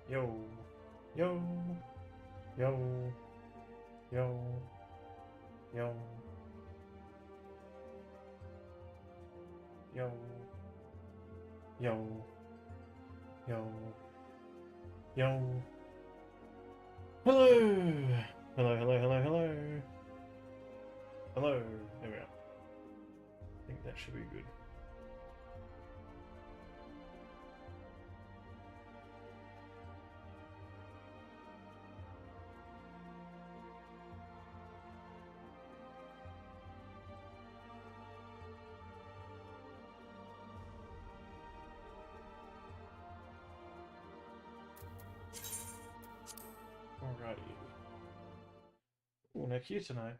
Yo, yo, yo, yo, yo, yo, yo, yo, yo. Hello! Hello, hello, hello, hello. Hello. There we are. I think that should be good. Alrighty. Oh, no queue tonight.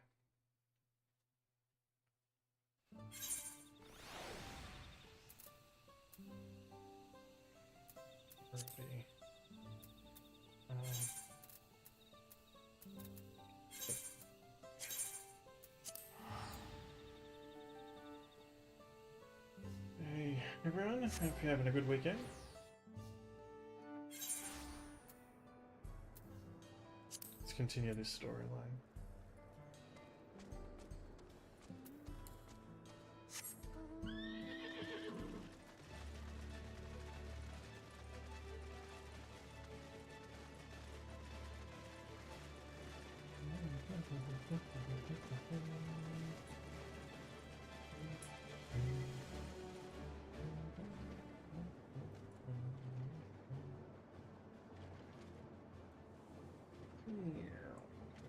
Okay. Hey everyone, hope you're having a good weekend. Let's continue this storyline.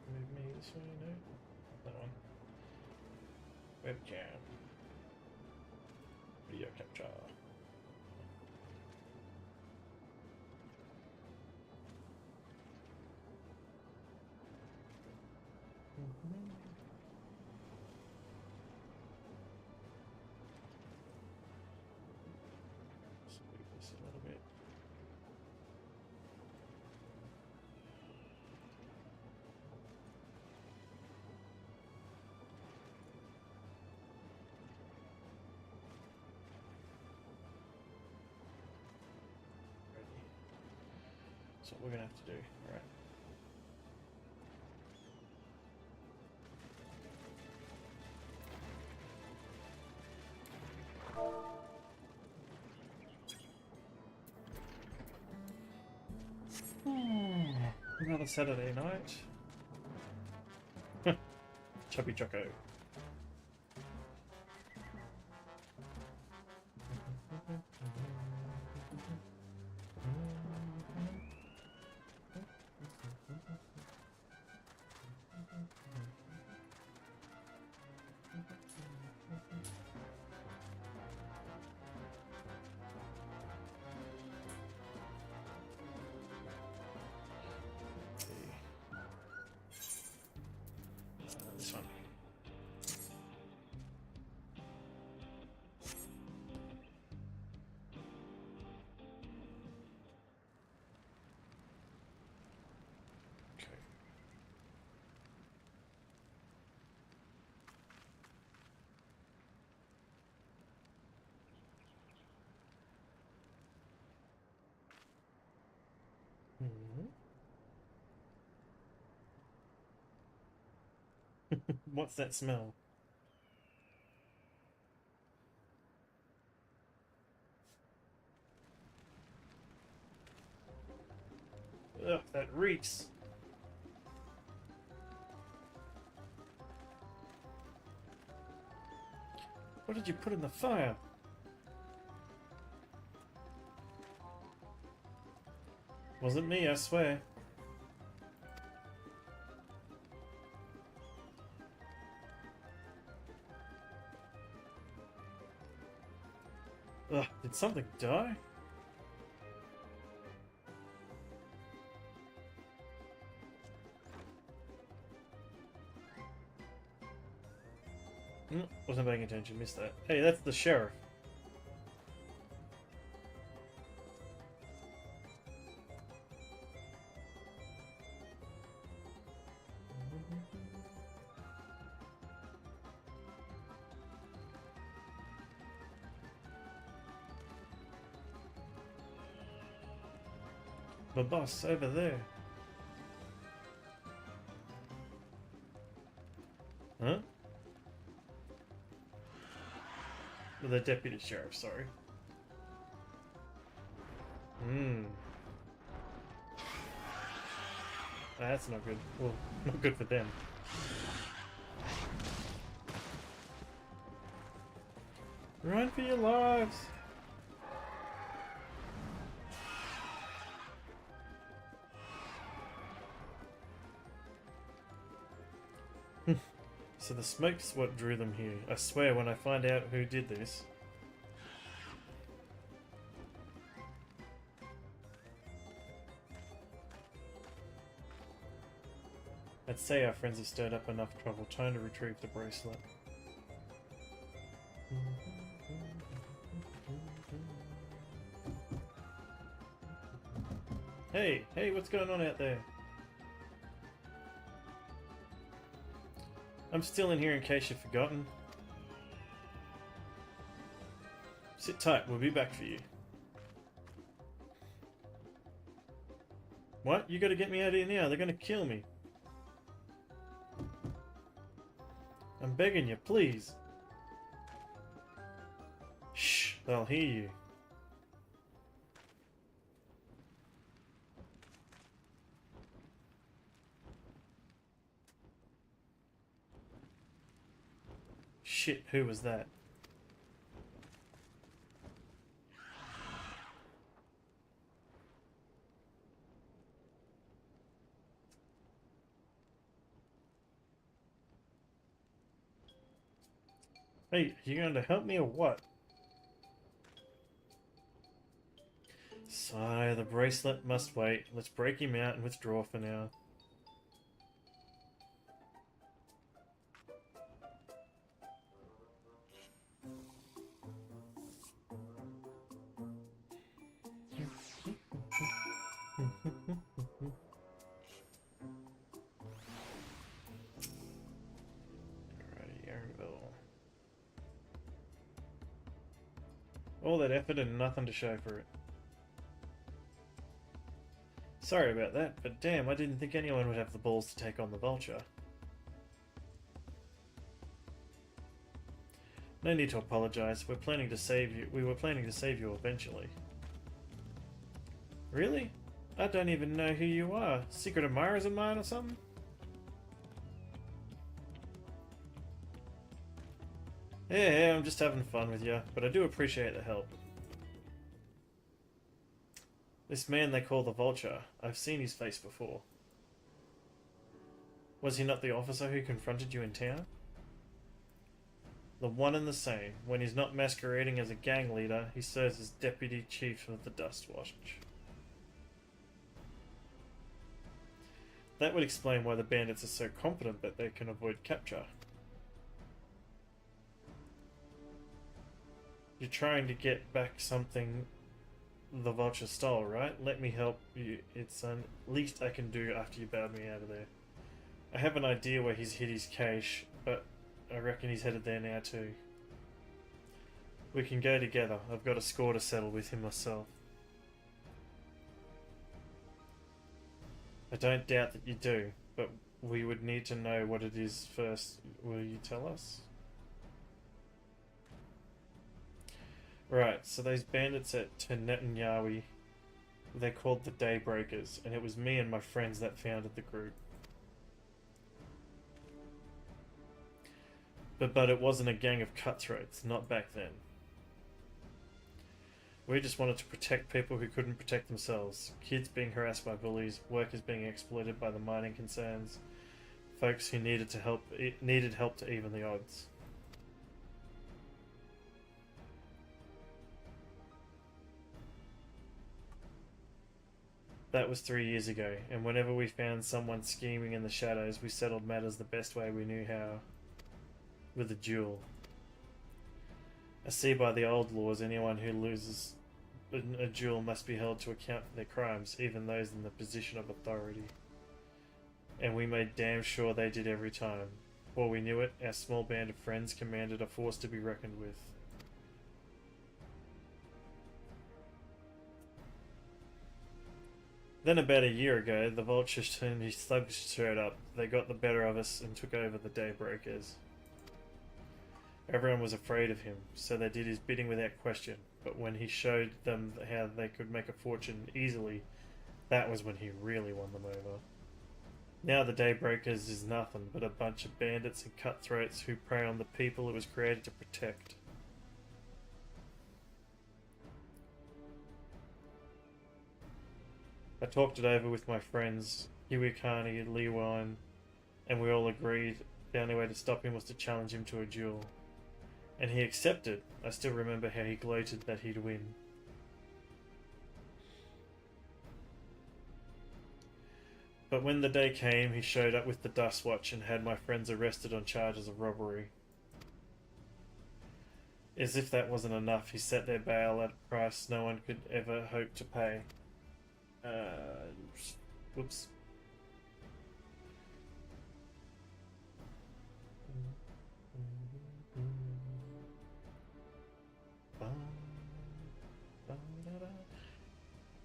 Move me this way, no? That one. Webcam. Video capture. Let's move this a little bit. That's what we're gonna have to do, alright. Another Saturday night. Chubby Choco. This one. Okay. What's that smell? Ugh, that reeks. What did you put in the fire? Wasn't me, I swear. Ugh, did something die? Wasn't paying attention, missed that. Hey, that's the sheriff. My boss over there. Huh? The deputy sheriff, sorry. That's not good. Well, not good for them. Run for your lives! So the smoke's what drew them here. I swear when I find out who did this... I'd say our friends have stirred up enough trouble trying to retrieve the bracelet. Hey, what's going on out there? I'm still in here in case you've forgotten. Sit tight, we'll be back for you. What? You gotta get me out of here now, they're gonna kill me. I'm begging you, please. Shh, they'll hear you. Shit, who was that? Hey, you going to help me or what? So, the bracelet must wait. Let's break him out and withdraw for now. All that effort and nothing to show for it. Sorry about that, but damn, I didn't think anyone would have the balls to take on the Vulture. No need to apologize. We were planning to save you eventually. Really? I don't even know who you are. Secret admirers of mine or something? Yeah, I'm just having fun with you, but I do appreciate the help. This man they call the Vulture, I've seen his face before. Was he not the officer who confronted you in town? The one and the same. When he's not masquerading as a gang leader, he serves as Deputy Chief of the Dust Watch. That would explain why the bandits are so confident that they can avoid capture. You're trying to get back something the Vulture stole, right? Let me help you. It's the least I can do after you bowed me out of there. I have an idea where he's hid his cache, but I reckon he's headed there now too. We can go together. I've got a score to settle with him myself. I don't doubt that you do, but we would need to know what it is first. Will you tell us? Right, so those bandits at Netanyahu, they're called the Daybreakers, and it was me and my friends that founded the group. But it wasn't a gang of cutthroats, not back then. We just wanted to protect people who couldn't protect themselves. Kids being harassed by bullies, workers being exploited by the mining concerns, folks who needed help to even the odds. That was 3 years ago, and whenever we found someone scheming in the shadows, we settled matters the best way we knew how. With a duel. I see by the old laws, anyone who loses a duel must be held to account for their crimes, even those in the position of authority. And we made damn sure they did every time. Before we knew it, our small band of friends commanded a force to be reckoned with. Then about a year ago, the vultures turned his thugs showed up. They got the better of us and took over the Daybreakers. Everyone was afraid of him, so they did his bidding without question. But when he showed them how they could make a fortune easily, that was when he really won them over. Now the Daybreakers is nothing but a bunch of bandits and cutthroats who prey on the people it was created to protect. I talked it over with my friends, Iwikani and Liwine, and we all agreed the only way to stop him was to challenge him to a duel. And he accepted. I still remember how he gloated that he'd win. But when the day came, he showed up with the Dust Watch and had my friends arrested on charges of robbery. As if that wasn't enough, he set their bail at a price no one could ever hope to pay. Whoops.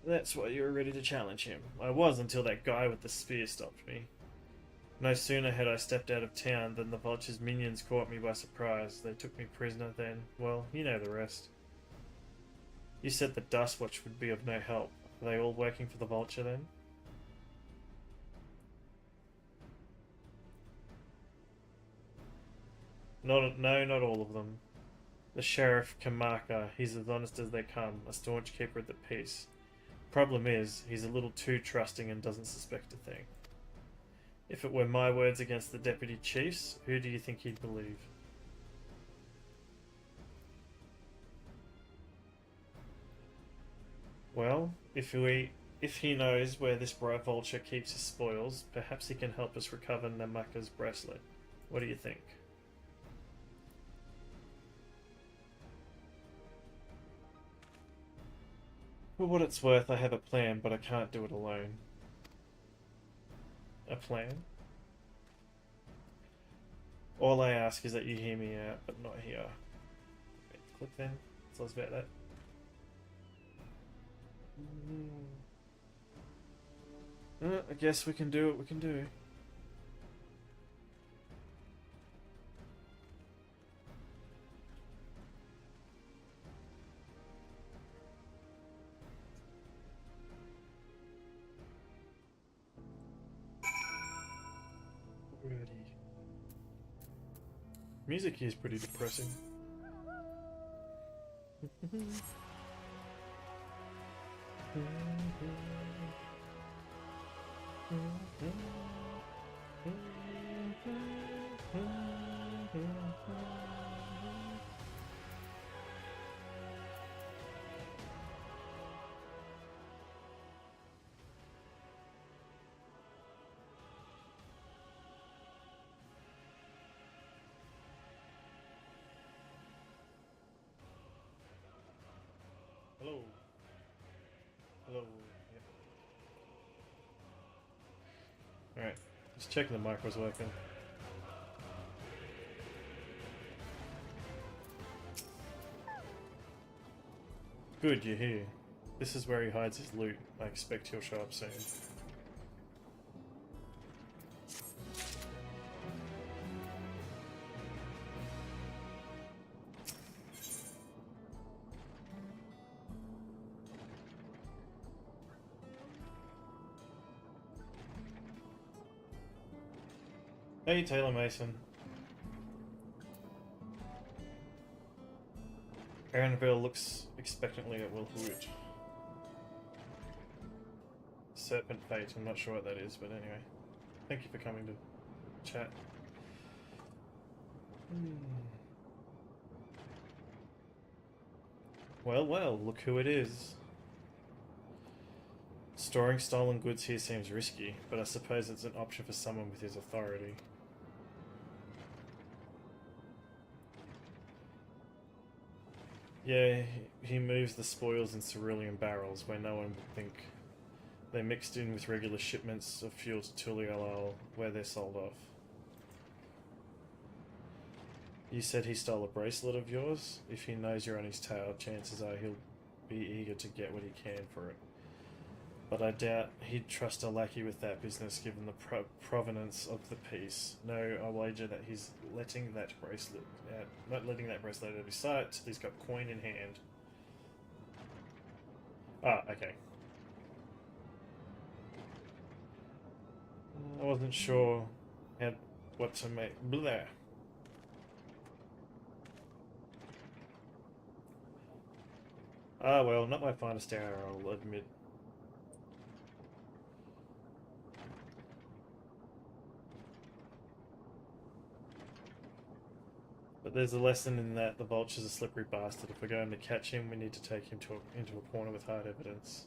That's why you were ready to challenge him. I was until that guy with the spear stopped me. No sooner had I stepped out of town than the vulture's minions caught me by surprise. They took me prisoner then. Well, you know the rest. You said the Dust Watch would be of no help. Are they all working for the vulture then? No, not all of them. The sheriff, Kamaka, he's as honest as they come, a staunch keeper of the peace. Problem is, he's a little too trusting and doesn't suspect a thing. If it were my words against the deputy chiefs, who do you think he'd believe? Well, if he knows where this bright vulture keeps his spoils, perhaps he can help us recover Namaka's bracelet. What do you think? For what it's worth, I have a plan, but I can't do it alone. A plan? All I ask is that you hear me out, but not here. Okay, click then. Tell us about that. I guess we can do what we can do. Music here is pretty depressing. Hello. Hello. Yep. Alright. Just checking the mic was working. Good, you're here. This is where he hides his loot. I expect he'll show up soon. Hey, Taylor Mason. Aaronville looks expectantly at Will Hood. Serpent Fate, I'm not sure what that is, but anyway. Thank you for coming to chat. Well, well, look who it is. Storing stolen goods here seems risky, but I suppose it's an option for someone with his authority. Yeah, he moves the spoils in cerulean barrels where no one would think. They're mixed in with regular shipments of fuel to Tulial where they're sold off. You said he stole a bracelet of yours? If he knows you're on his tail, chances are he'll be eager to get what he can for it. But I doubt he'd trust a lackey with that business, given the provenance of the piece. No, I wager that he's letting that bracelet out, not letting that bracelet out of his sight till he's got coin in hand. Ah, okay. I wasn't sure what to make. Blah. Ah, well, not my finest hour, I'll admit. But there's a lesson in that the vulture's a slippery bastard. If we're going to catch him, we need to take him into a corner with hard evidence.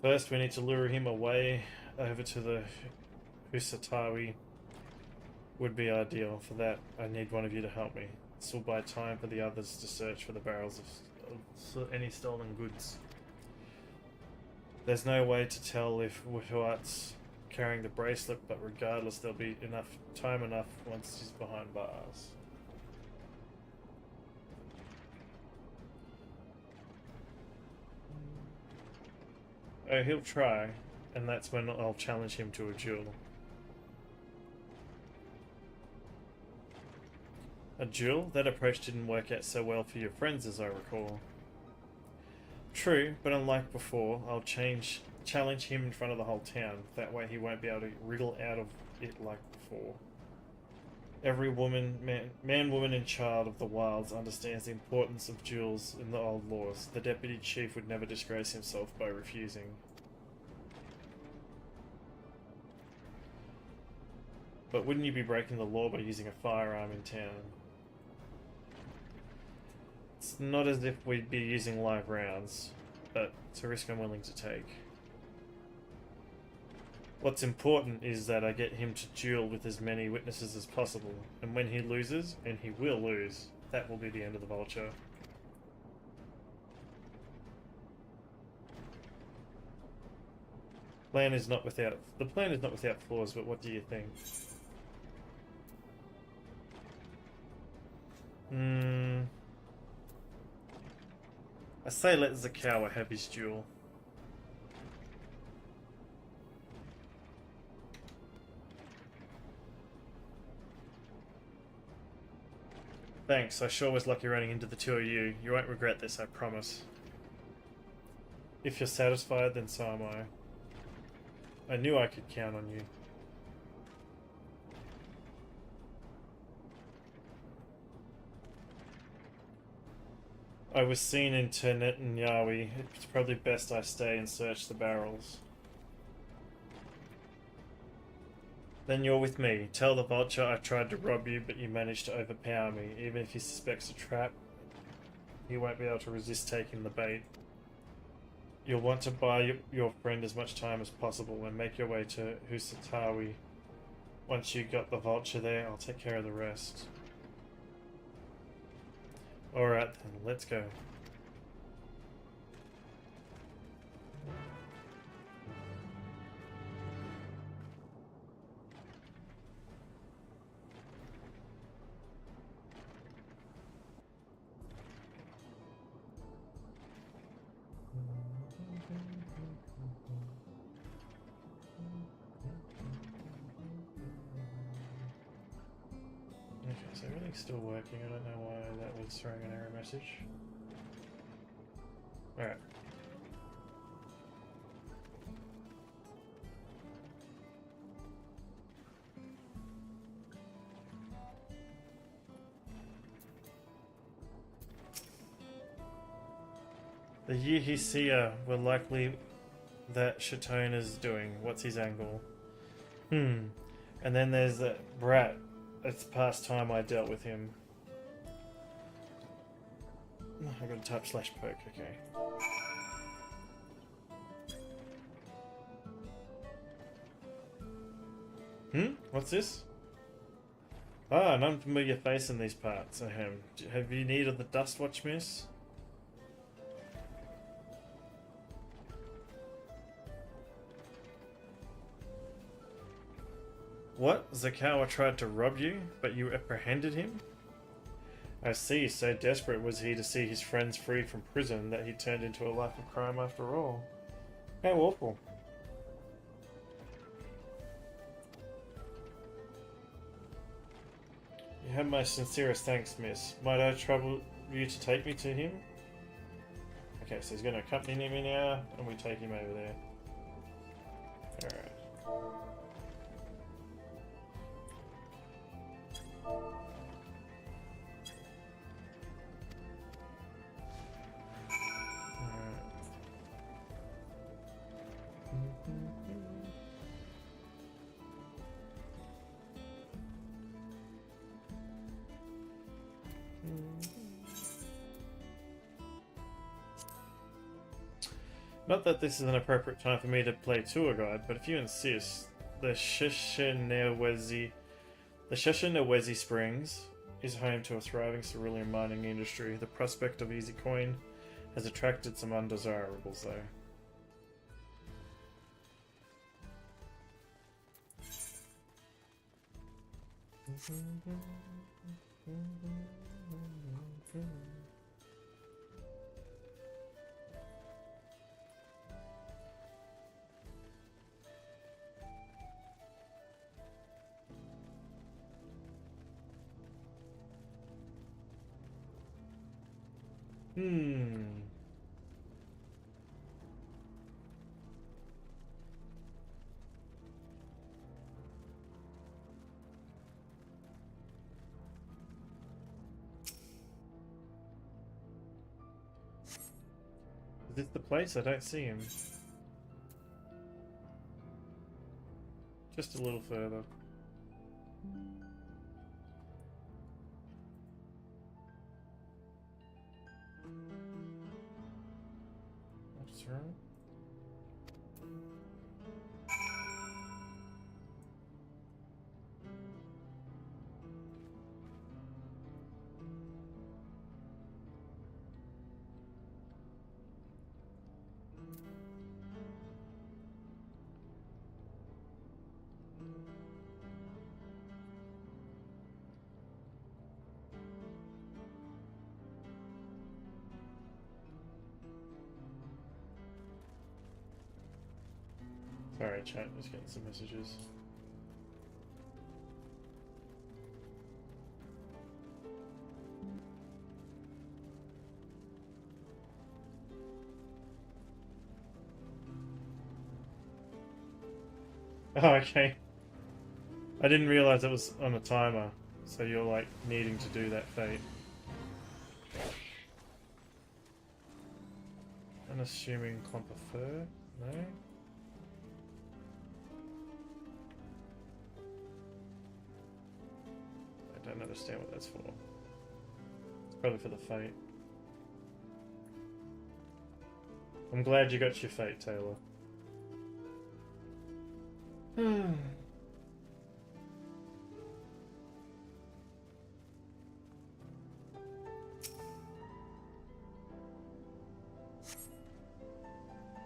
First, we need to lure him away over to the Husatawi. Would be ideal. For that, I need one of you to help me. This will buy time for the others to search for the barrels of any stolen goods. There's no way to tell if Wuhuat's carrying the bracelet, but regardless, there'll be time enough once he's behind bars. Oh, he'll try, and that's when I'll challenge him to a duel. A duel? That approach didn't work out so well for your friends, as I recall. True, but unlike before, I'll challenge him in front of the whole town. That way he won't be able to wriggle out of it like before. Every woman, man, woman and child of the wilds understands the importance of duels in the old laws. The deputy chief would never disgrace himself by refusing. But wouldn't you be breaking the law by using a firearm in town? It's not as if we'd be using live rounds, but it's a risk I'm willing to take. What's important is that I get him to duel with as many witnesses as possible, and when he loses, and he will lose, that will be the end of the vulture. The plan is not without flaws, but what do you think? I say let Zakawa have his duel. Thanks, I sure was lucky running into the two of you. You won't regret this, I promise. If you're satisfied, then so am I. I knew I could count on you. I was seen in Ternet and Yawi. It's probably best I stay and search the barrels. Then you're with me. Tell the vulture I tried to rob you, but you managed to overpower me. Even if he suspects a trap, he won't be able to resist taking the bait. You'll want to buy your friend as much time as possible and make your way to Husatawi. Once you got the vulture there, I'll take care of the rest. Alright then, let's go. Okay, so everything's still working. I don't know why that was throwing an error message. Alright. The Yihisia were likely that Shatona's doing. What's his angle? And then there's that brat. It's past time I dealt with him. I gotta type /poke, okay. What's this? Ah, an unfamiliar face in these parts. Have you need of the dust watch, miss? What? Zakawa tried to rob you, but you apprehended him? I see, so desperate was he to see his friends free from prison that he turned into a life of crime after all. How awful. You have my sincerest thanks, miss. Might I trouble you to take me to him? Okay, so he's going to accompany me now, and we take him over there. Alright. Not that this is an appropriate time for me to play tour guide, but if you insist, the Shishinewezi Springs is home to a thriving cerulean mining industry. The prospect of easy coin has attracted some undesirables, though. Is this the place? I don't see him. Just a little further. That's right. Sorry, chat, just getting some messages. Oh, okay. I didn't realize it was on a timer, so you're like needing to do that fate. Unassuming clump of fur? No? I don't understand what that's for. It's probably for the fate. I'm glad you got your fate, Taylor.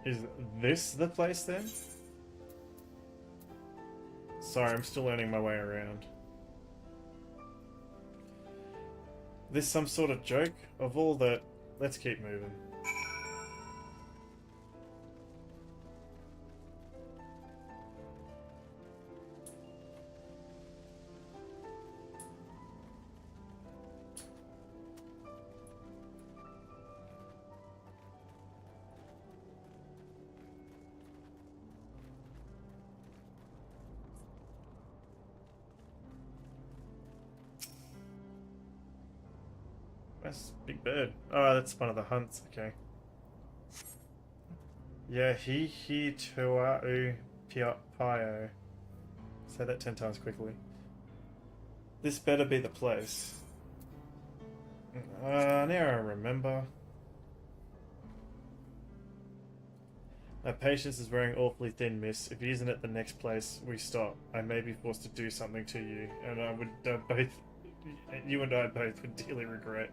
Is this the place then? Sorry, I'm still learning my way around. This some sort of joke? Of all that, let's keep moving. That's Big Bird. Oh, that's one of the hunts, okay. Yeah, he tuau pio. Say that 10 times quickly. This better be the place. Now I remember. My patience is wearing awfully thin, miss. If he isn't at the next place we stop, I may be forced to do something to you, and I would you and I both would dearly regret.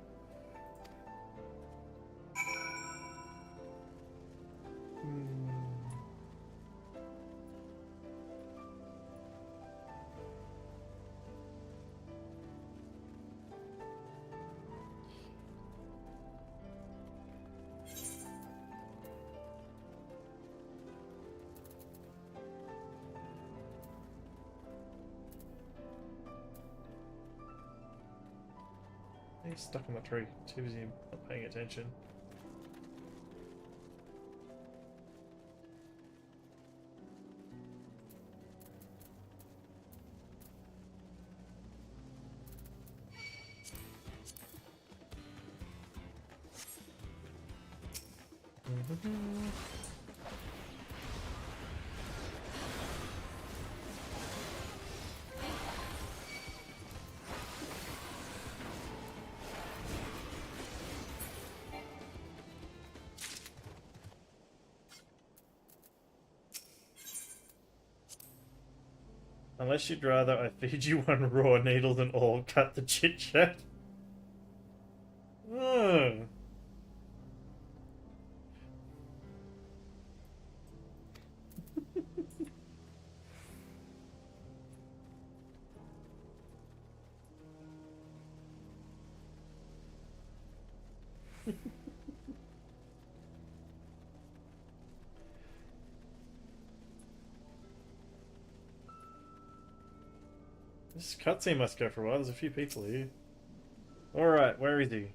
He's stuck in the tree. Too busy not paying attention. Unless you'd rather I feed you one raw needle than all cut the chit chat. Oh. This cutscene must go for a while. There's a few people here. Alright, where is he?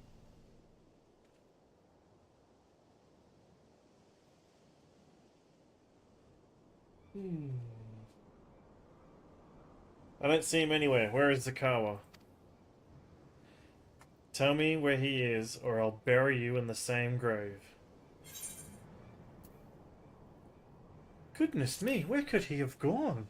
I don't see him anywhere. Where is Zakawa? Tell me where he is, or I'll bury you in the same grave. Goodness me, where could he have gone?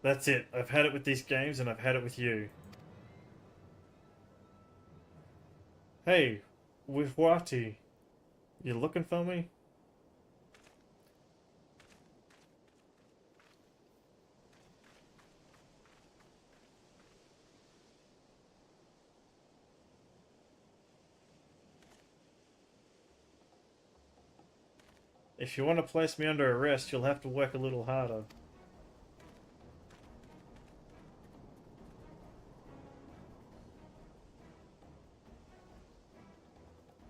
That's it. I've had it with these games and I've had it with you. Hey, with Wati, you looking for me? If you want to place me under arrest, you'll have to work a little harder.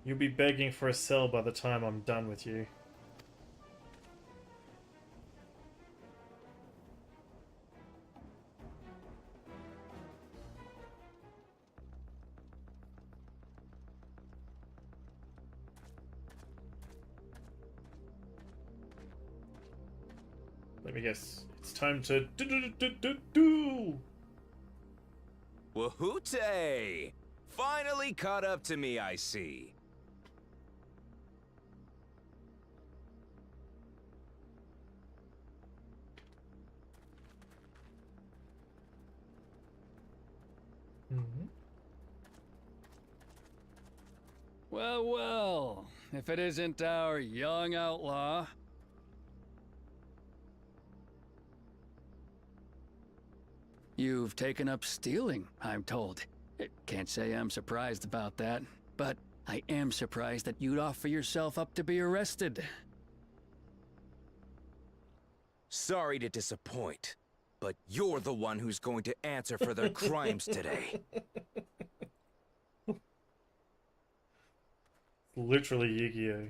You'll be begging for a cell by the time I'm done with you. Let me guess. It's time to do. Wahoote! Finally caught up to me, I see. Well, well, if it isn't our young outlaw. You've taken up stealing, I'm told. Can't say I'm surprised about that, but I am surprised that you'd offer yourself up to be arrested. Sorry to disappoint, but you're the one who's going to answer for their crimes today. Literally Yu-Gi-Oh.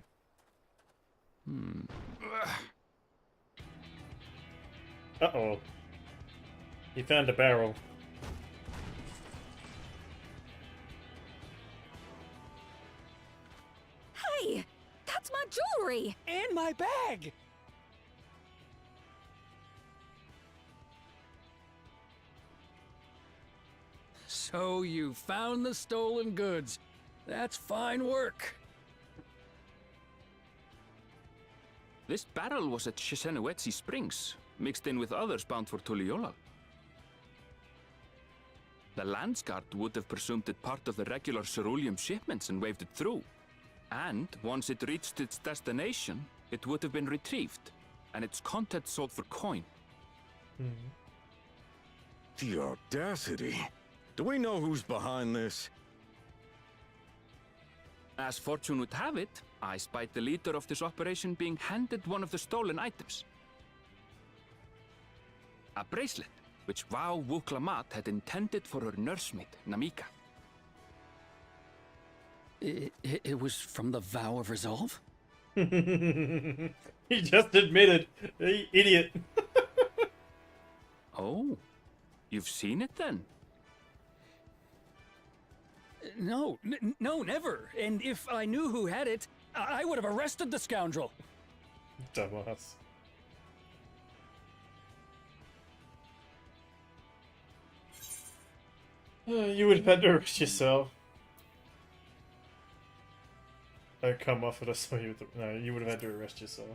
Uh-oh. He found a barrel. Hey! That's my jewelry! And my bag! So you found the stolen goods. That's fine work. This barrel was at Shisenuetsi Springs, mixed in with others bound for Tuliyola. The Landsguard would have presumed it part of the regular ceruleum shipments and waved it through. And once it reached its destination, it would have been retrieved, and its contents sold for coin. The audacity. Do we know who's behind this? As fortune would have it, I spied the leader of this operation being handed one of the stolen items. A bracelet, which Vau Wuklamat had intended for her nursemaid, Namika. It was from the Vow of Resolve? He just admitted. You idiot. Oh, you've seen it then? No, no, never. And if I knew who had it, I would have arrested the scoundrel. Dumbass. You would have had to arrest yourself. Don't come off it, I saw you with the... No, you would have had to arrest yourself.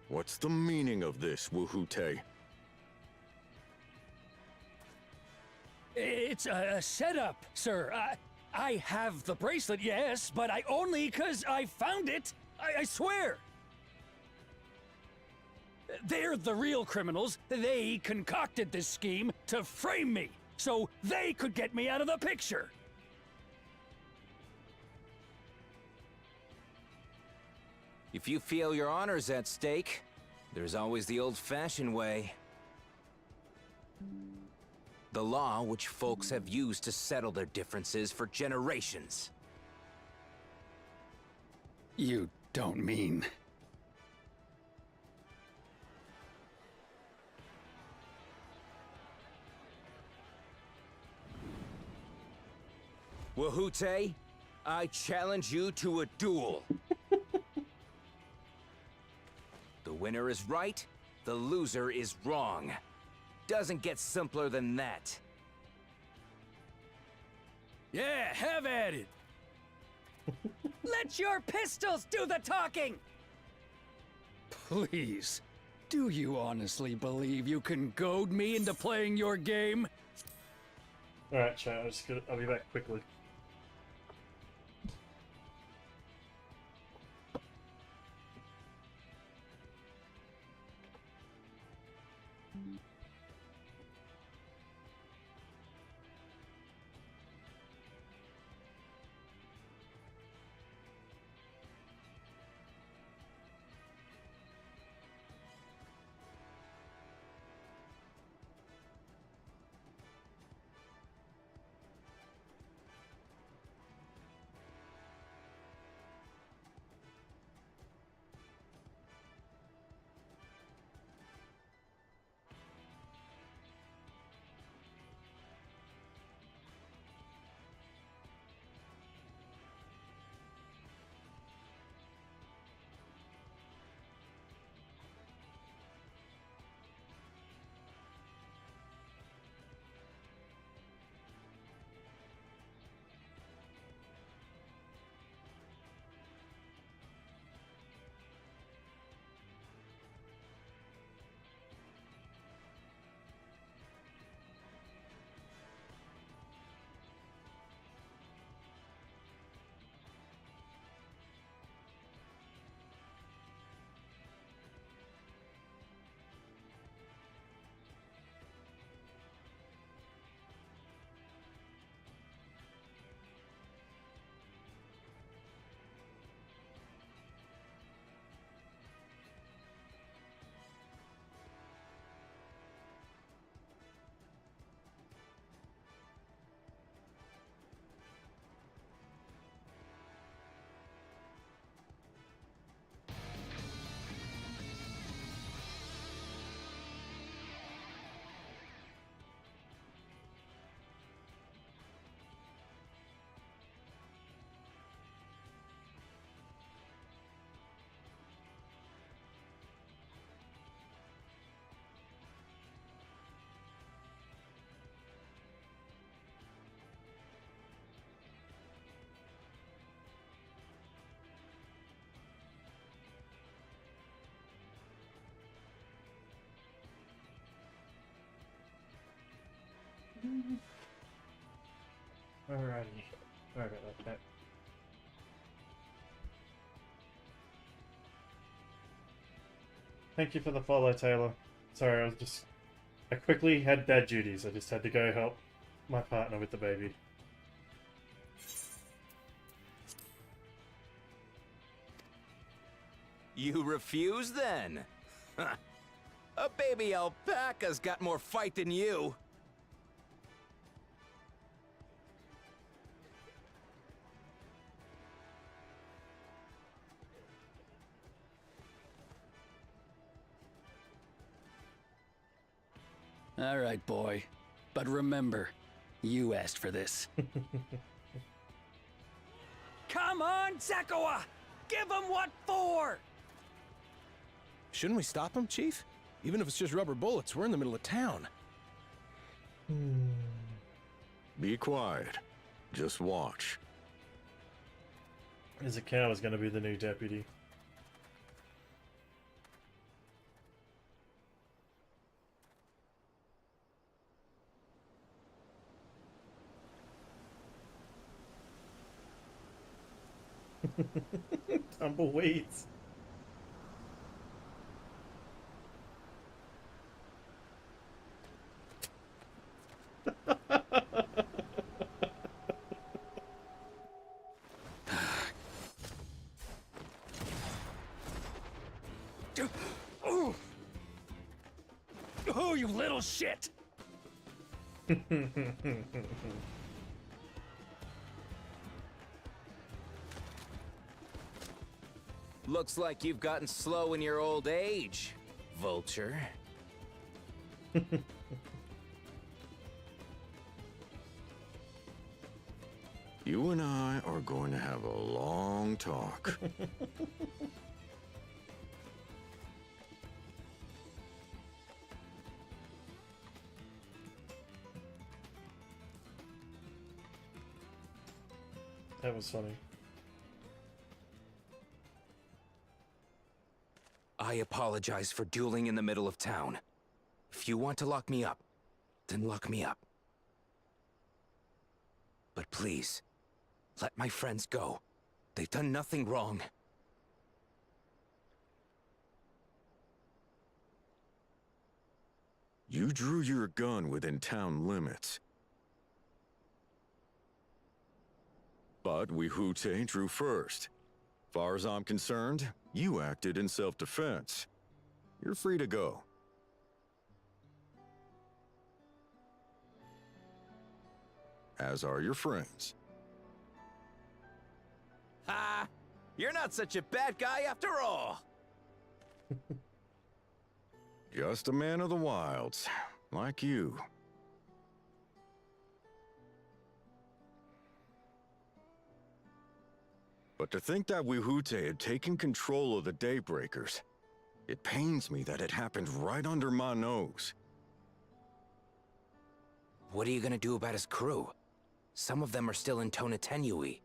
What's the meaning of this, Woohoote? It's a setup, sir. I have the bracelet, yes, but I only 'cause I found it. I swear. They're the real criminals. They concocted this scheme to frame me, so they could get me out of the picture. If you feel your honor's at stake, there's always the old-fashioned way. The law which folks have used to settle their differences for generations. You don't mean... Woohoote, I challenge you to a duel. The winner is right, the loser is wrong. Doesn't get simpler than that. Yeah, have at it. Let your pistols do the talking! Please, do you honestly believe you can goad me into playing your game? Alright, chat, I'll be back quickly. Alrighty. Sorry about that. Thank you for the follow, Taylor. Sorry, I quickly had dad duties. I just had to go help my partner with the baby. You refuse then? A baby alpaca's got more fight than you. All right, boy. But remember, you asked for this. Come on, Zakawa! Give him what for! Shouldn't we stop him, Chief? Even if it's just rubber bullets, we're in the middle of town. Be quiet. Just watch. Izukawa's going to be the new deputy. Tumbleweeds. Oh, you little shit! Looks like you've gotten slow in your old age, Vulture. You and I are going to have a long talk. That was funny. I apologize for dueling in the middle of town. If you want to lock me up, then lock me up. But please, let my friends go. They've done nothing wrong. You drew your gun within town limits. But Wihute drew first. Far as I'm concerned, you acted in self-defense. You're free to go. As are your friends. Ha! You're not such a bad guy after all! Just a man of the wilds, like you. But to think that Wihute had taken control of the Daybreakers, it pains me that it happened right under my nose. What are you gonna do about his crew? Some of them are still in Tonatenui.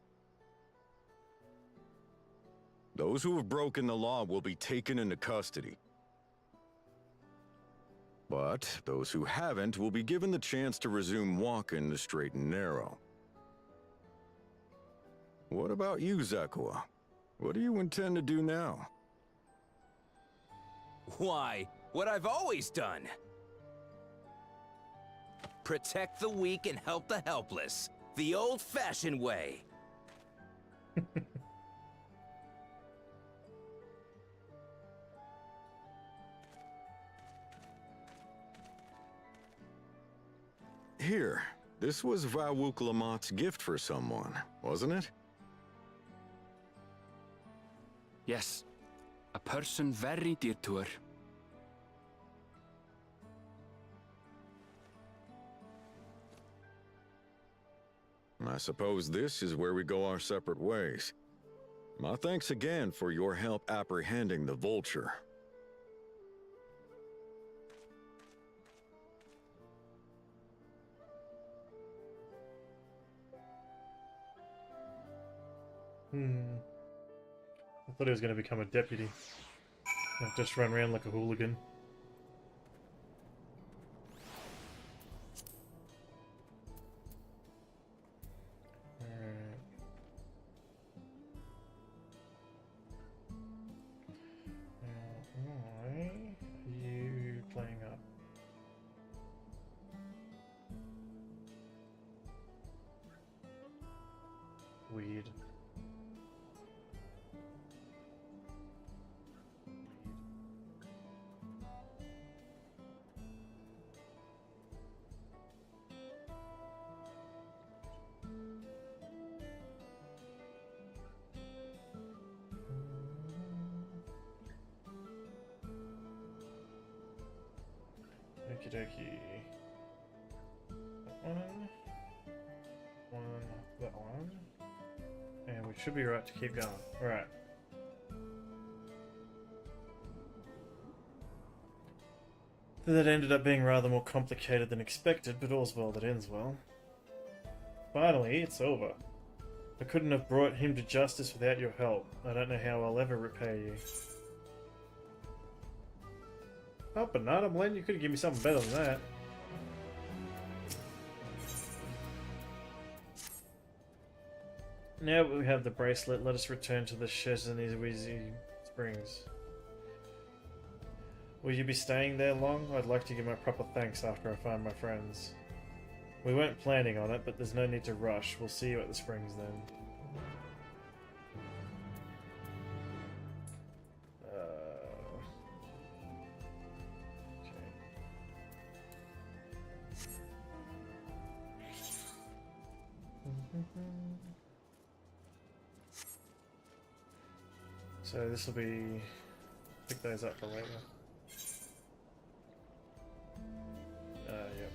Those who have broken the law will be taken into custody. But those who haven't will be given the chance to resume walking the straight and narrow. What about you, Zakawa? What do you intend to do now? Why, what I've always done. Protect the weak and help the helpless. The old-fashioned way. Here, this was Vawuk Lamot's gift for someone, wasn't it? Yes, a person very dear to her. I suppose this is where we go our separate ways. My thanks again for your help apprehending the Vulture. I thought he was going to become a deputy. Not just run around like a hooligan. Alright. Why are you playing up? Weird. Okie dokie. That one, that one. And we should be right to keep going. Alright. That ended up being rather more complicated than expected, but all's well that ends well. Finally, it's over. I couldn't have brought him to justice without your help. I don't know how I'll ever repay you. Oh, Banana Blend, you could have given me something better than that. Now that we have the bracelet, let us return to the Shezanizi Springs. Will you be staying there long? I'd like to give my proper thanks after I find my friends. We weren't planning on it, but there's no need to rush. We'll see you at the springs then. So this will be... pick those up for later. Yep.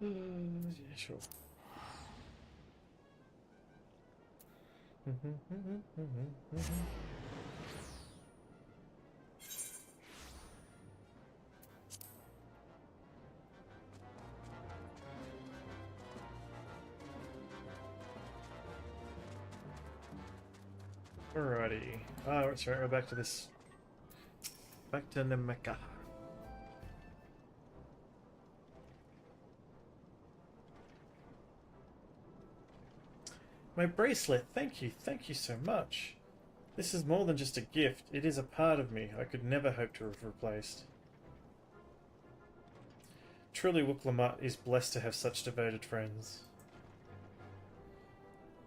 Yeah, sure. Alrighty. Oh, that's right, we're back to this. Back to Nemeka. My bracelet, thank you so much. This is more than just a gift, it is a part of me I could never hope to have replaced. Truly Wuklamut is blessed to have such devoted friends.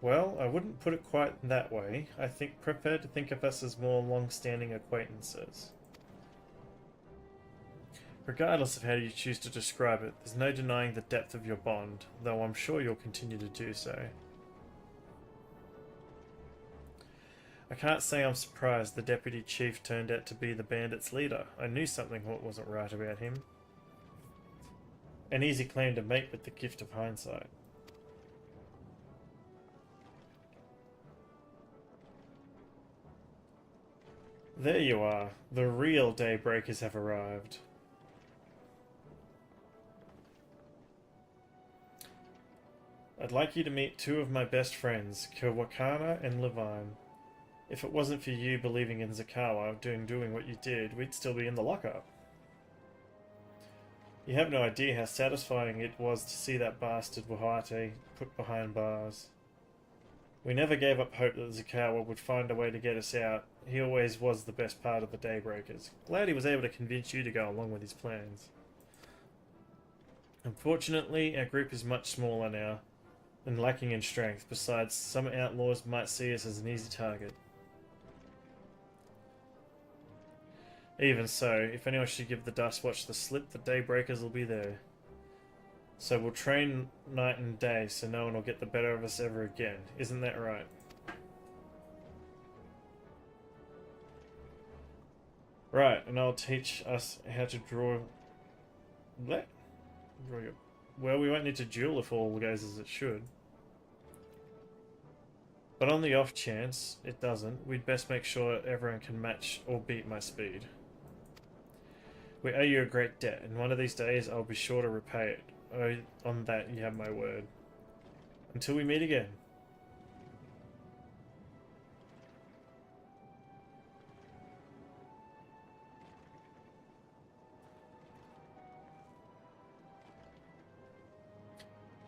Well, I wouldn't put it quite that way. I prefer to think of us as more long-standing acquaintances. Regardless of how you choose to describe it, there's no denying the depth of your bond, though I'm sure you'll continue to do so. I can't say I'm surprised the deputy chief turned out to be the bandits' leader. I knew something wasn't right about him. An easy claim to make with the gift of hindsight. There you are. The real daybreakers have arrived. I'd like you to meet two of my best friends, Kiwakana and Levine. If it wasn't for you believing in Zakawa, doing what you did, we'd still be in the lockup. You have no idea how satisfying it was to see that bastard Wahate put behind bars. We never gave up hope that Zakawa would find a way to get us out. He always was the best part of the Daybreakers. Glad he was able to convince you to go along with his plans. Unfortunately, our group is much smaller now, and lacking in strength. Besides, some outlaws might see us as an easy target. Even so, if anyone should give the Dustwatch the slip, the Daybreakers will be there. So we'll train night and day so no one will get the better of us ever again. Isn't that right? Right, and I'll teach us how to draw... What? Well, we won't need to duel if all goes as it should. But on the off chance it doesn't, we'd best make sure everyone can match or beat my speed. We owe you a great debt, and one of these days I'll be sure to repay it. Oh, on that you have my word. Until we meet again.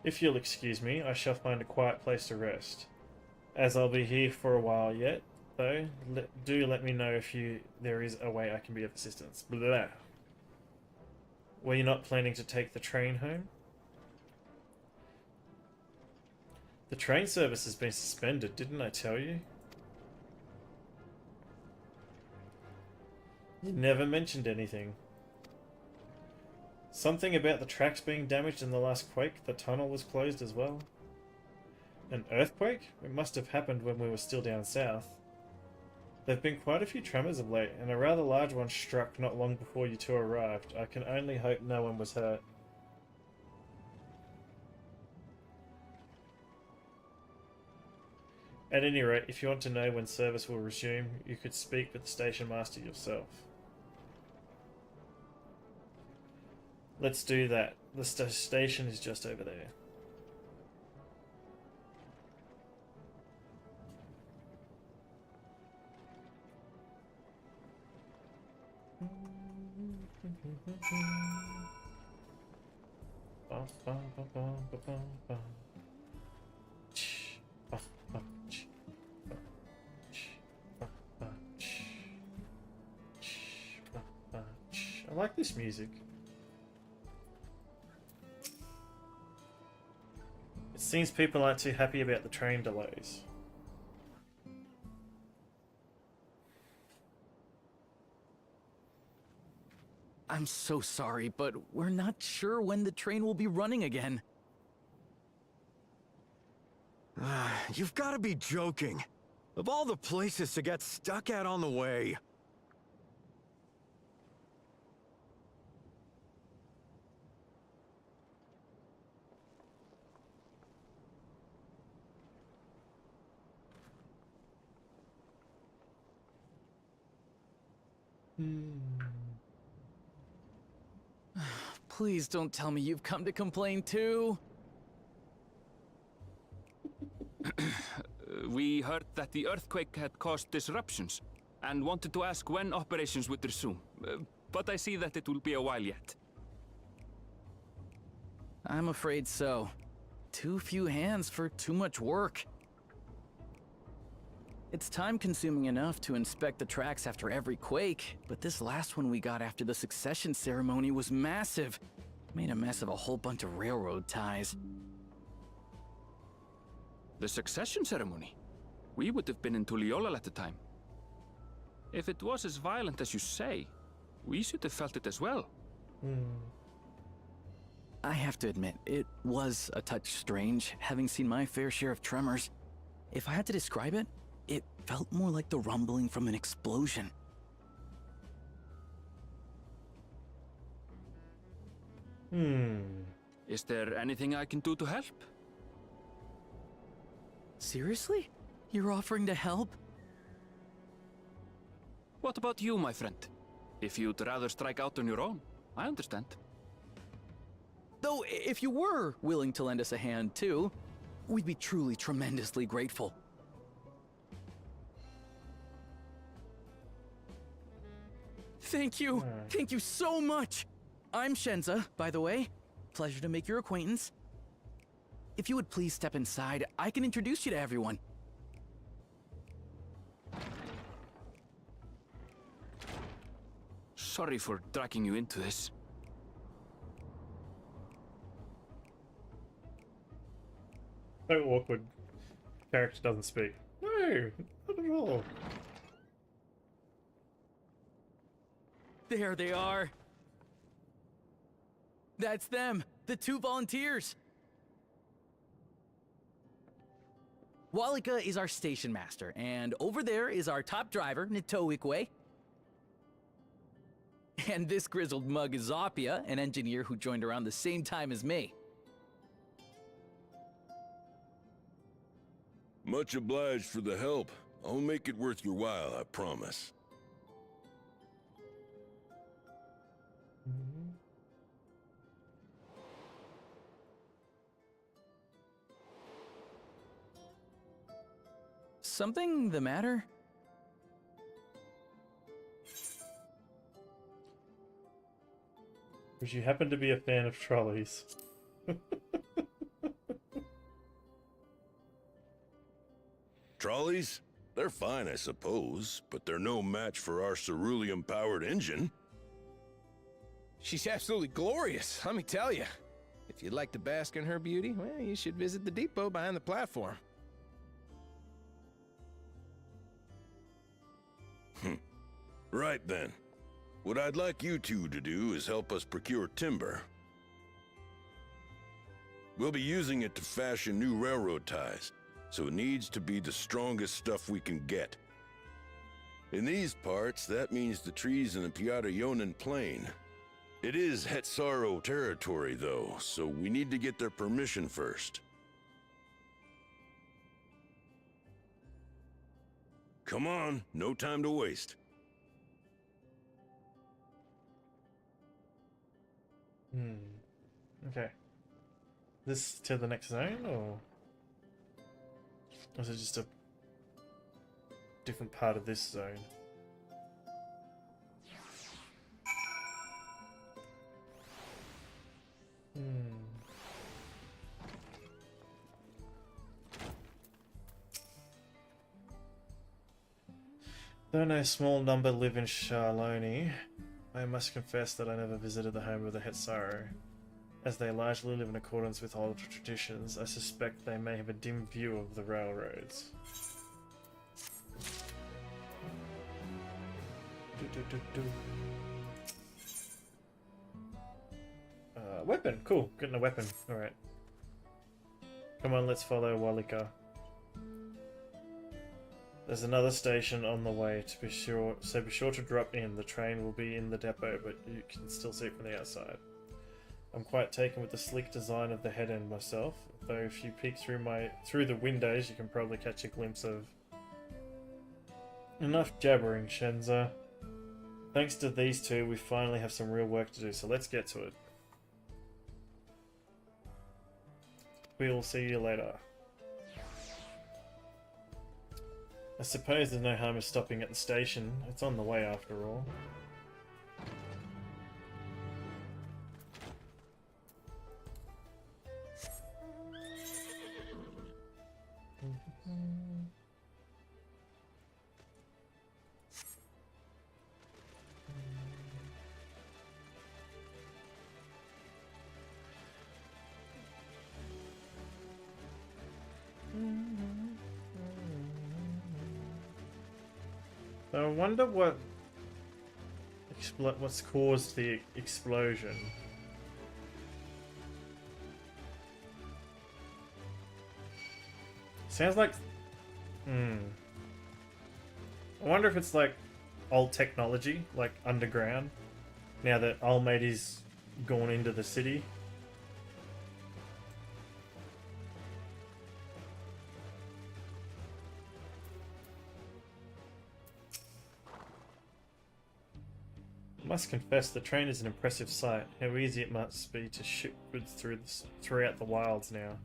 If you'll excuse me, I shall find a quiet place to rest. As I'll be here for a while yet, though, do let me know if there is a way I can be of assistance. Blah. Were you not planning to take the train home? The train service has been suspended, didn't I tell you? You never mentioned anything. Something about the tracks being damaged in the last quake. The tunnel was closed as well. An earthquake? It must have happened when we were still down south. There have been quite a few tremors of late, and a rather large one struck not long before you two arrived. I can only hope no one was hurt. At any rate, if you want to know when service will resume, you could speak with the station master yourself. Let's do that. The station is just over there. I like this music. It seems people aren't too happy about the train delays. I'm so sorry, but we're not sure when the train will be running again. You've got to be joking. Of all the places to get stuck at on the way. Please don't tell me you've come to complain too. We heard that the earthquake had caused disruptions and wanted to ask when operations would resume. But I see that it will be a while yet. I'm afraid so. Too few hands for too much work. It's time-consuming enough to inspect the tracks after every quake, but this last one we got after the succession ceremony was massive. Made a mess of a whole bunch of railroad ties. The succession ceremony? We would have been in Tuliolal at the time. If it was as violent as you say, we should have felt it as well. I have to admit, it was a touch strange, having seen my fair share of tremors. If I had to describe it, it felt more like the rumbling from an explosion. Is there anything I can do to help? Seriously? You're offering to help? What about you, my friend? If you'd rather strike out on your own, I understand. Though, if you were willing to lend us a hand too, we'd be truly tremendously grateful. Thank you! Thank you so much! I'm Shenza, by the way. Pleasure to make your acquaintance. If you would please step inside, I can introduce you to everyone. Sorry for dragging you into this. So awkward. Character doesn't speak. No, not at all. There they are. That's them, the two volunteers. Walika is our station master, and over there is our top driver, Nitoikwe. And this grizzled mug is Zapia, an engineer who joined around the same time as me. Much obliged for the help. I'll make it worth your while, I promise. Something the matter? Because you happen to be a fan of trolleys. Trolleys? They're fine, I suppose, but they're no match for our ceruleum-powered engine. She's absolutely glorious, let me tell you. If you'd like to bask in her beauty, well, you should visit the depot behind the platform. Right then. What I'd like you two to do is help us procure timber. We'll be using it to fashion new railroad ties, so it needs to be the strongest stuff we can get. In these parts, that means the trees in the Piata-Yonan Plain. It is Hetsaro territory, though, so we need to get their permission first. Come on, no time to waste. Okay. This to the next zone, or is it just a different part of this zone? Though no small number live in Charloni, I must confess that I never visited the home of the Hetsaro. As they largely live in accordance with old traditions, I suspect they may have a dim view of the railroads. Weapon, cool. Getting a weapon. Alright. Come on, let's follow Walika. There's another station on the way, to be sure, so be sure to drop in. The train will be in the depot, but you can still see it from the outside. I'm quite taken with the sleek design of the head end myself, though if you peek through the windows, you can probably catch a glimpse of... Enough jabbering, Shenza. Thanks to these two, we finally have some real work to do, so let's get to it. We'll see you later. I suppose there's no harm in stopping at the station. It's on the way after all. I wonder what's caused the explosion. Sounds like... I wonder if it's like old technology, like underground, now that Almeidi's gone into the city. I must confess, the train is an impressive sight. How easy it must be to ship goods throughout the wilds now.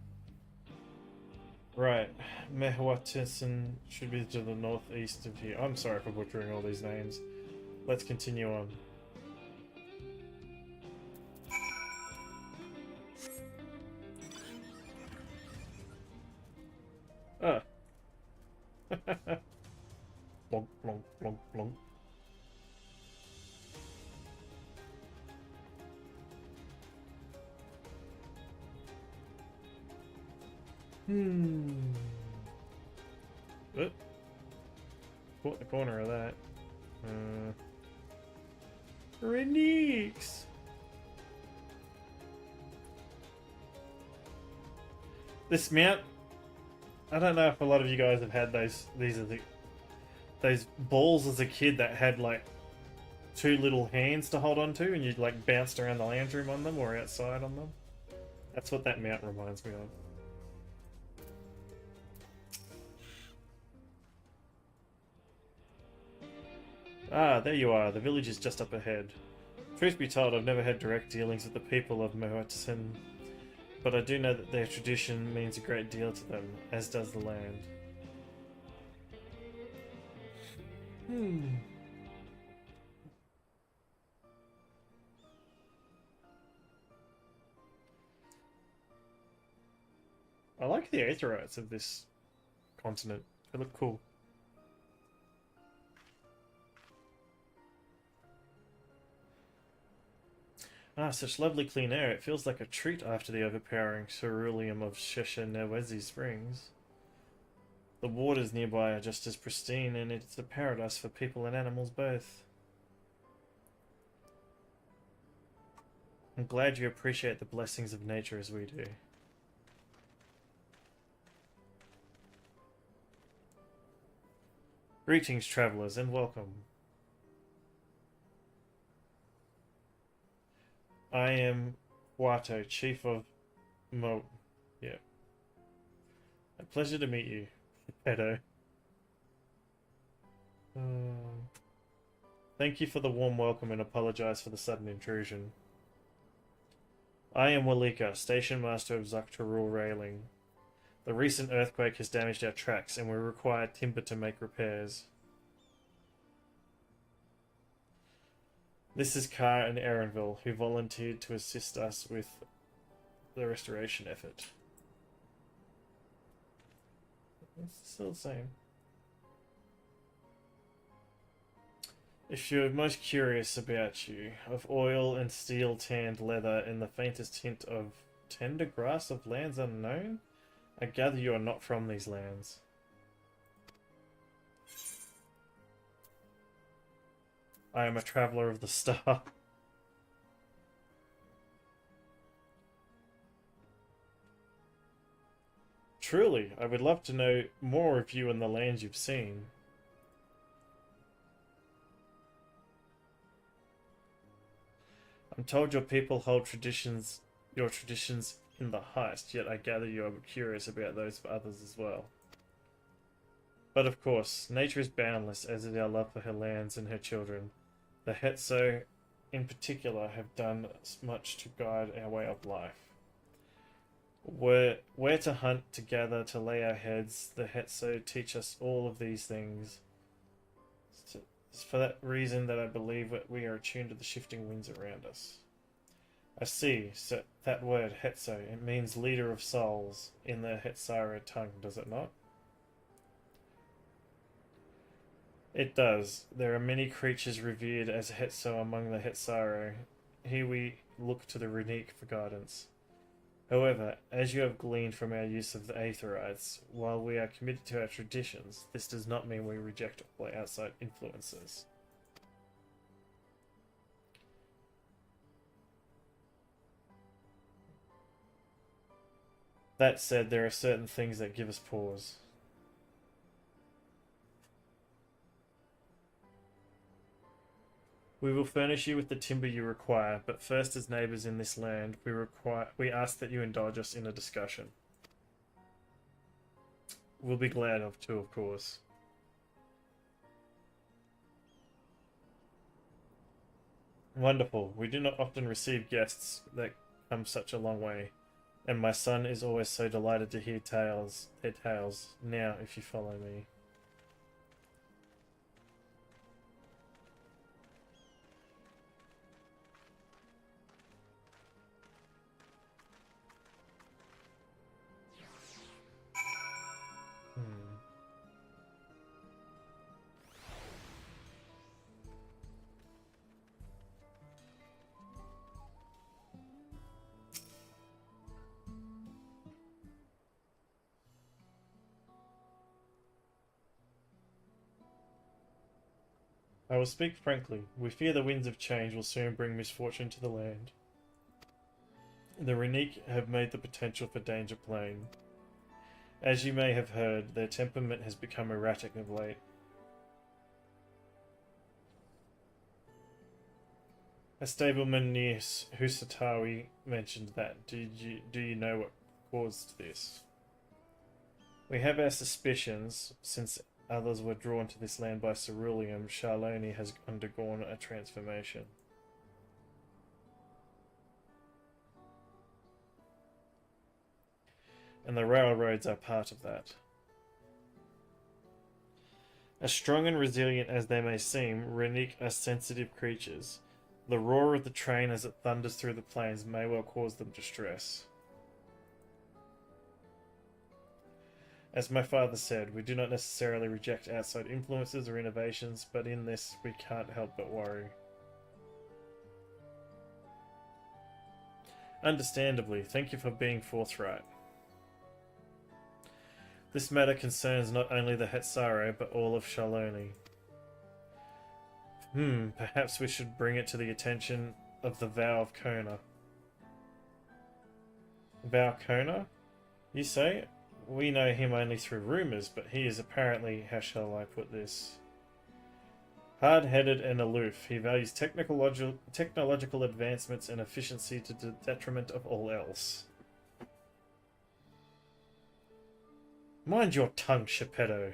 Right, Mehwatison should be to the northeast of here. I'm sorry for butchering all these names. Let's continue on. Ah. Blonk, blonk, blonk, blonk. Oop. Caught the corner of that. Renix! This mount, I don't know if a lot of you guys have had those balls as a kid that had like two little hands to hold on to and you'd like bounced around the lounge room on them or outside on them. That's what that mount reminds me of. Ah, there you are. The village is just up ahead. Truth be told, I've never had direct dealings with the people of Mehwatison, but I do know that their tradition means a great deal to them, as does the land. I like the aetherites of this continent. They look cool. Ah, such lovely clean air. It feels like a treat after the overpowering ceruleum of Sheshenewezi Springs. The waters nearby are just as pristine, and it's a paradise for people and animals both. I'm glad you appreciate the blessings of nature as we do. Greetings, travelers, and welcome. I am Wato, Chief of Yeah. A pleasure to meet you, Edo. Thank you for the warm welcome and apologize for the sudden intrusion. I am Walika, Station Master of Zaktarul Railing. The recent earthquake has damaged our tracks and we require timber to make repairs. This is Kar and Erenville, who volunteered to assist us with the restoration effort. It's still the same. If you're most curious about you, of oil and steel tanned leather and the faintest hint of tender grass of lands unknown, I gather you are not from these lands. I am a traveller of the star. Truly, I would love to know more of you and the lands you've seen. I'm told your people hold your traditions in the highest, yet I gather you are curious about those of others as well. But of course, nature is boundless, as is our love for her lands and her children. The Hetso, in particular, have done much to guide our way of life. Where to hunt, to gather, to lay our heads, the Hetso teach us all of these things. It's for that reason that I believe that we are attuned to the shifting winds around us. I see, so that word, Hetso, it means leader of souls in the Hetsara tongue, does it not? It does. There are many creatures revered as Hetso among the Hetsaro. Here we look to the Runique for guidance. However, as you have gleaned from our use of the Aetherites, while we are committed to our traditions, this does not mean we reject all outside influences. That said, there are certain things that give us pause. We will furnish you with the timber you require, but first, as neighbours in this land, we ask that you indulge us in a discussion. We'll be glad to, of course. Wonderful. We do not often receive guests that come such a long way, and my son is always so delighted to hear their tales. Now, if you follow me. I will speak frankly. We fear the winds of change will soon bring misfortune to the land. The Runique have made the potential for danger plain. As you may have heard, their temperament has become erratic of late. A stableman near Husatawi mentioned that. Do you know what caused this? We have our suspicions, since others were drawn to this land by ceruleum. Charlone has undergone a transformation. And the railroads are part of that. As strong and resilient as they may seem, Runique are sensitive creatures. The roar of the train as it thunders through the plains may well cause them distress. As my father said, we do not necessarily reject outside influences or innovations, but in this we can't help but worry. Understandably, thank you for being forthright. This matter concerns not only the Hetsaro, but all of Charlone. Perhaps we should bring it to the attention of the Vow of Kona. Valkona, you say? We know him only through rumors, but he is apparently, how shall I put this? Hard-headed and aloof. He values technological advancements and efficiency to the detriment of all else. Mind your tongue, Geppetto.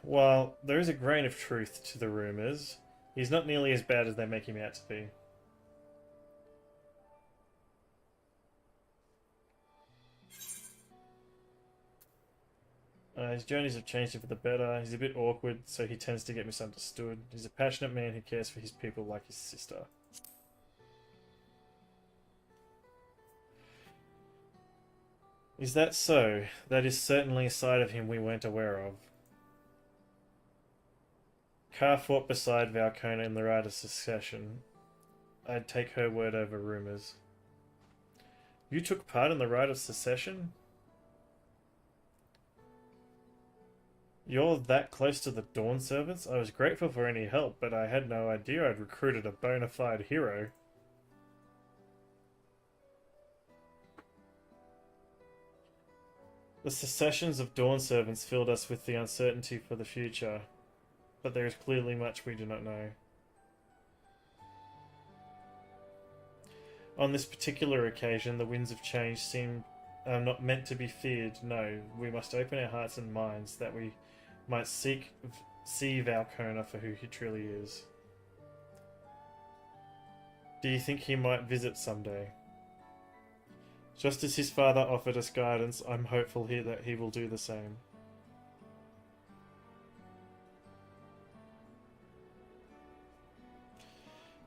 While there is a grain of truth to the rumors, he's not nearly as bad as they make him out to be. His journeys have changed him for the better. He's a bit awkward, so he tends to get misunderstood. He's a passionate man who cares for his people like his sister. Is that so? That is certainly a side of him we weren't aware of. Carr fought beside Valkona in the Rite of Succession. I'd take her word over rumors. You took part in the Rite of Succession? You're that close to the Dawn Servants? I was grateful for any help, but I had no idea I'd recruited a bona fide hero. The secessions of Dawn Servants filled us with the uncertainty for the future, but there is clearly much we do not know. On this particular occasion, the winds of change seem not meant to be feared. No, we must open our hearts and minds that we might see Valkona for who he truly is. Do you think he might visit someday? Just as his father offered us guidance, I'm hopeful here that he will do the same.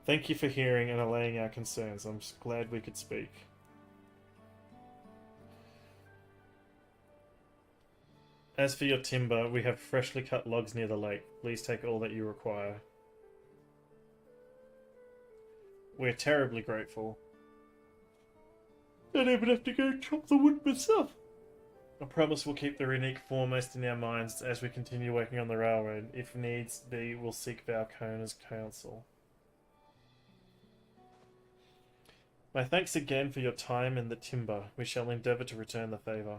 Thank you for hearing and allaying our concerns. I'm glad we could speak. As for your timber, we have freshly cut logs near the lake. Please take all that you require. We're terribly grateful. I don't even have to go chop the wood myself. I promise we'll keep the Runique foremost in our minds as we continue working on the railroad. If needs be, we'll seek Valkona's counsel. My thanks again for your time and the timber. We shall endeavour to return the favour.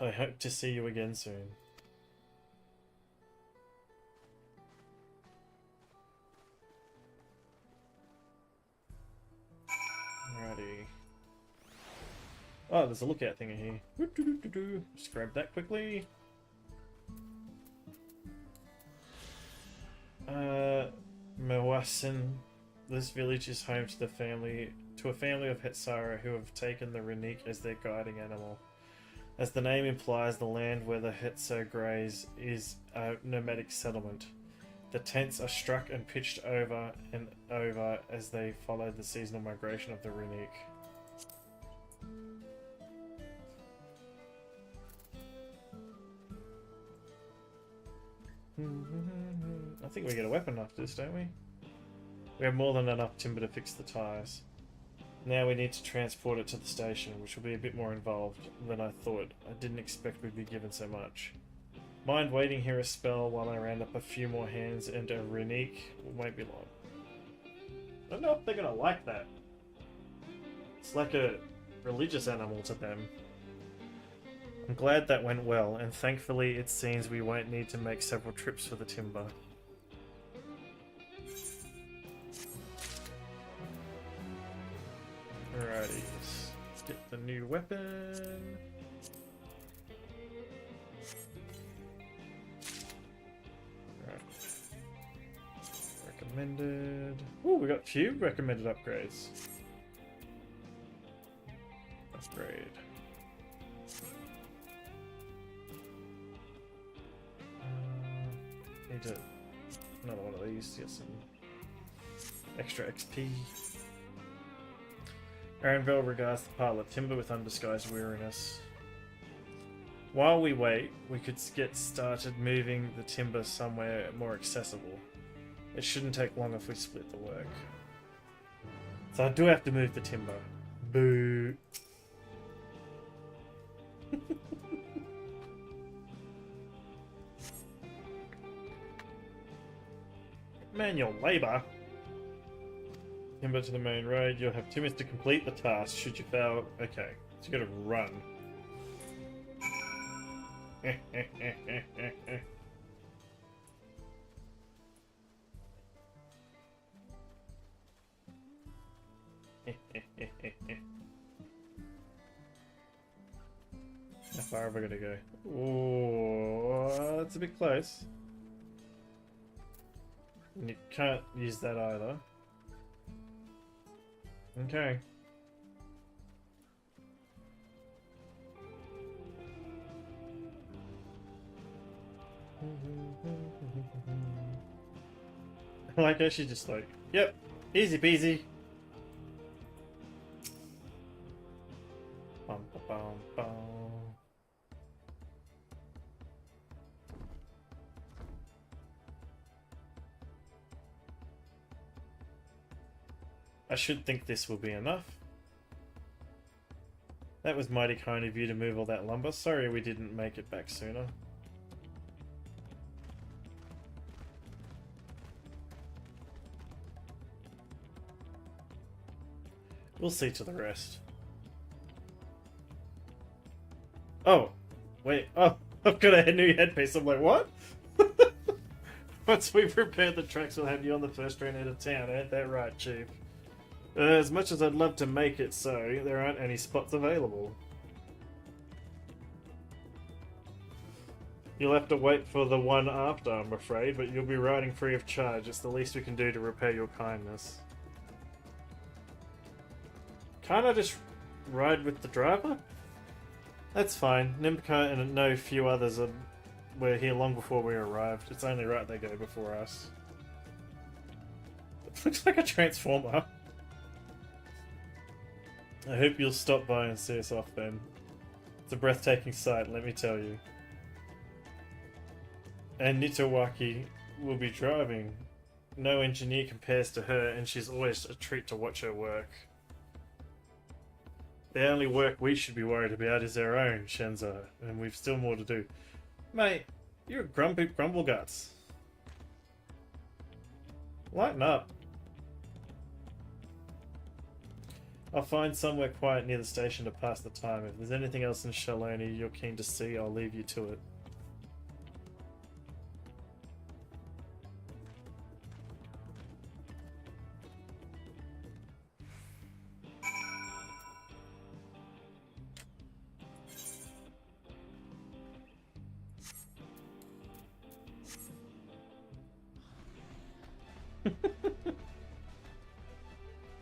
I hope to see you again soon. Alrighty. Oh, there's a lookout thing in here. Just grab that quickly. Mewasin. This village is home to a family of Hetsara who have taken the Runique as their guiding animal. As the name implies, the land where the Hetso graze is a nomadic settlement. The tents are struck and pitched over and over as they follow the seasonal migration of the Runique. I think we get a weapon after this, don't we? We have more than enough timber to fix the tires. Now we need to transport it to the station, which will be a bit more involved than I thought. I didn't expect we'd be given so much. Mind waiting here a spell while I round up a few more hands and a Runique? Won't be long. I don't know if they're gonna like that. It's like a religious animal to them. I'm glad that went well, and thankfully it seems we won't need to make several trips for the timber. Alrighty, let's get the new weapon. Right. Recommended. Ooh, we got a few recommended upgrades. Upgrade. Need another one of these to get some extra XP. Aranvel regards the pile of timber with undisguised weariness. While we wait, we could get started moving the timber somewhere more accessible. It shouldn't take long if we split the work. So I do have to move the timber. Boo. Manual labor. Timber to the main road. You'll have 2 minutes to complete the task. Should you fail, okay. So you gotta run. How far have I got to go? Oh, that's a bit close. And you can't use that either. Okay. I like how she's just like, yep, easy peasy. Bum, ba, bum, bum. I should think this will be enough. That was mighty kind of you to move all that lumber. Sorry we didn't make it back sooner. We'll see to the rest. Oh, wait. Oh, I've got a new headpiece. I'm like, what? Once we've repaired the tracks, we'll have you on the first train out of town. Ain't that right, Chief? As much as I'd love to make it so, there aren't any spots available. You'll have to wait for the one after, I'm afraid, but you'll be riding free of charge. It's the least we can do to repay your kindness. Can't I just ride with the driver? That's fine. Nimka and no few others were here long before we arrived. It's only right they go before us. It looks like a transformer. I hope you'll stop by and see us off then. It's a breathtaking sight, let me tell you. And Nitowaki will be driving. No engineer compares to her, and she's always a treat to watch her work. The only work we should be worried about is our own, Shenzo, and we've still more to do. Mate, you're a grumpy grumbleguts. Lighten up. I'll find somewhere quiet near the station to pass the time. If there's anything else in Shaloni you're keen to see, I'll leave you to it.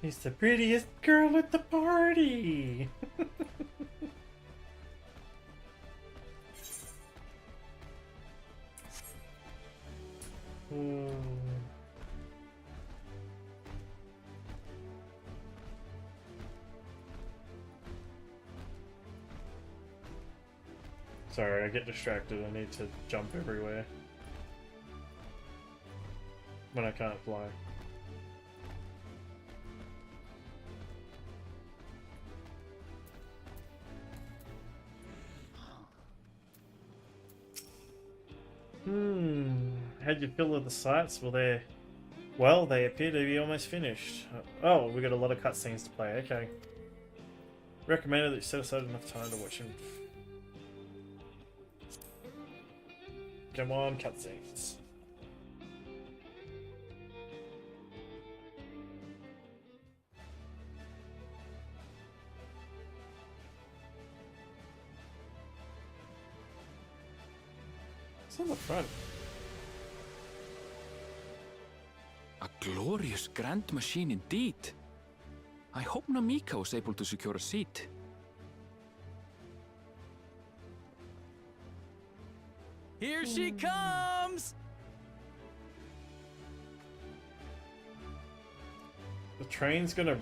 He's the prettiest girl at the party! Sorry, I get distracted. I need to jump everywhere when I can't fly. How'd you feel with the sights? Well, they appear to be almost finished. Oh, we got a lot of cutscenes to play. Okay. Recommended that you set aside enough time to watch him. Come on, cutscenes. It's on the front. A glorious grand machine indeed. I hope Namika was able to secure a seat. Here she comes! The train's gonna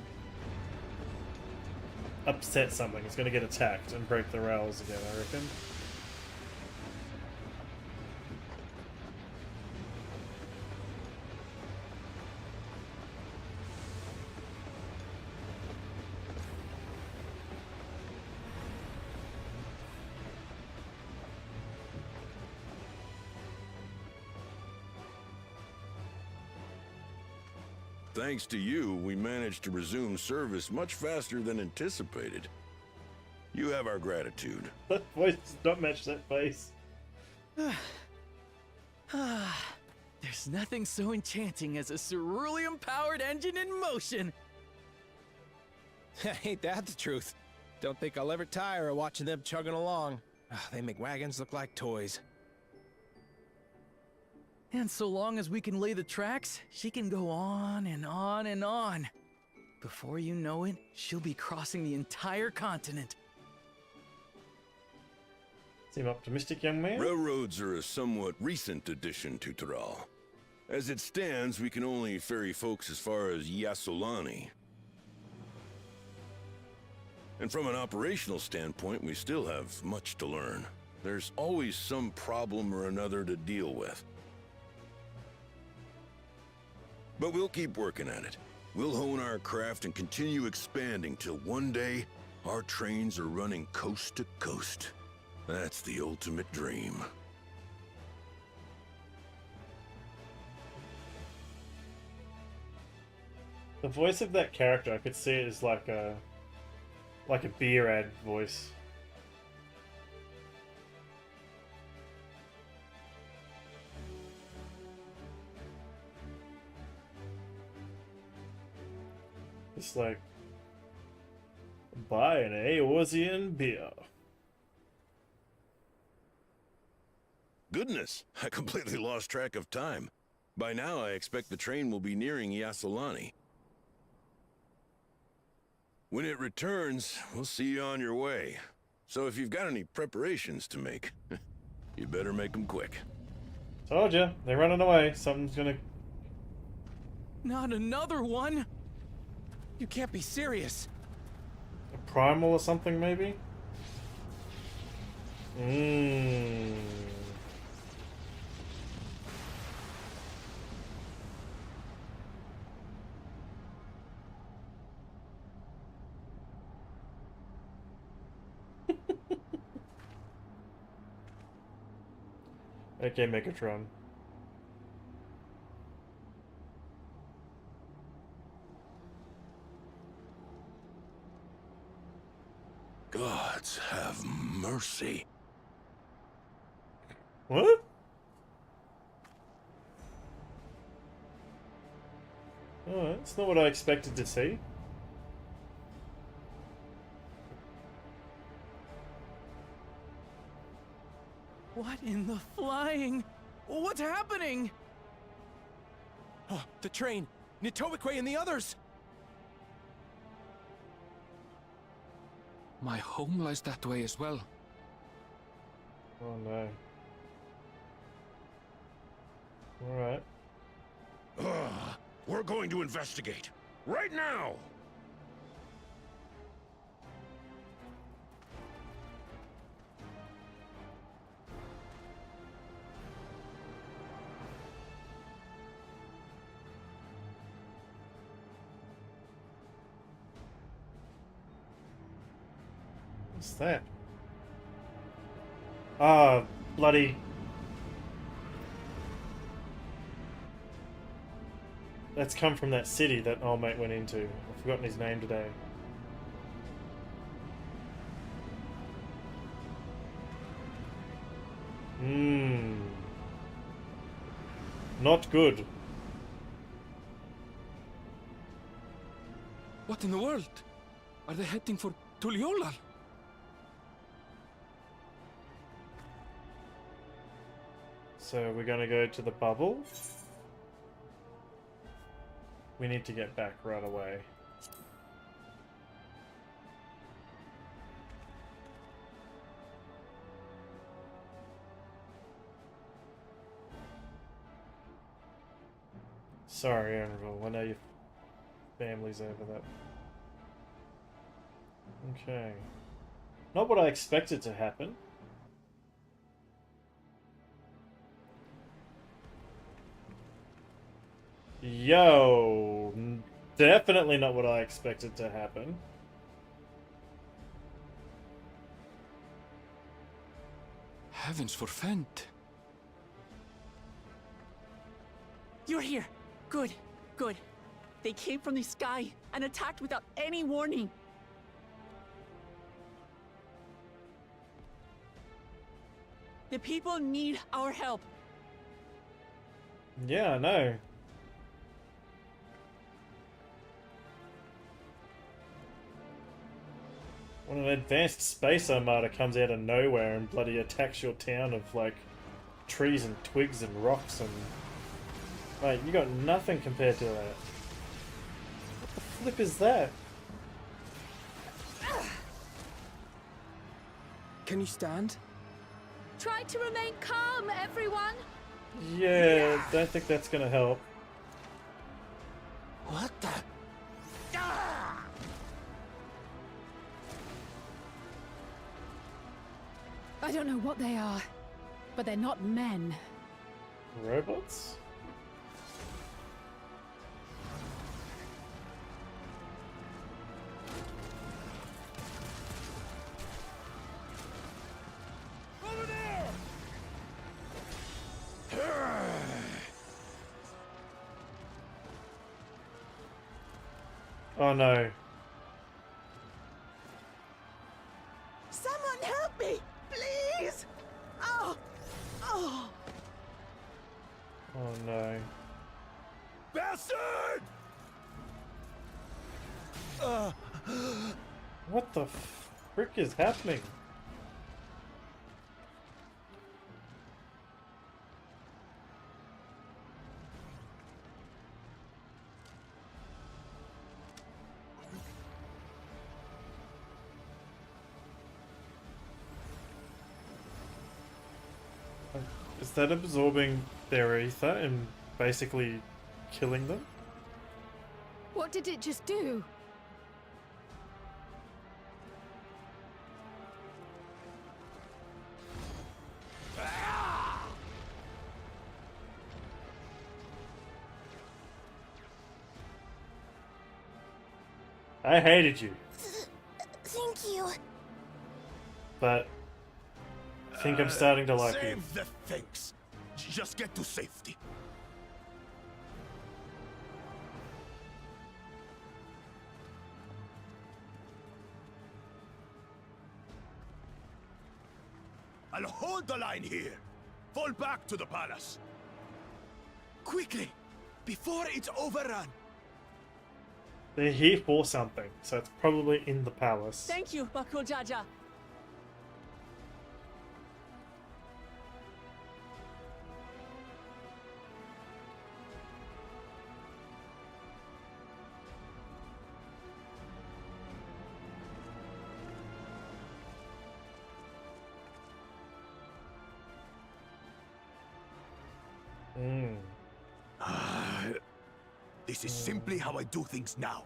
upset something. It's gonna get attacked and break the rails again, I reckon. Thanks to you, we managed to resume service much faster than anticipated. You have our gratitude. That voice does not match that face. There's nothing so enchanting as a ceruleum-powered engine in motion. Ain't that the truth? Don't think I'll ever tire of watching them chugging along. They make wagons look like toys. And so long as we can lay the tracks, she can go on and on and on. Before you know it, she'll be crossing the entire continent. Seem optimistic, young man. Railroads are a somewhat recent addition to Taral. As it stands, we can only ferry folks as far as Yasolani. And from an operational standpoint, we still have much to learn. There's always some problem or another to deal with. But we'll keep working at it. We'll hone our craft and continue expanding till one day, our trains are running coast to coast. That's the ultimate dream. The voice of that character, I could see it as like a beer ad voice. It's like, buy an Eorzean beer. Goodness, I completely lost track of time. By now, I expect the train will be nearing Yasolani. When it returns, we'll see you on your way. So if you've got any preparations to make, you better make them quick. Told ya, they're running away. Something's gonna... Not another one! You can't be serious. A primal or something, maybe? Okay, Megatron. Gods have mercy. What? Oh, that's not what I expected to see. What in the flying? What's happening? Oh, the train! Nitobekwe and the others! My home lies that way as well. Oh no. Alright. We're going to investigate. Right now! What's that? Ah, bloody... That's come from that city that old mate went into. I've forgotten his name today. Not good. What in the world? Are they heading for Tuliolal? So we're gonna go to the bubble. We need to get back right away. Sorry, Anvil. I know your family's over that. Okay. Not what I expected to happen. Yo, definitely not what I expected to happen. Heavens forfend. You're here. Good, good. They came from the sky and attacked without any warning. The people need our help. Yeah, I know. When an advanced space armada comes out of nowhere and bloody attacks your town of like trees and twigs and rocks and mate, you got nothing compared to that. What the flip is that? Can you stand? Try to remain calm, everyone. Yeah, don't think that's gonna help. What the? I don't know what they are, but they're not men. Robots? Over there! Oh no. Someone help me, please! Oh! Oh! Oh no. Bastard! What the frick is happening? Is that absorbing their ether and basically killing them? What did it just do? I hated you, Thank you. but I think I'm starting to like you. Save the things. Just get to safety. I'll hold the line here. Fall back to the palace. Quickly, before it's overrun. They're here for something, so it's probably in the palace. Thank you, Bakul Jaja. This is simply how I do things now.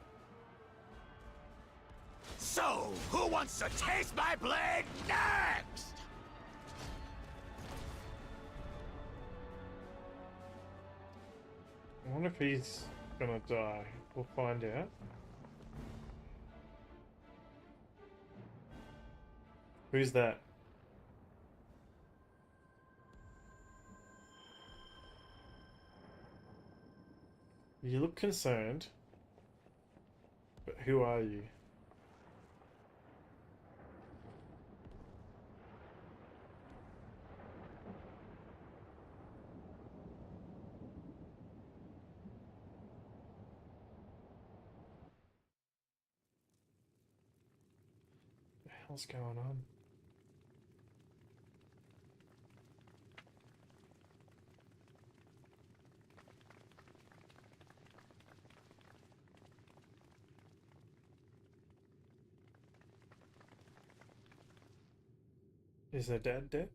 So, who wants to taste my blade next? I wonder if he's gonna die. We'll find out. Who's that? You look concerned, but who are you? What the hell's going on? Is their dad dead?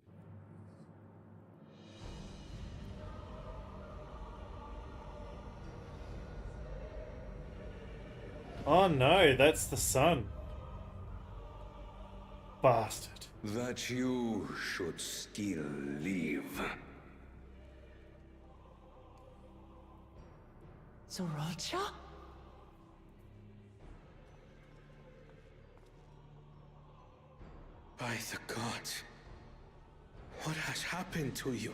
Oh no, that's the son. Bastard. That you should still live. Sriracha? By the gods, what has happened to you?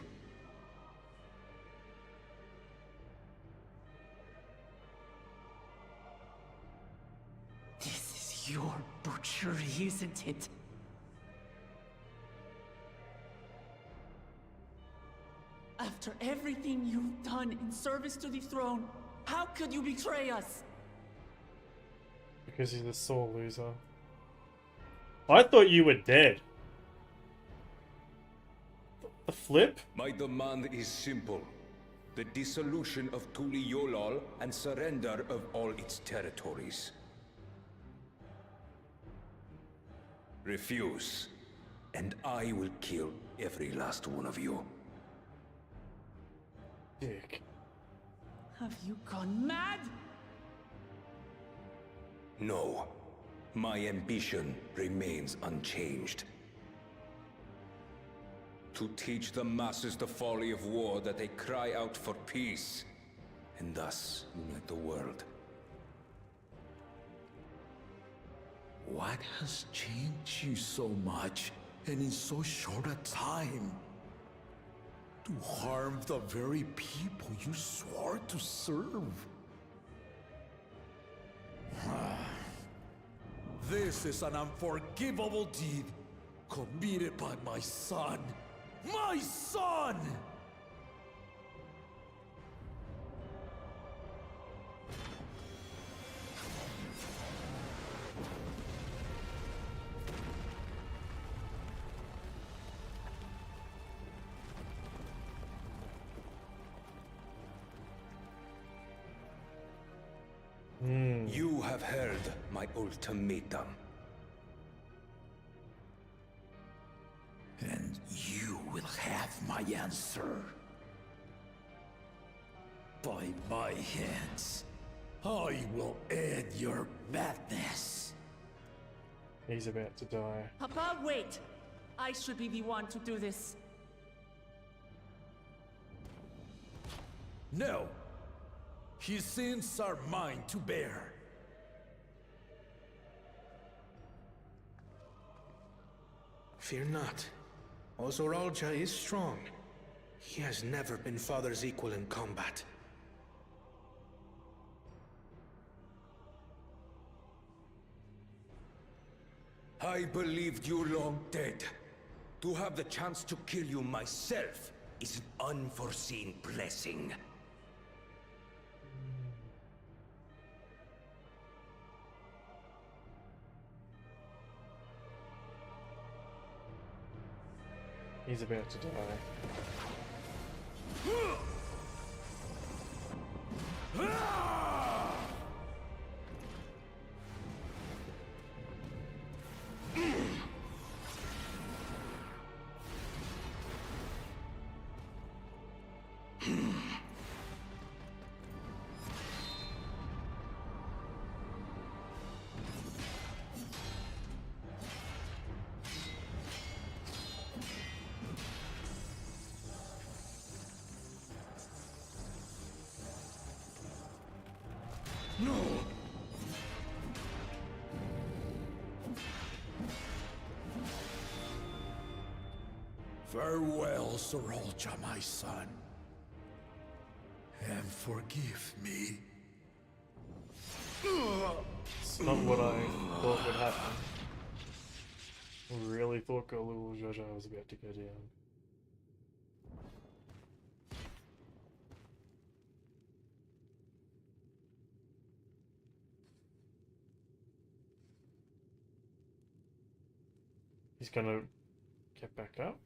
Your butchery, isn't it? After everything you've done in service to the throne, how could you betray us? Because he's a sore loser. I thought you were dead. The flip? My demand is simple. The dissolution of Tuliolol and surrender of all its territories. Refuse, and I will kill every last one of you. Dick. Have you gone mad? No. My ambition remains unchanged. To teach the masses the folly of war, that they cry out for peace, and thus unite the world. What has changed you so much, and in so short a time? To harm the very people you swore to serve. This is an unforgivable deed committed by my son. My son! You have heard my ultimatum. And you will have my answer. By my hands, I will end your madness. He's about to die. Papa, wait! I should be the one to do this. No. His sins are mine to bear. Fear not. Ozoralja is strong. He has never been Father's equal in combat. I believed you long dead. To have the chance to kill you myself is an unforeseen blessing. He's about to die. No! Farewell, Sorolja, my son. And forgive me. It's not what I thought would happen. I really thought Golul Jaja was about to go down. He's gonna get back up?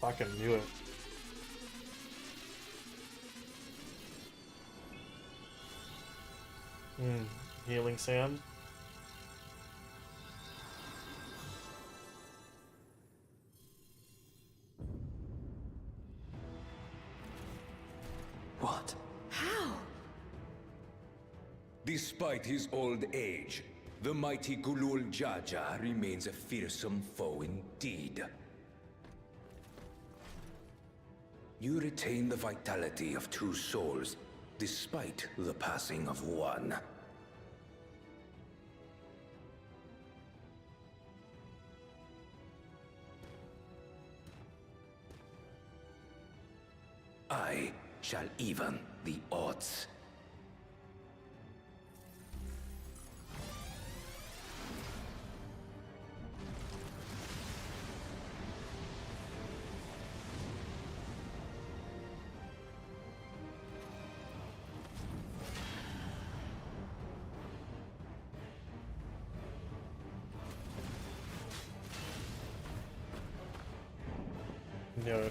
Fucking knew it. Healing sound. What? How? Despite his old age, the mighty Golul Jaja remains a fearsome foe indeed. You retain the vitality of two souls, despite the passing of one. I shall even the odds. No.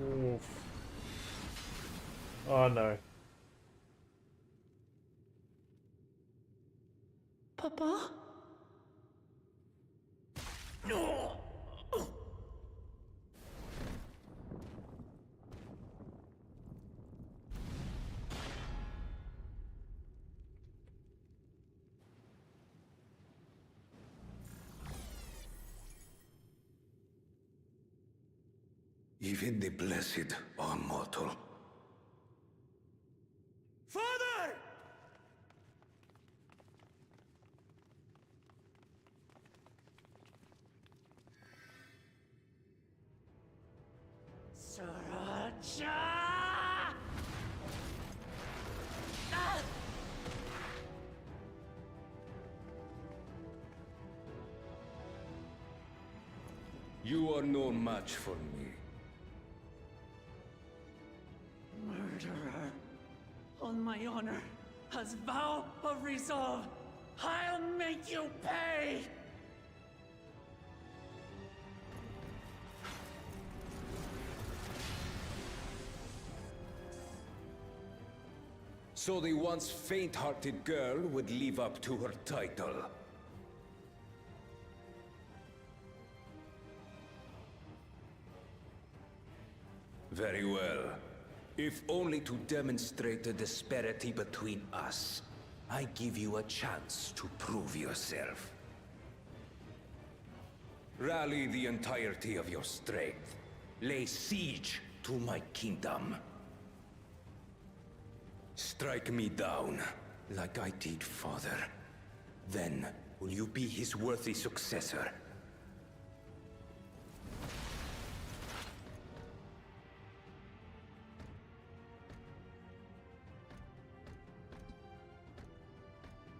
Oof. Oh no. Papa? No! Even the blessed are mortal. Father! Sriracha! Ah! You are no match for me. Murderer. On my honor, as vow of resolve, I'll make you pay! So the once faint-hearted girl would live up to her title. Very well. If only to demonstrate the disparity between us, I give you a chance to prove yourself. Rally the entirety of your strength. Lay siege to my kingdom. Strike me down, like I did father. Then, will you be his worthy successor?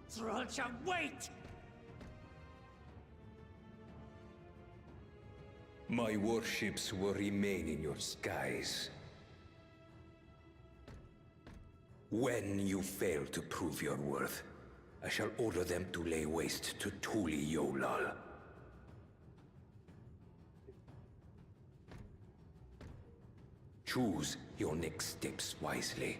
Sriracha, wait! My warships will remain in your skies. When you fail to prove your worth, I shall order them to lay waste to Tuli Yolal. Choose your next steps wisely.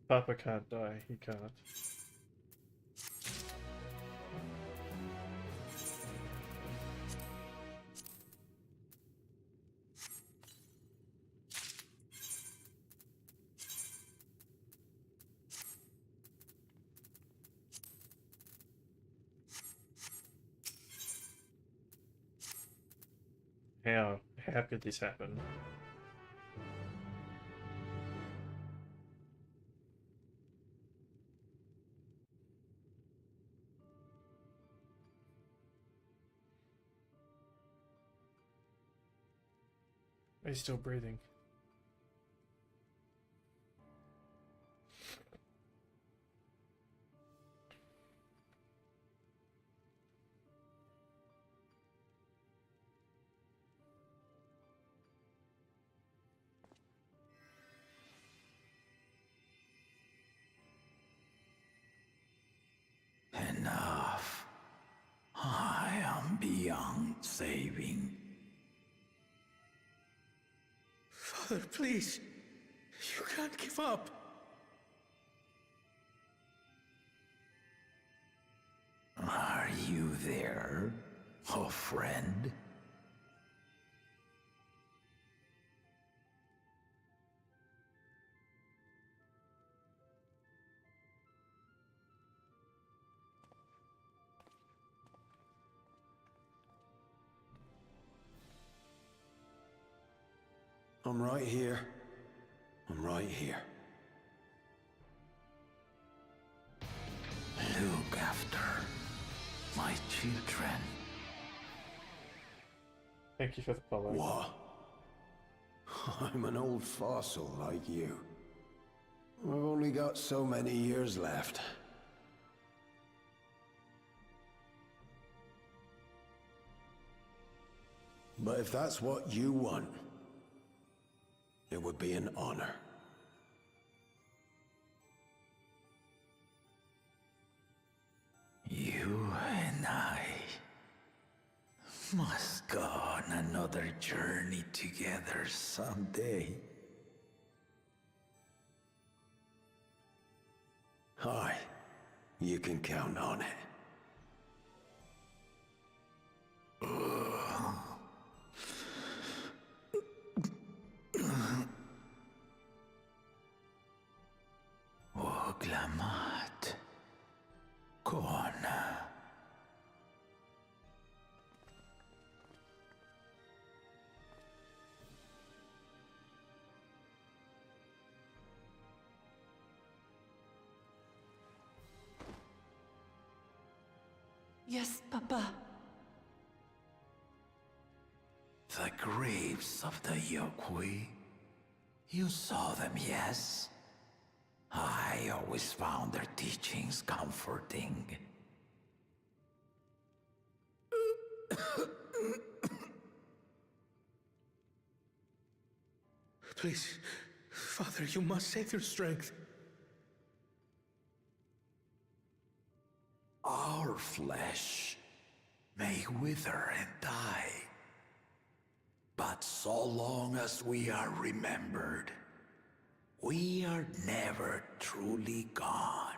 Papa can't die. He can't. How could this happen? He's still breathing. Enough. I am beyond saving. Father, please. You can't give up. Are you there, oh friend? I'm right here. I'm right here. Look after my children. Thank you for the follow. What? I'm an old fossil like you. I've only got so many years left. But if that's what you want, it would be an honor. You and I must go on another journey together someday. Aye, you can count on it. Oglamat. Kona. Yes, Papa. The graves of the Yokwi. You saw them, yes? I always found their teachings comforting. Please, Father, you must save your strength. Our flesh may wither and die, but so long as we are remembered, we are never truly gone.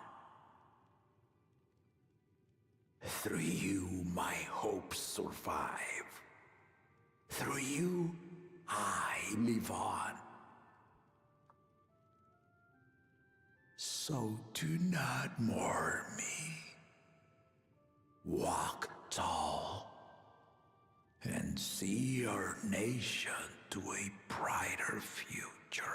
Through you, my hopes survive. Through you, I live on. So do not mourn me. Walk tall and see our nation to a brighter future.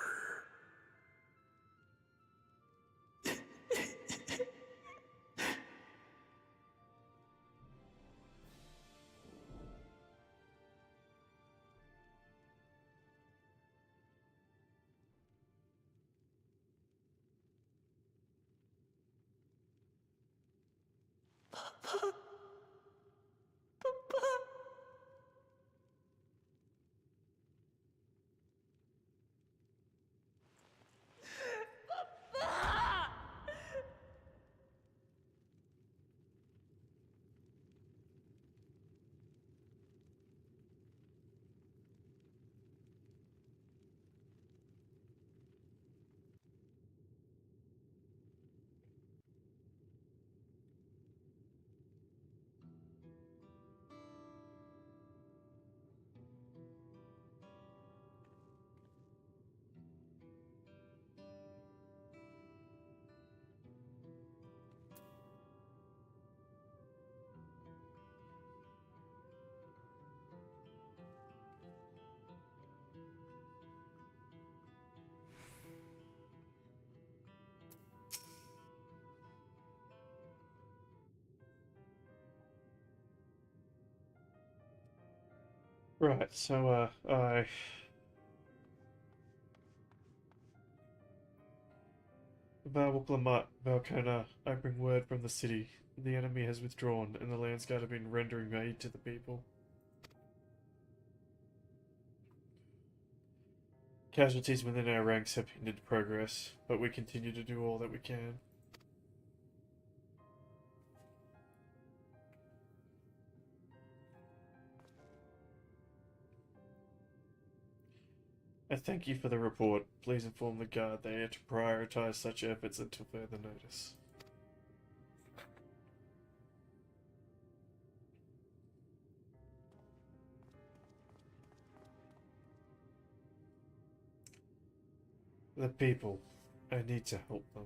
Right, so, Valklamat, Valkona, I bring word from the city. The enemy has withdrawn, and the Landsguard have been rendering aid to the people. Casualties within our ranks have hindered progress, but we continue to do all that we can. I thank you for the report. Please inform the Guard they are to prioritize such efforts until further notice. The people. I need to help them.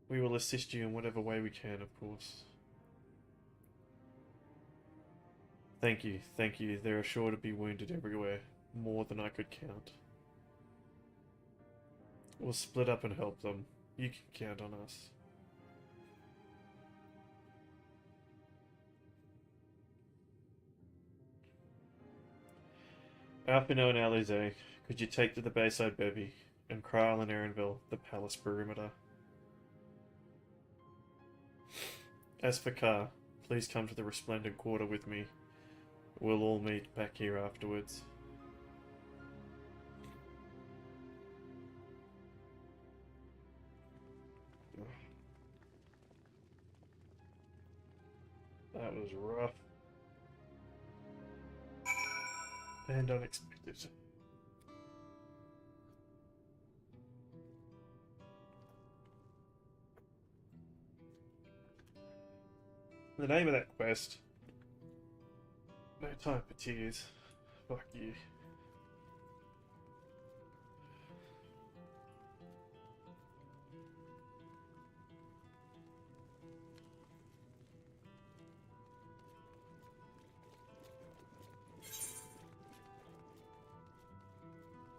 We will assist you in whatever way we can, of course. Thank you, thank you. There are sure to be wounded everywhere. More than I could count. We'll split up and help them. You can count on us. Alpino and Alize, could you take to the Bayside Bevy, and Krile and Erenville, the palace perimeter? As for Car, please come to the Resplendent Quarter with me. We'll all meet back here afterwards. That was rough. And unexpected. The name of that quest. No time for tears. Fuck you.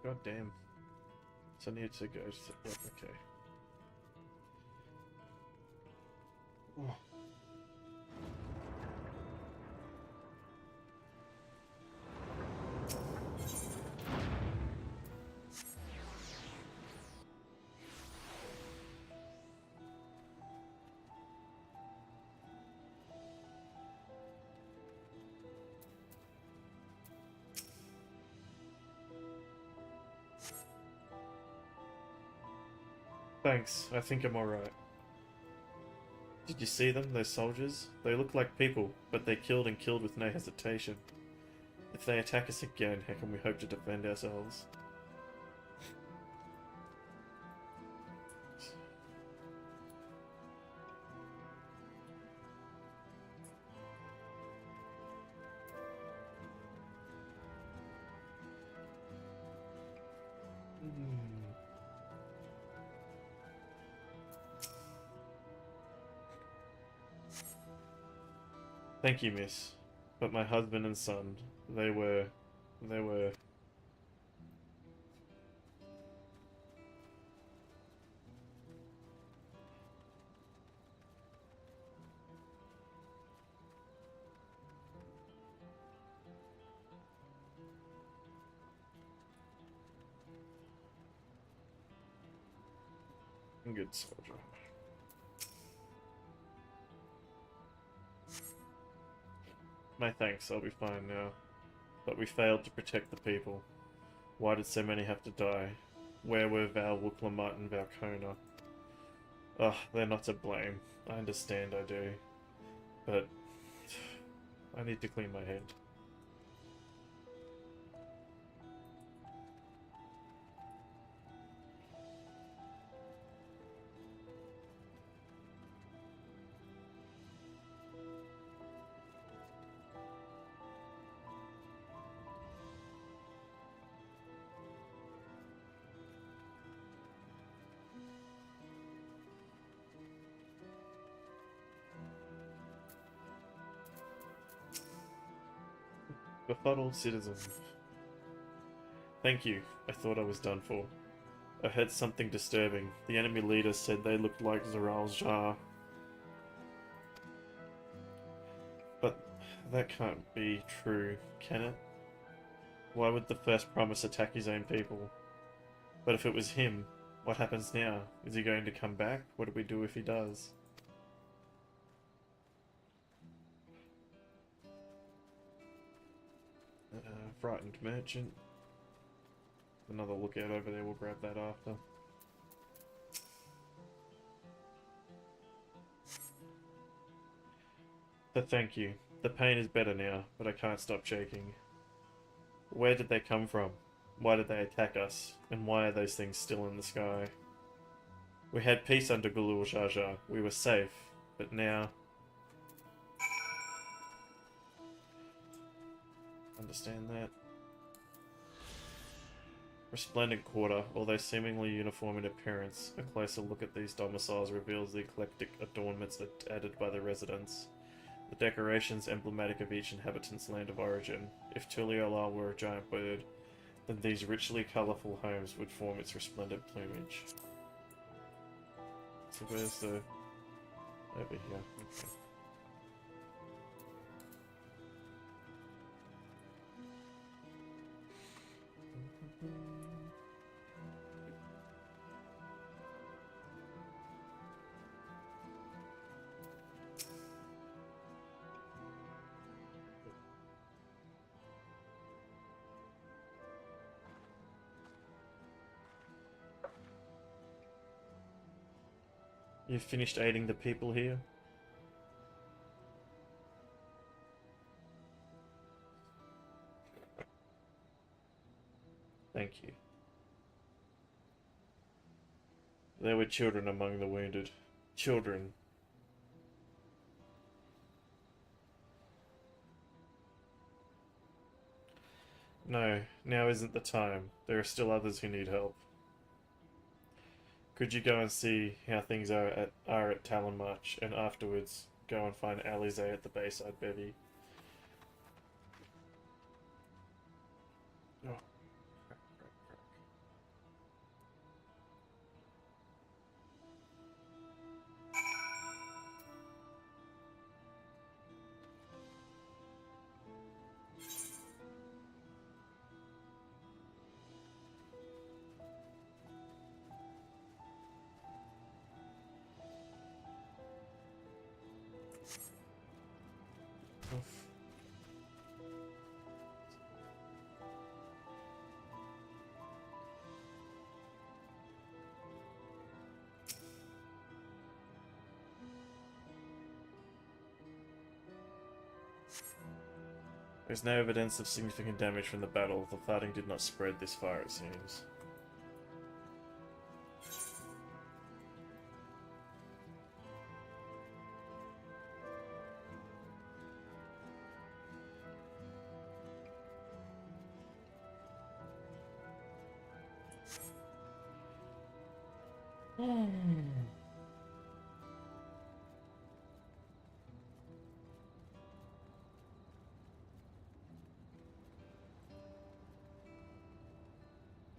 God damn. So I need to go to... Yep, okay. Oh. Thanks, I think I'm alright. Did you see them, those soldiers? They look like people, but they killed and killed with no hesitation. If they attack us again, how can we hope to defend ourselves? Thank you, miss. But my husband and son, they were... Good soldier. My thanks, I'll be fine now. But we failed to protect the people. Why did so many have to die? Where were Val, Wuklamut, and Valkona? Ugh, they're not to blame. I understand, I do. But... I need to clean my head. Befuddled citizen. Thank you. I thought I was done for. I heard something disturbing. The enemy leader said they looked like Zaral's Jar. But that can't be true, can it? Why would the first promise attack his own people? But if it was him, what happens now? Is he going to come back? What do we do if he does? Frightened merchant. Another lookout over there, we'll grab that after. But thank you. The pain is better now, but I can't stop shaking. Where did they come from? Why did they attack us? And why are those things still in the sky? We had peace under Gulul Jar Jar. We were safe, but now... understand that. Resplendent Quarter. Although seemingly uniform in appearance, a closer look at these domiciles reveals the eclectic adornments added by the residents. The decorations emblematic of each inhabitant's land of origin. If Tuliolal were a giant bird, then these richly colourful homes would form its resplendent plumage. So where's the... over here. Okay. You've finished aiding the people here? Thank you. There were children among the wounded. Children. No, now isn't the time. There are still others who need help. Could you go and see how things are at Talon March, and afterwards go and find Alize at the Bayside Bevy? Oh. There's no evidence of significant damage from the battle. The fighting did not spread this far, it seems.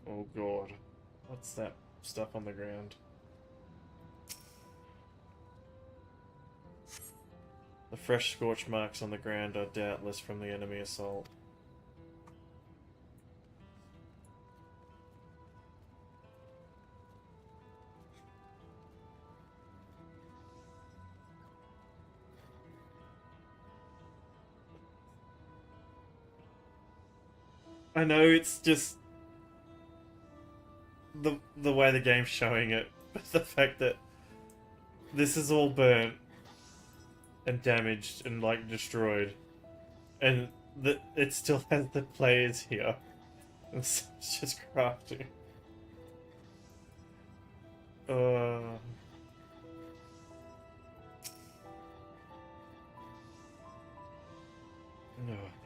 Oh god. What's that stuff on the ground? The fresh scorch marks on the ground are doubtless from the enemy assault. I know it's just the way the game's showing it, but the fact that this is all burnt and damaged and like destroyed, and that it still has the players here. It's just crafty. No,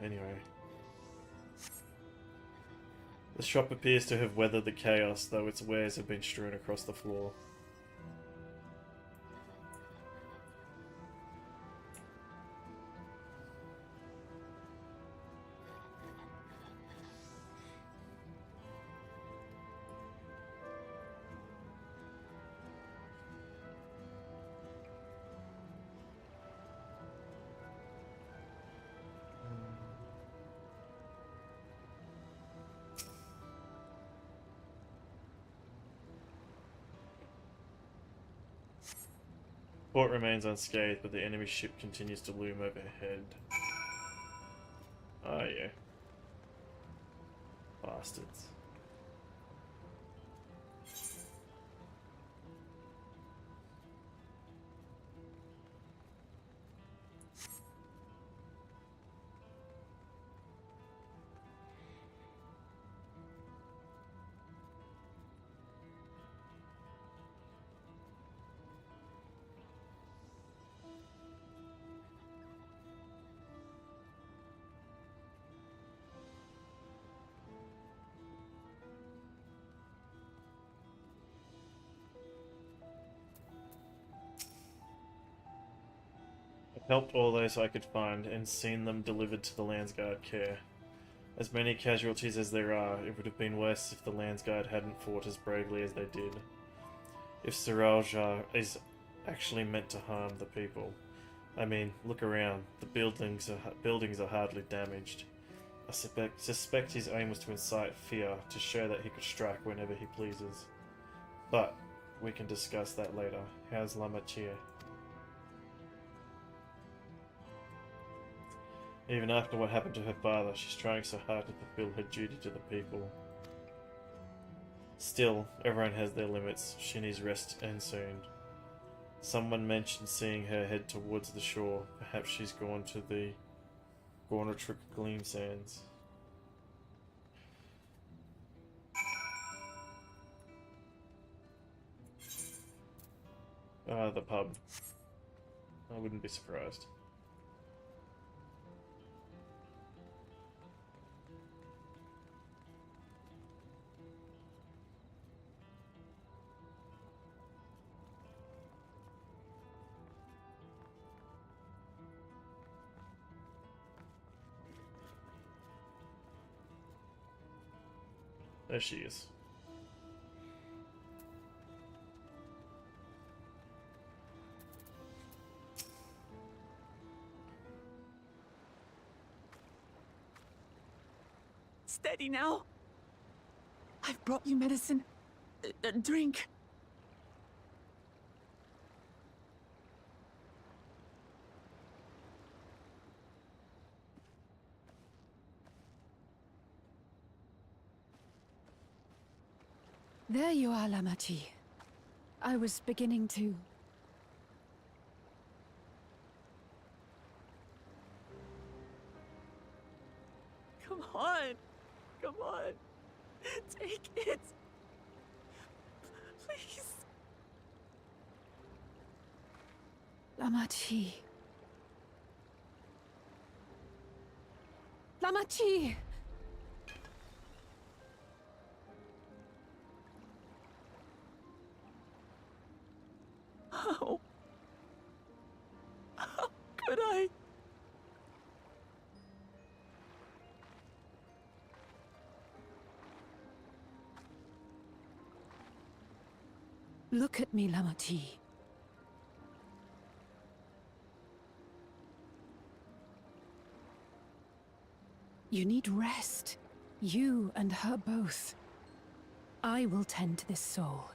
anyway. The shop appears to have weathered the chaos, though its wares have been strewn across the floor. Port remains unscathed, but the enemy ship continues to loom overhead. Oh yeah. Bastards. Helped all those I could find, and seen them delivered to the Landsguard care. As many casualties as there are, it would have been worse if the Landsguard hadn't fought as bravely as they did. If Saralja is actually meant to harm the people. I mean, look around. The buildings are hardly damaged. I suspect his aim was to incite fear, to show that he could strike whenever he pleases. But we can discuss that later. How's Lamachia? Even after what happened to her father, she's trying so hard to fulfill her duty to the people. Still, everyone has their limits. She needs rest, and soon. Someone mentioned seeing her head towards the shore. Perhaps she's gone to the Gornatrick Gleam Sands. The pub. I wouldn't be surprised. There she is. Steady now. I've brought you medicine. Drink. There you are, Lamachi. I was beginning to... Come on. Come on. Take it. Please. Lamachi. Lamachi! How? How could I? Look at me, Lamachi. You need rest. You and her both. I will tend to this soul.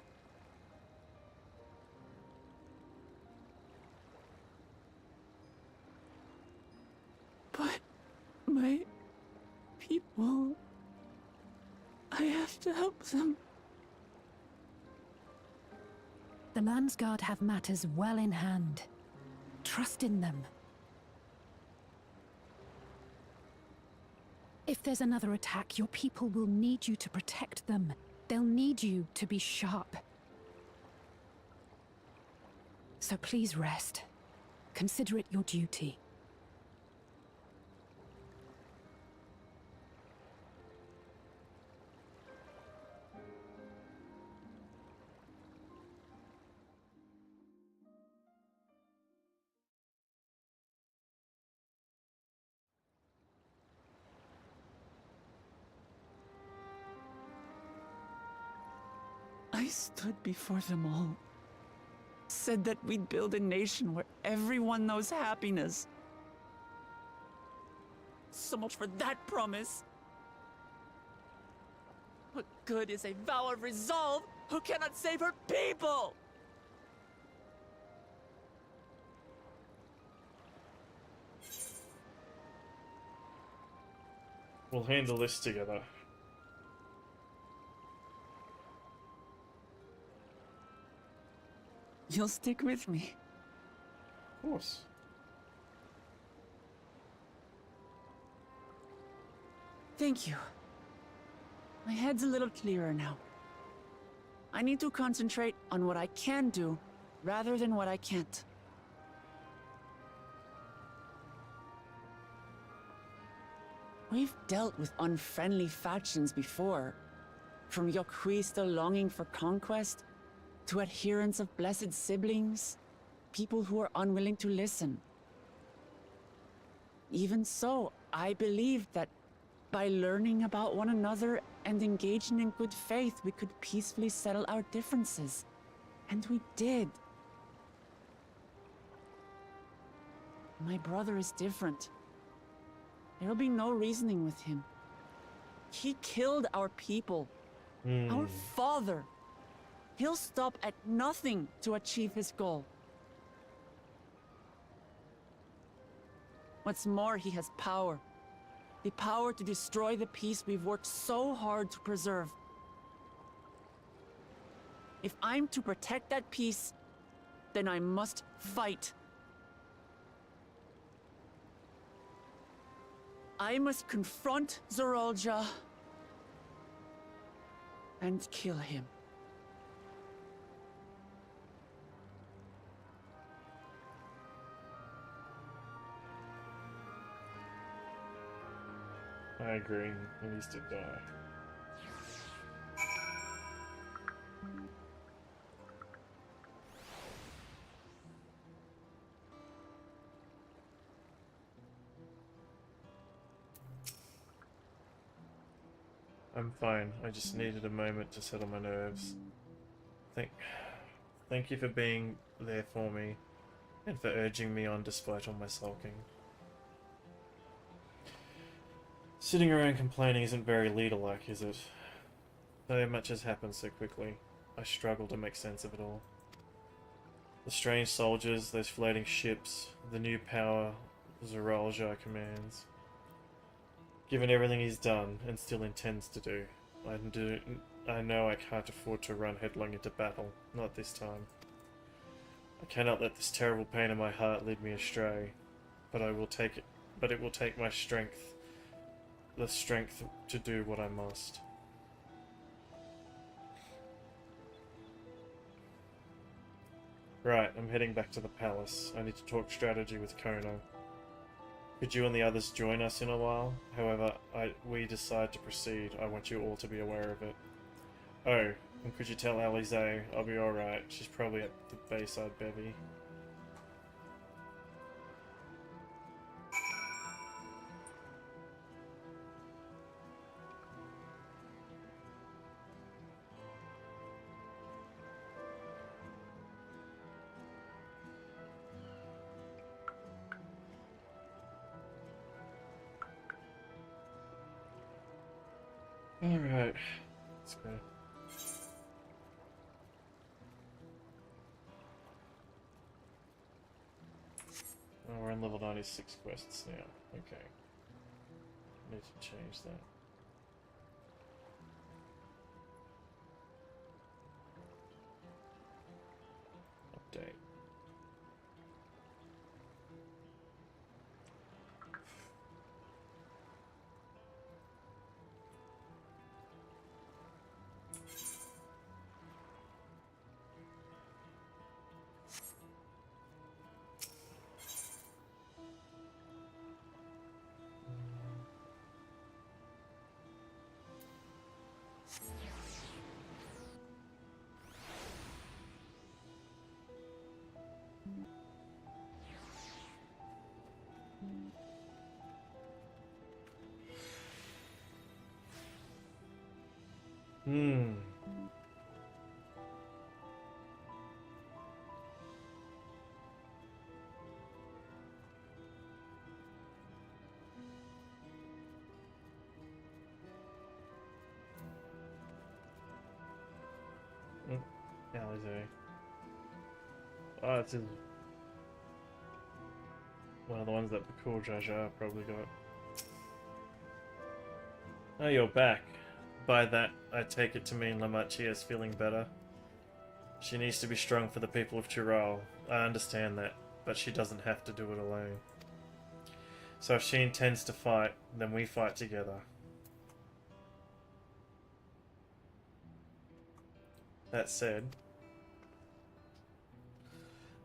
But my people... I have to help them. The Landsguard have matters well in hand. Trust in them. If there's another attack, your people will need you to protect them. They'll need you to be sharp. So please rest. Consider it your duty. I stood before them all. Said that we'd build a nation where everyone knows happiness. So much for that promise. What good is a vow of resolve who cannot save her people? We'll handle this together. You'll stick with me. Of course. Thank you. My head's a little clearer now. I need to concentrate on what I can do, rather than what I can't. We've dealt with unfriendly factions before. From Yokwista longing for conquest, to adherents of blessed siblings, people who are unwilling to listen. even so, I believed that by learning about one another and engaging in good faith, we could peacefully settle our differences. And we did. My brother is different. There will be no reasoning with him. He killed our people. Our father. He'll stop at nothing to achieve his goal. What's more, he has power. The power to destroy the peace we've worked so hard to preserve. If I'm to protect that peace, then I must fight. I must confront Zorolja and kill him. I agree. He needs to die. I'm fine. I just needed a moment to settle my nerves. Thank you for being there for me and for urging me on despite all my sulking. Sitting around complaining isn't very leader-like, is it? So much has happened so quickly. I struggle to make sense of it all. The strange soldiers, those floating ships, the new power Zorolja commands. Given everything he's done, and still intends to do, I know I can't afford to run headlong into battle. Not this time. I cannot let this terrible pain in my heart lead me astray. But it will take my strength, the strength to do what I must. Right, I'm heading back to the palace. I need to talk strategy with Kono. Could you and the others join us in a while? However, we decide to proceed, I want you all to be aware of it. Oh, and could you tell Alize I'll be alright? She's probably at the Bayside Bevy. Alright, let's go. Oh, we're on level 96 quests now. Okay. Need to change that. Update. Alize. Oh, it's one of the ones that the cool Jaja probably got. Oh, you're back. By that, I take it to mean Lamachia is feeling better. She needs to be strong for the people of Tyrol. I understand that, but she doesn't have to do it alone. So if she intends to fight, then we fight together. That said,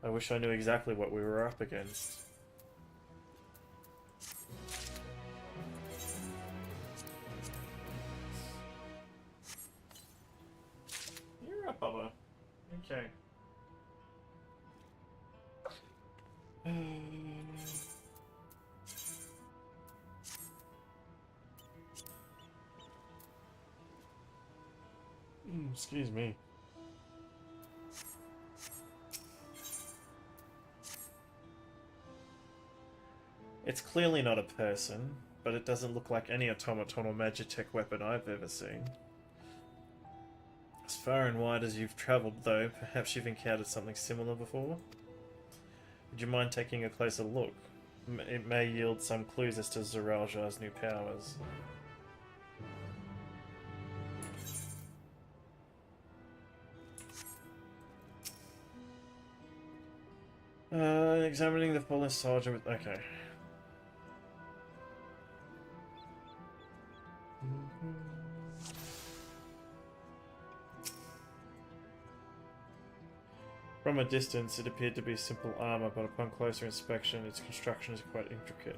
I wish I knew exactly what we were up against. You're up, Bubba. Okay. Excuse me. It's clearly not a person, but it doesn't look like any automaton or magitech weapon I've ever seen. As far and wide as you've travelled, though, perhaps you've encountered something similar before? Would you mind taking a closer look? It may yield some clues as to Zeraljar's new powers. Examining the fallen soldier with... okay. From a distance, it appeared to be simple armor, but upon closer inspection, its construction is quite intricate.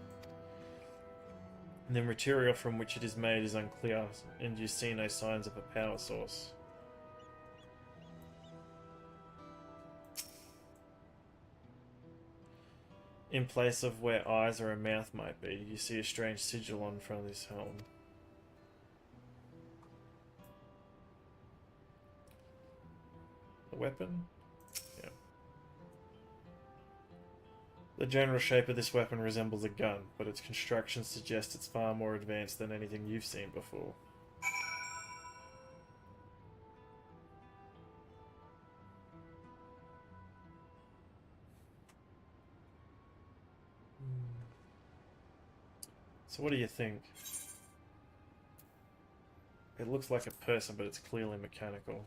The material from which it is made is unclear, and you see no signs of a power source. In place of where eyes or a mouth might be, you see a strange sigil on front of this helm. A weapon? Yeah. The general shape of this weapon resembles a gun, but its construction suggests it's far more advanced than anything you've seen before. So what do you think? It looks like a person, but it's clearly mechanical.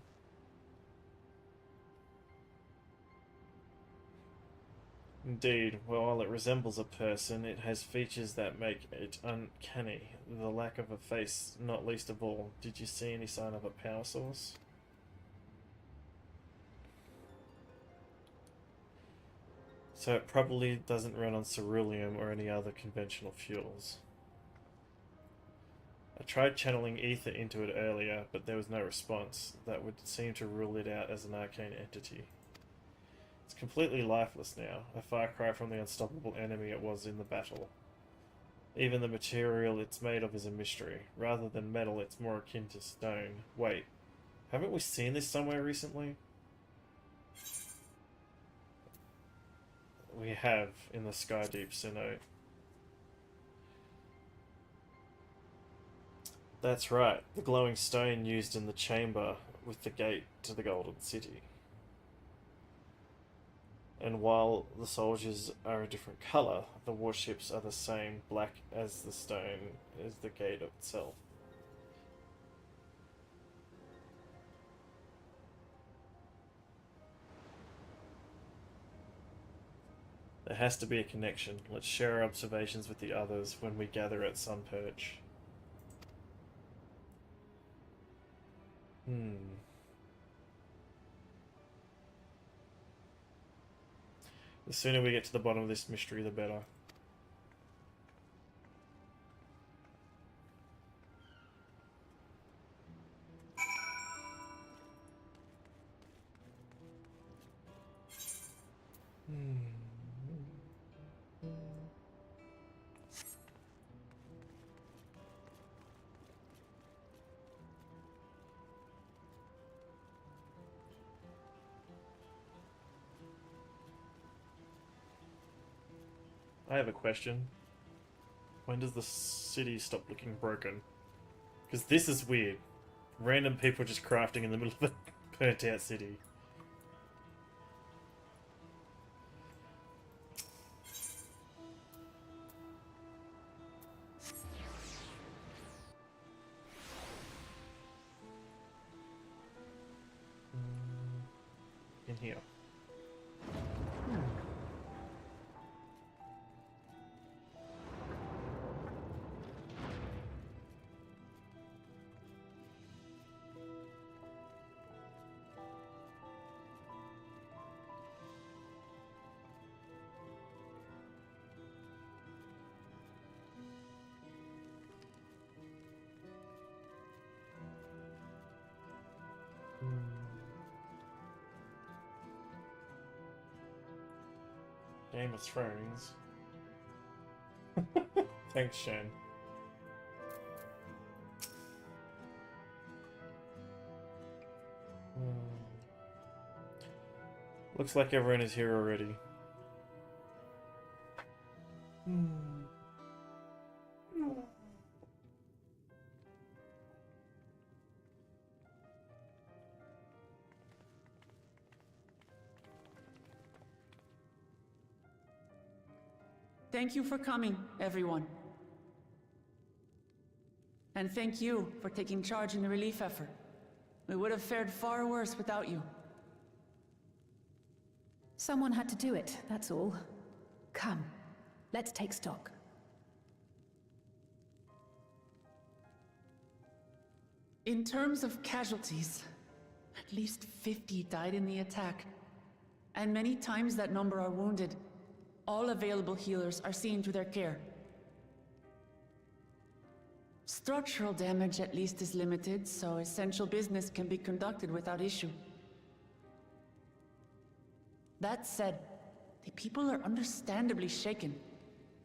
Indeed, while it resembles a person, it has features that make it uncanny. The lack of a face, not least of all. Did you see any sign of a power source? So it probably doesn't run on ceruleum or any other conventional fuels. I tried channeling ether into it earlier, but there was no response. That would seem to rule it out as an arcane entity. It's completely lifeless now, a far cry from the unstoppable enemy it was in the battle. Even the material it's made of is a mystery. Rather than metal, it's more akin to stone. Wait, haven't we seen this somewhere recently? We have, in the Skydeep Synod. That's right, the glowing stone used in the chamber with the gate to the Golden City. And while the soldiers are a different colour, the warships are the same, black as the stone, as the gate itself. There has to be a connection. Let's share our observations with the others when we gather at Sunperch. The sooner we get to the bottom of this mystery, the better. I have a question. When does the city stop looking broken? Because this is weird. Random people just crafting in the middle of a burnt out city. In here. Game of Thrones. Thanks, Shen. Looks like everyone is here already. Thank you for coming, everyone. And thank you for taking charge in the relief effort. We would have fared far worse without you. Someone had to do it, that's all. Come, let's take stock. In terms of casualties, at least 50 died in the attack. And many times that number are wounded. All available healers are seen to their care. Structural damage at least is limited, so essential business can be conducted without issue. That said, the people are understandably shaken.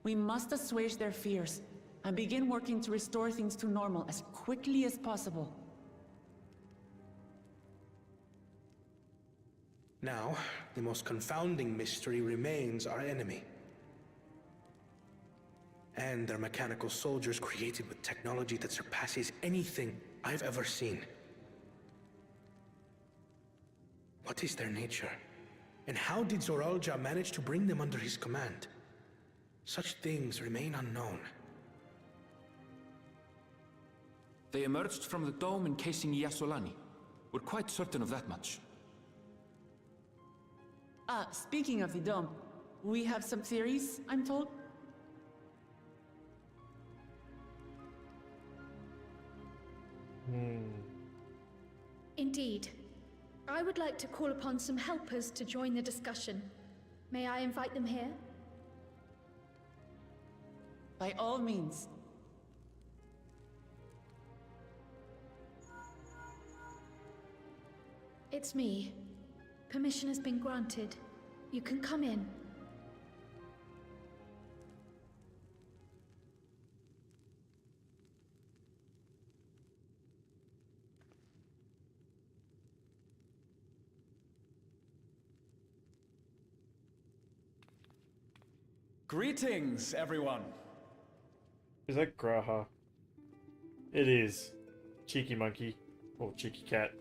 We must assuage their fears and begin working to restore things to normal as quickly as possible. Now, the most confounding mystery remains our enemy. And their mechanical soldiers created with technology that surpasses anything I've ever seen. What is their nature? And how did Zoralja manage to bring them under his command? Such things remain unknown. They emerged from the dome encasing Yasolani. We're quite certain of that much. Speaking of the dome, we have some theories, I'm told. Indeed. I would like to call upon some helpers to join the discussion. May I invite them here? By all means. It's me. Permission has been granted. You can come in. Greetings, everyone. Is that Graha? It is. Cheeky monkey. Or cheeky cat.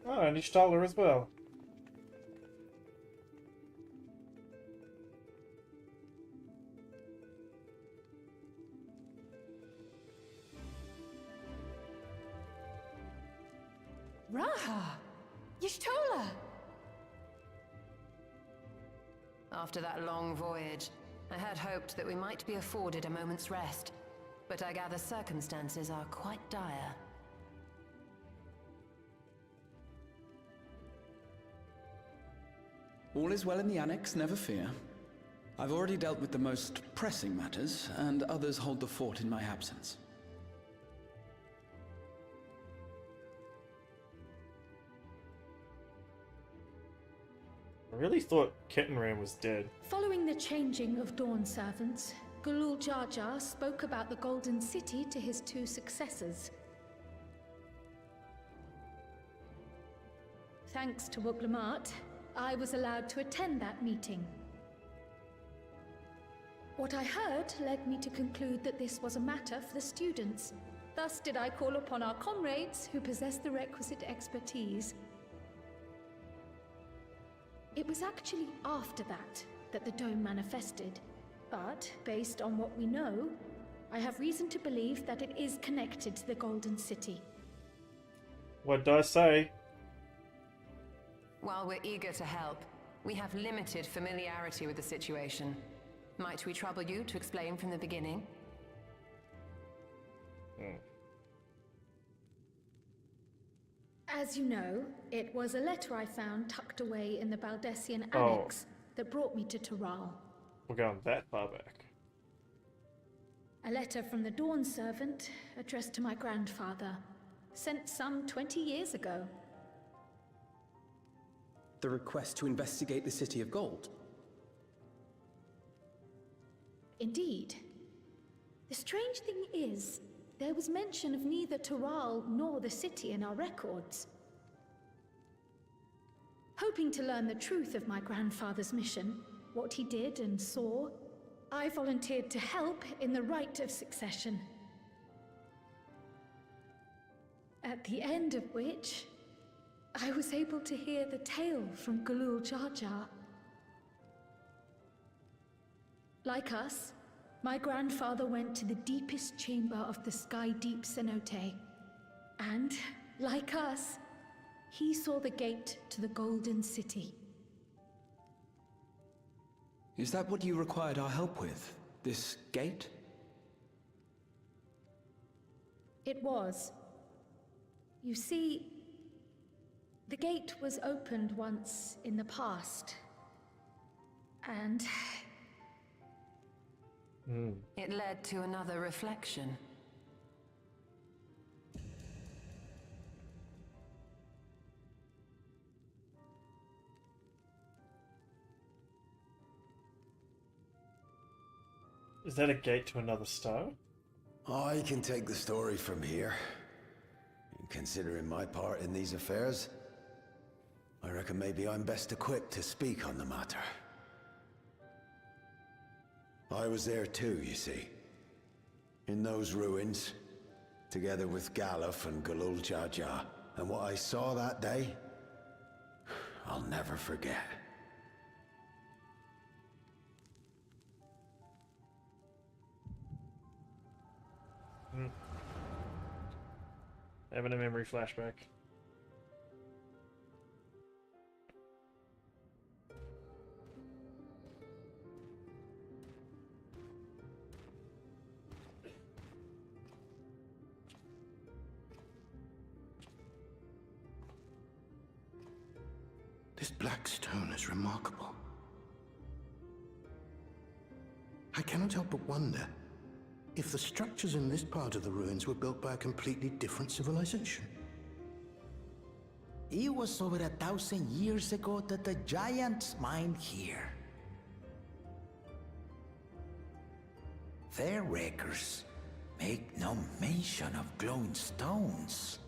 Oh, and Ishtaler as well. Raha! Y'shtola! After that long voyage, I had hoped that we might be afforded a moment's rest, but I gather circumstances are quite dire. All is well in the Annex, never fear. I've already dealt with the most pressing matters, and others hold the fort in my absence. I really thought Kettenram was dead. Following the changing of Dawn servants, Gulul Jar Jar spoke about the Golden City to his two successors. Thanks to Wuglamat, I was allowed to attend that meeting. What I heard led me to conclude that this was a matter for the students. Thus did I call upon our comrades who possess the requisite expertise. It was actually after that the dome manifested. But, based on what we know, I have reason to believe that it is connected to the Golden City. What do I say? While we're eager to help, we have limited familiarity with the situation. Might we trouble you to explain from the beginning? As you know, it was a letter I found tucked away in the Baldessian Annex that brought me to Taral. We're going that far back. A letter from the Dawn servant, addressed to my grandfather, sent some 20 years ago. The request to investigate the City of Gold. Indeed. The strange thing is, there was mention of neither Toral nor the city in our records. Hoping to learn the truth of my grandfather's mission, what he did and saw, I volunteered to help in the rite of succession. At the end of which, I was able to hear the tale from Galul Jar Jar. Like us, my grandfather went to the deepest chamber of the Sky Deep cenote. And, like us, he saw the gate to the Golden City. Is that what you required our help with? This gate? It was. You see, the gate was opened once in the past. And... It led to another reflection. Is that a gate to another star? I can take the story from here. Considering my part in these affairs, I reckon maybe I'm best equipped to speak on the matter. I was there too, you see. In those ruins, together with Galuf and Galul Jar Jar. And what I saw that day, I'll never forget. Having a memory flashback. This black stone is remarkable. I cannot help but wonder if the structures in this part of the ruins were built by a completely different civilization. It was over 1,000 years ago that the giants mined here. Their records make no mention of glowing stones.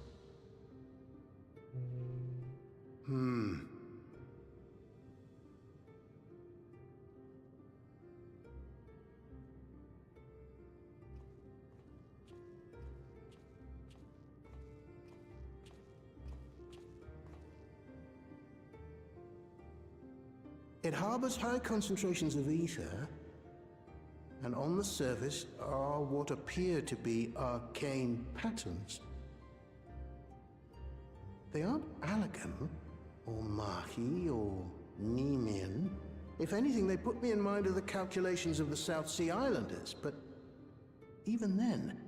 It harbors high concentrations of ether, and on the surface are what appear to be arcane patterns. They aren't Allergan, or Mahi, or Nemean. If anything, they put me in mind of the calculations of the South Sea Islanders, but even then...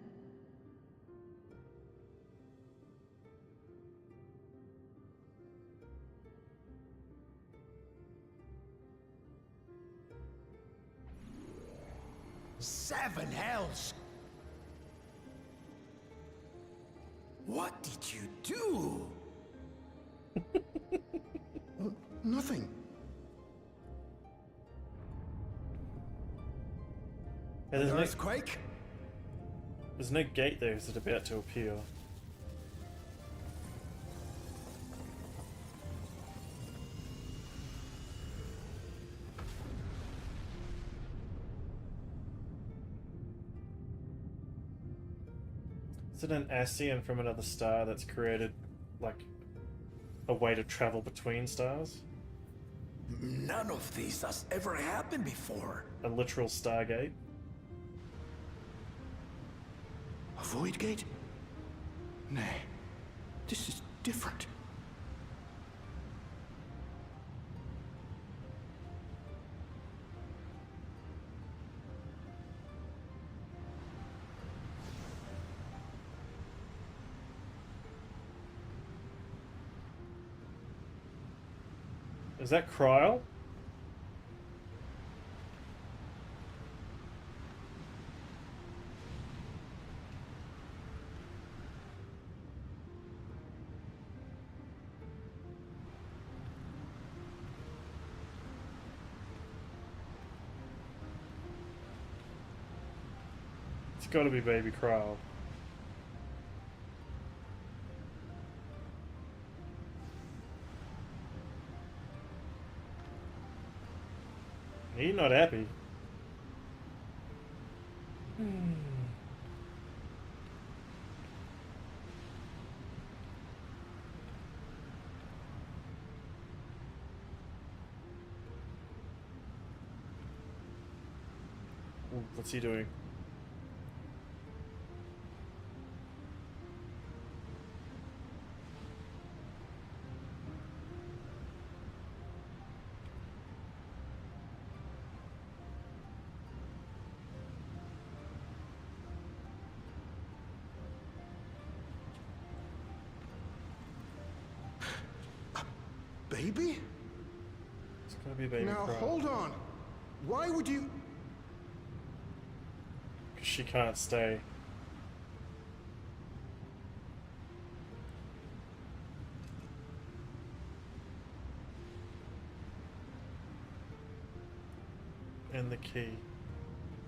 Seven hells! What did you do? Nothing. Yeah, there's Earthquake? There's no gate there. Is it about to appear? Is it an Ascian from another star that's created, like, a way to travel between stars? None of this has ever happened before. A literal stargate? A void gate? Nay, this is different. Is that Kryl? It's gotta be baby Kryl. Are you not happy? What's he doing? Baby? It's gonna be a baby Now, cry. hold on. Why would you... 'Cause she can't stay. And the key.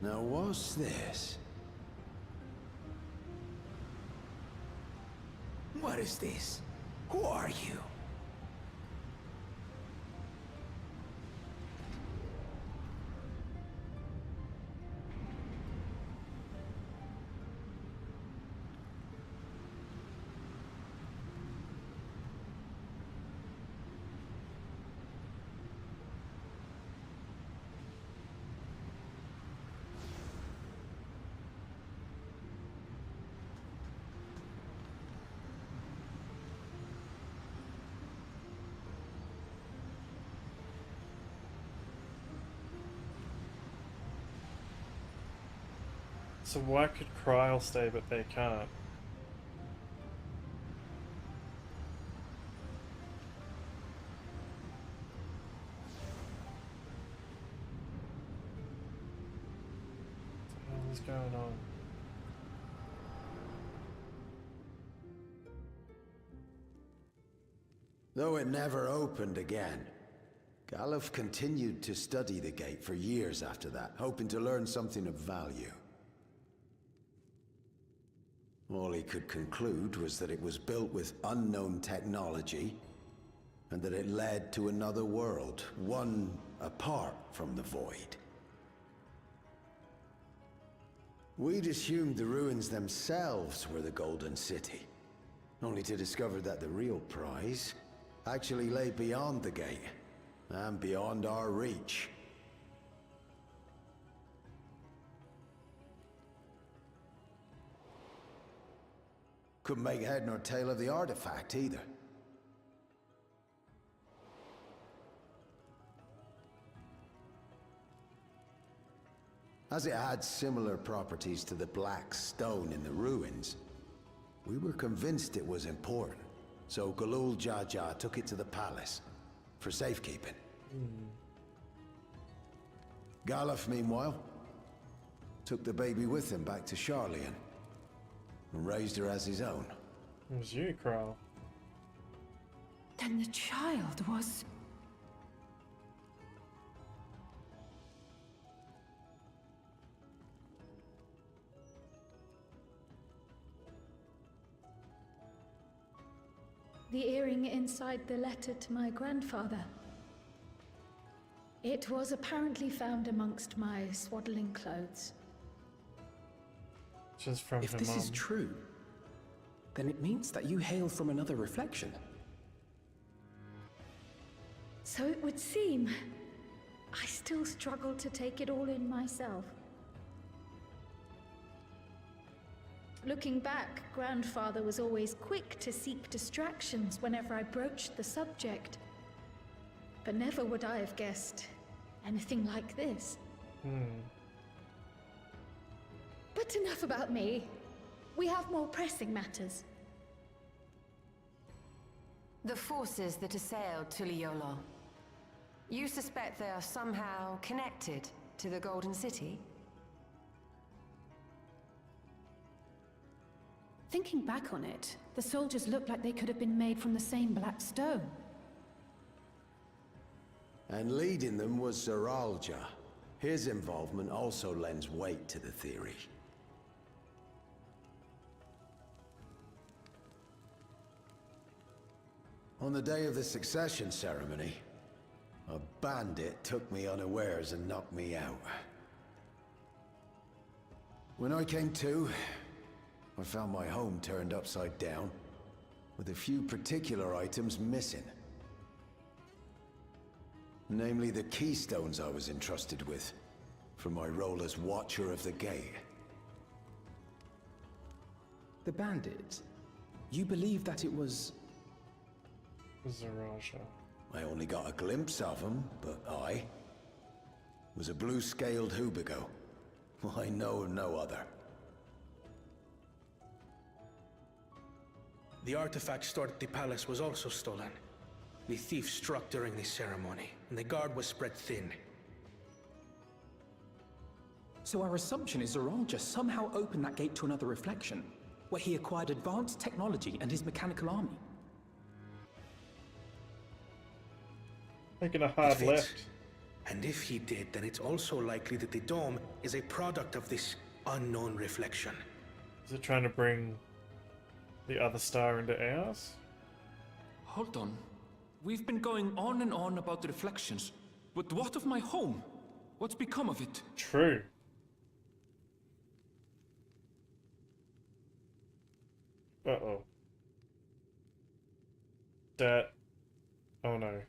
Now, what's this? What is this? Who are you? So why could Kryl stay but they can't? What the hell is going on? Though it never opened again, Galuf continued to study the gate for years after that, hoping to learn something of value. All he could conclude was that it was built with unknown technology, and that it led to another world, one apart from the Void. We'd assumed the ruins themselves were the Golden City, only to discover that the real prize actually lay beyond the gate, and beyond our reach. Couldn't make head nor tail of the artifact, either. As it had similar properties to the black stone in the ruins, we were convinced it was important, so Galul Jaja took it to the palace for safekeeping. Galuf, meanwhile, took the baby with him back to Sharlayan and raised her as his own. It was you, Kryl. Then the child was... The earring inside the letter to my grandfather. It was apparently found amongst my swaddling clothes. Just from If her this mum. is true, then it means that you hail from another reflection. So it would seem. I still struggle to take it all in myself. Looking back, Grandfather was always quick to seek distractions whenever I broached the subject. But never would I have guessed anything like this. But enough about me. We have more pressing matters. The forces that assailed Tuliyola. You suspect they are somehow connected to the Golden City? Thinking back on it, the soldiers look like they could have been made from the same black stone. And leading them was Zeralja. His involvement also lends weight to the theory. On the day of the succession ceremony, A bandit took me unawares and knocked me out. When I came to, I found my home turned upside down, with a few particular items missing. Namely the keystones I was entrusted with, for my role as Watcher of the Gate. The bandit? You believe that it was... Zaraja. I only got a glimpse of him, but I was a blue-scaled Hubigo. I know of no other. The artifact stored at the palace was also stolen. The thief struck during the ceremony, and the guard was spread thin. So our assumption is Zaraja somehow opened that gate to another reflection, where he acquired advanced technology and his mechanical army. Taking a hard If it- left. And if he did, then it's also likely that the dome is a product of this unknown reflection. Is it trying to bring the other star into ours? Hold on. We've been going on and on about the reflections. But what of my home? What's become of it? True. Uh-oh. That... Oh no.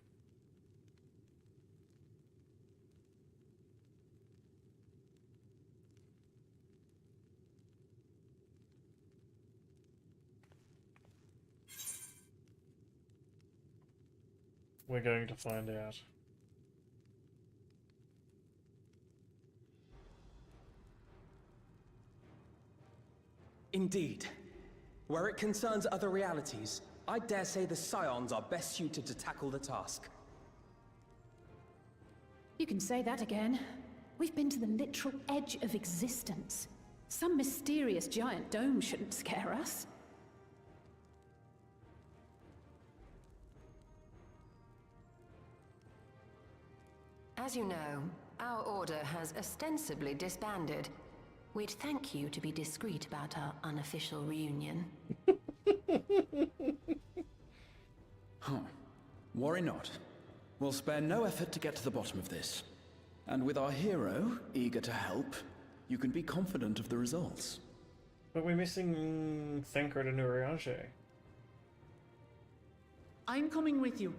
We're going to find out. Indeed. Where it concerns other realities, I dare say the Scions are best suited to tackle the task. You can say that again. We've been to the literal edge of existence. Some mysterious giant dome shouldn't scare us. As you know, our order has ostensibly disbanded. We'd thank you to be discreet about our unofficial reunion. Huh. Worry not. We'll spare no effort to get to the bottom of this. And with our hero eager to help, you can be confident of the results. But we're missing Thancred and Urianger. I'm coming with you.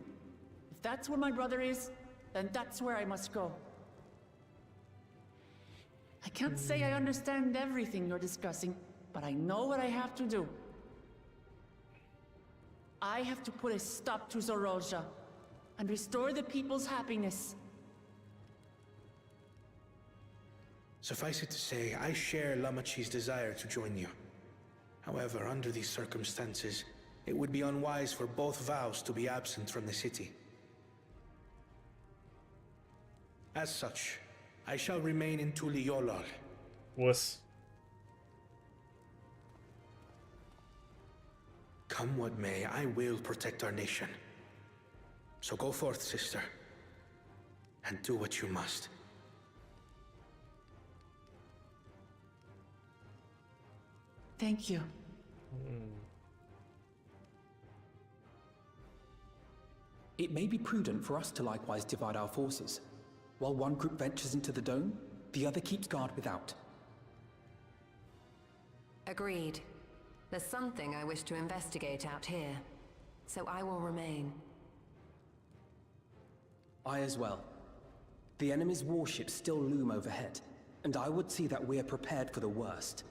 If that's where my brother is, then that's where I must go. I can't say I understand everything you're discussing, but I know what I have to do. I have to put a stop to Zaraja and restore the people's happiness. Suffice it to say, I share Lamachi's desire to join you. However, under these circumstances, it would be unwise for both vows to be absent from the city. As such, I shall remain in Tuliolal. Wuss. Come what may, I will protect our nation. So go forth, sister, and do what you must. Thank you. It may be prudent for us to likewise divide our forces. While one group ventures into the dome, the other keeps guard without. Agreed. There's something I wish to investigate out here, so I will remain. I as well. The enemy's warships still loom overhead, and I would see that we are prepared for the worst.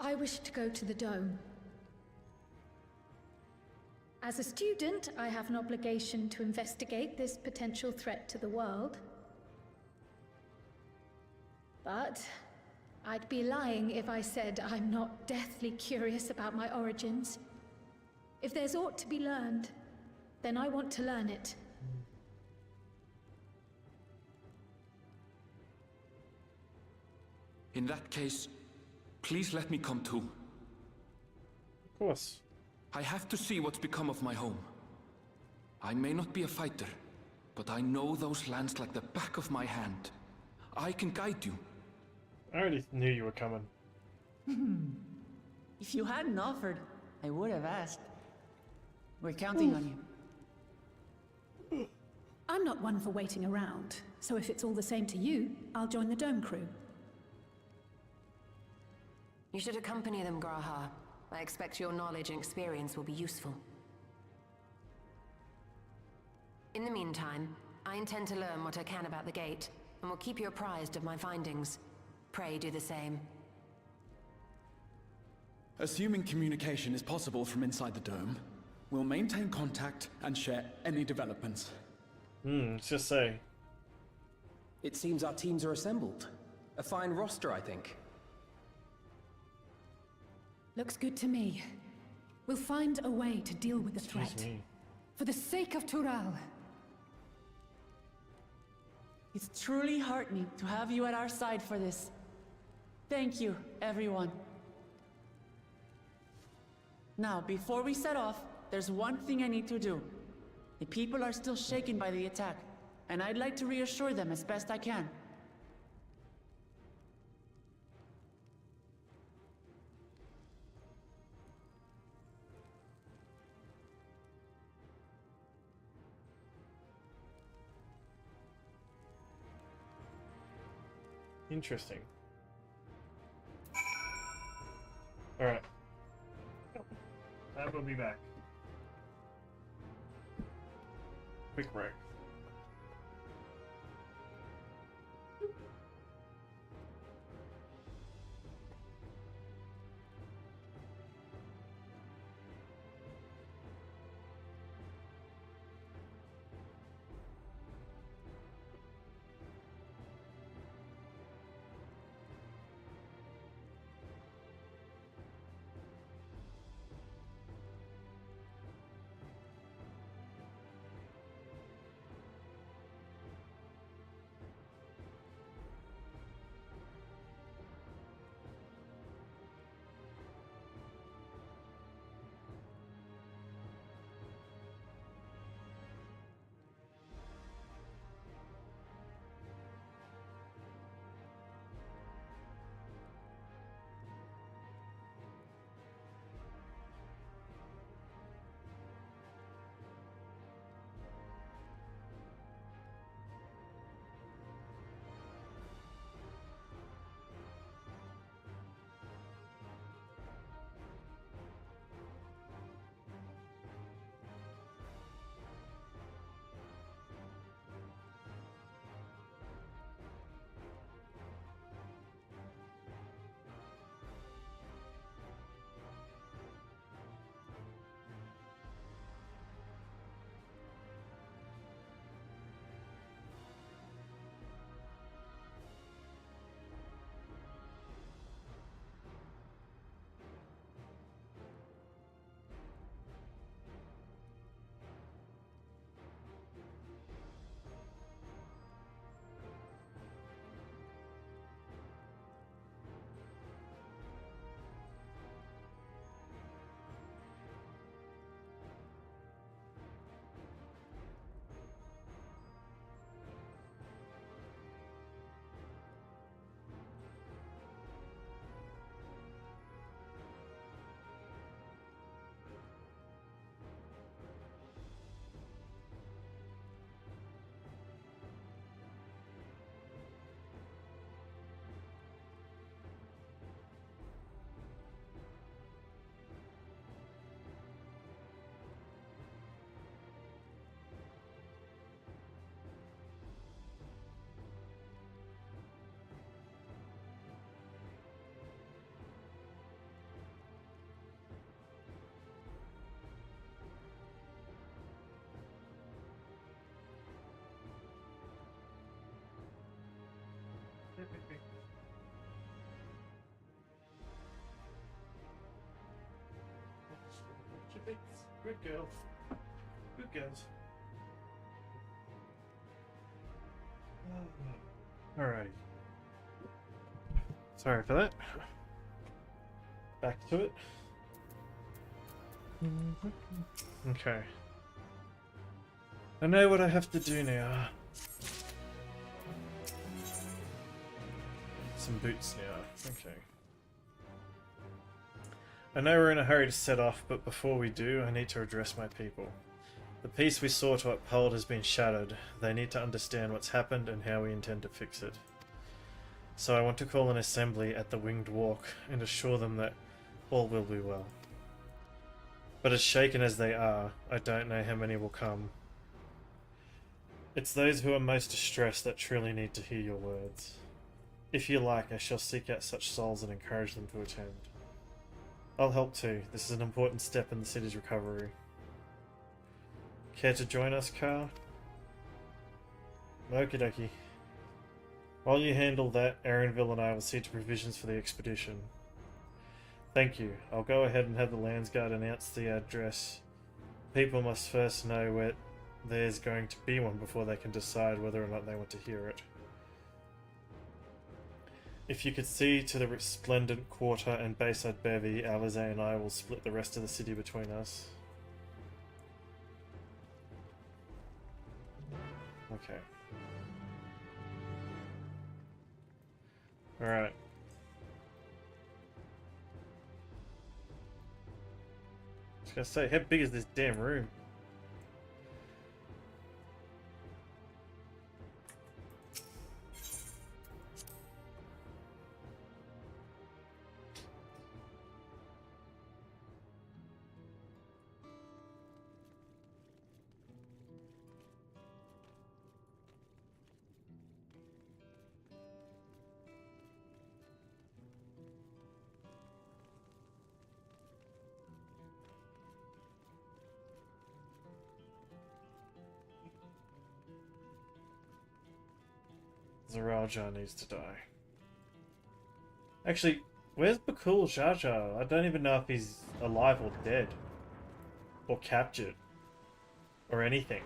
I wish to go to the dome. As a student, I have an obligation to investigate this potential threat to the world. But I'd be lying if I said I'm not deathly curious about my origins. If there's aught to be learned, then I want to learn it. In that case, please let me come too. Of course. I have to see what's become of my home. I may not be a fighter, but I know those lands like the back of my hand. I can guide you. I already knew you were coming. If you hadn't offered, I would have asked. We're counting on you. I'm not one for waiting around, so if it's all the same to you, I'll join the Dome crew. You should accompany them, Graha. I expect your knowledge and experience will be useful. In the meantime, I intend to learn what I can about the gate, and will keep you apprised of my findings. Pray do the same. Assuming communication is possible from inside the dome, we'll maintain contact and share any developments. Let's just say. It seems our teams are assembled. A fine roster, I think. Looks good to me. We'll find a way to deal with the threat. For the sake of Tural. It's truly heartening to have you at our side for this. Thank you, everyone. Now, before we set off, there's one thing I need to do. The people are still shaken by the attack, and I'd like to reassure them as best I can. Interesting. Alright. I will be back. Quick break. Good girls. Good girls. Alrighty. Sorry for that. Back to it. Okay. I know what I have to do now. Some boots now. Okay. I know we're in a hurry to set off, but before we do, I need to address my people. The peace we sought to uphold has been shattered. They need to understand what's happened and how we intend to fix it. So I want to call an assembly at the Winged Walk and assure them that all will be well. But as shaken as they are, I don't know how many will come. It's those who are most distressed that truly need to hear your words. If you like, I shall seek out such souls and encourage them to attend. I'll help too. This is an important step in the city's recovery. Care to join us, Carl? Okie dokie. While you handle that, Aaronville and I will see to provisions for the expedition. Thank you. I'll go ahead and have the Landsguard announce the address. People must first know where there's going to be one before they can decide whether or not they want to hear it. If you could see to the resplendent quarter and Bayside Bevy, Alize and I will split the rest of the city between us. Okay. Alright. I was gonna say, how big is this damn room? Zaraja needs to die. Actually, where's Bakul Jar Jar? I don't even know if he's alive or dead. Or captured. Or anything.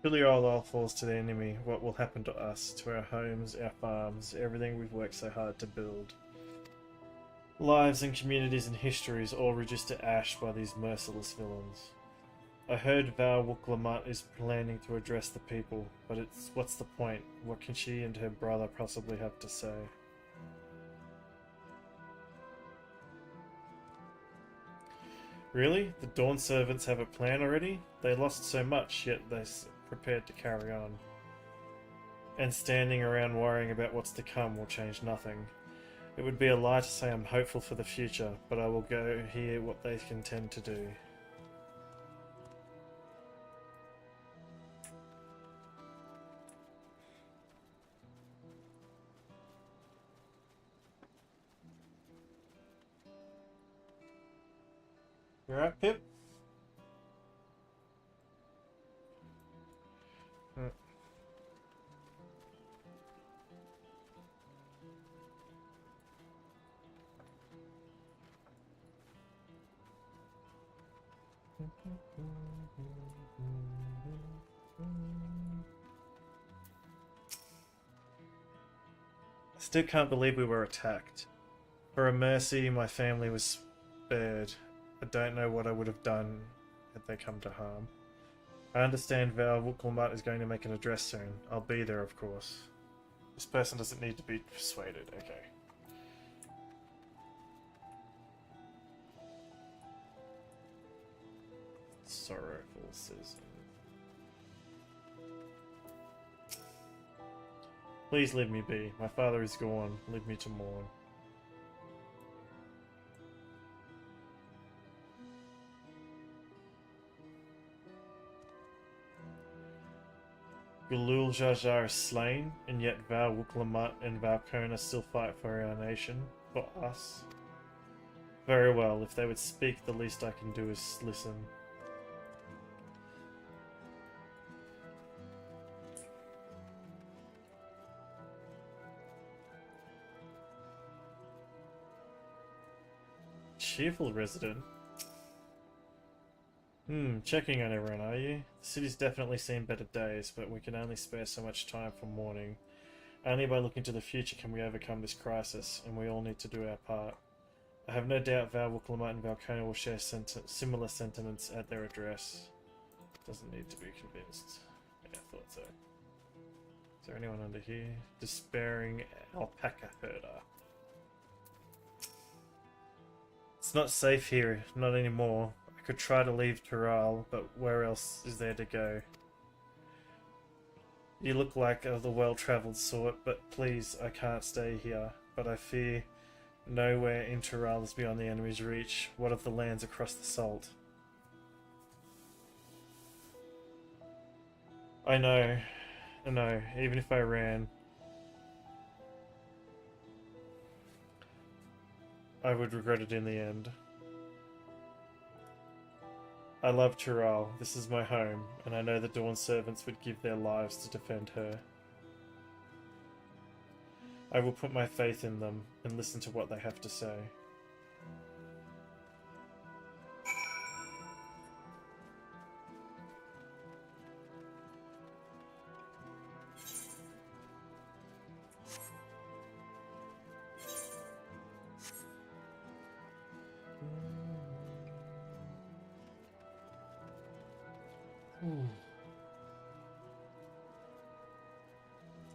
Really all falls to the enemy. What will happen to us, to our homes, our farms, everything we've worked so hard to build? Lives and communities and histories all reduced to ash by these merciless villains. I heard Val Wuklamat is planning to address the people, but what's the point? What can she and her brother possibly have to say? Really? The Dawn Servants have a plan already? They lost so much, yet they're prepared to carry on. And standing around worrying about what's to come will change nothing. It would be a lie to say I'm hopeful for the future, but I will go hear what they intend to do. You alright, Pip? I still can't believe we were attacked. For a mercy, my family was spared. I don't know what I would have done had they come to harm. I understand Val Wuklamat is going to make an address soon. I'll be there, of course. This person doesn't need to be persuaded. Okay. Sorrowful citizen. Please leave me be. My father is gone. Leave me to mourn. Gulul Jar Jar is slain, and yet Val Wuklamat and Valkona still fight for our nation, for us. Very well, if they would speak, the least I can do is listen. Cheerful resident. Checking on everyone, are you? The city's definitely seen better days, but we can only spare so much time for mourning. Only by looking to the future can we overcome this crisis, and we all need to do our part. I have no doubt Val Wooklamat and Valkona will share similar sentiments at their address. Doesn't need to be convinced. Yeah, I thought so. Is there anyone under here? Despairing alpaca herder. It's not safe here, not anymore. I could try to leave Tural, but where else is there to go? You look like the well-travelled sort, but please, I can't stay here. But I fear nowhere in Tural is beyond the enemy's reach. What of the lands across the Salt? I know, even if I ran, I would regret it in the end. I love Tural, this is my home, and I know the Dawn servants would give their lives to defend her. I will put my faith in them and listen to what they have to say.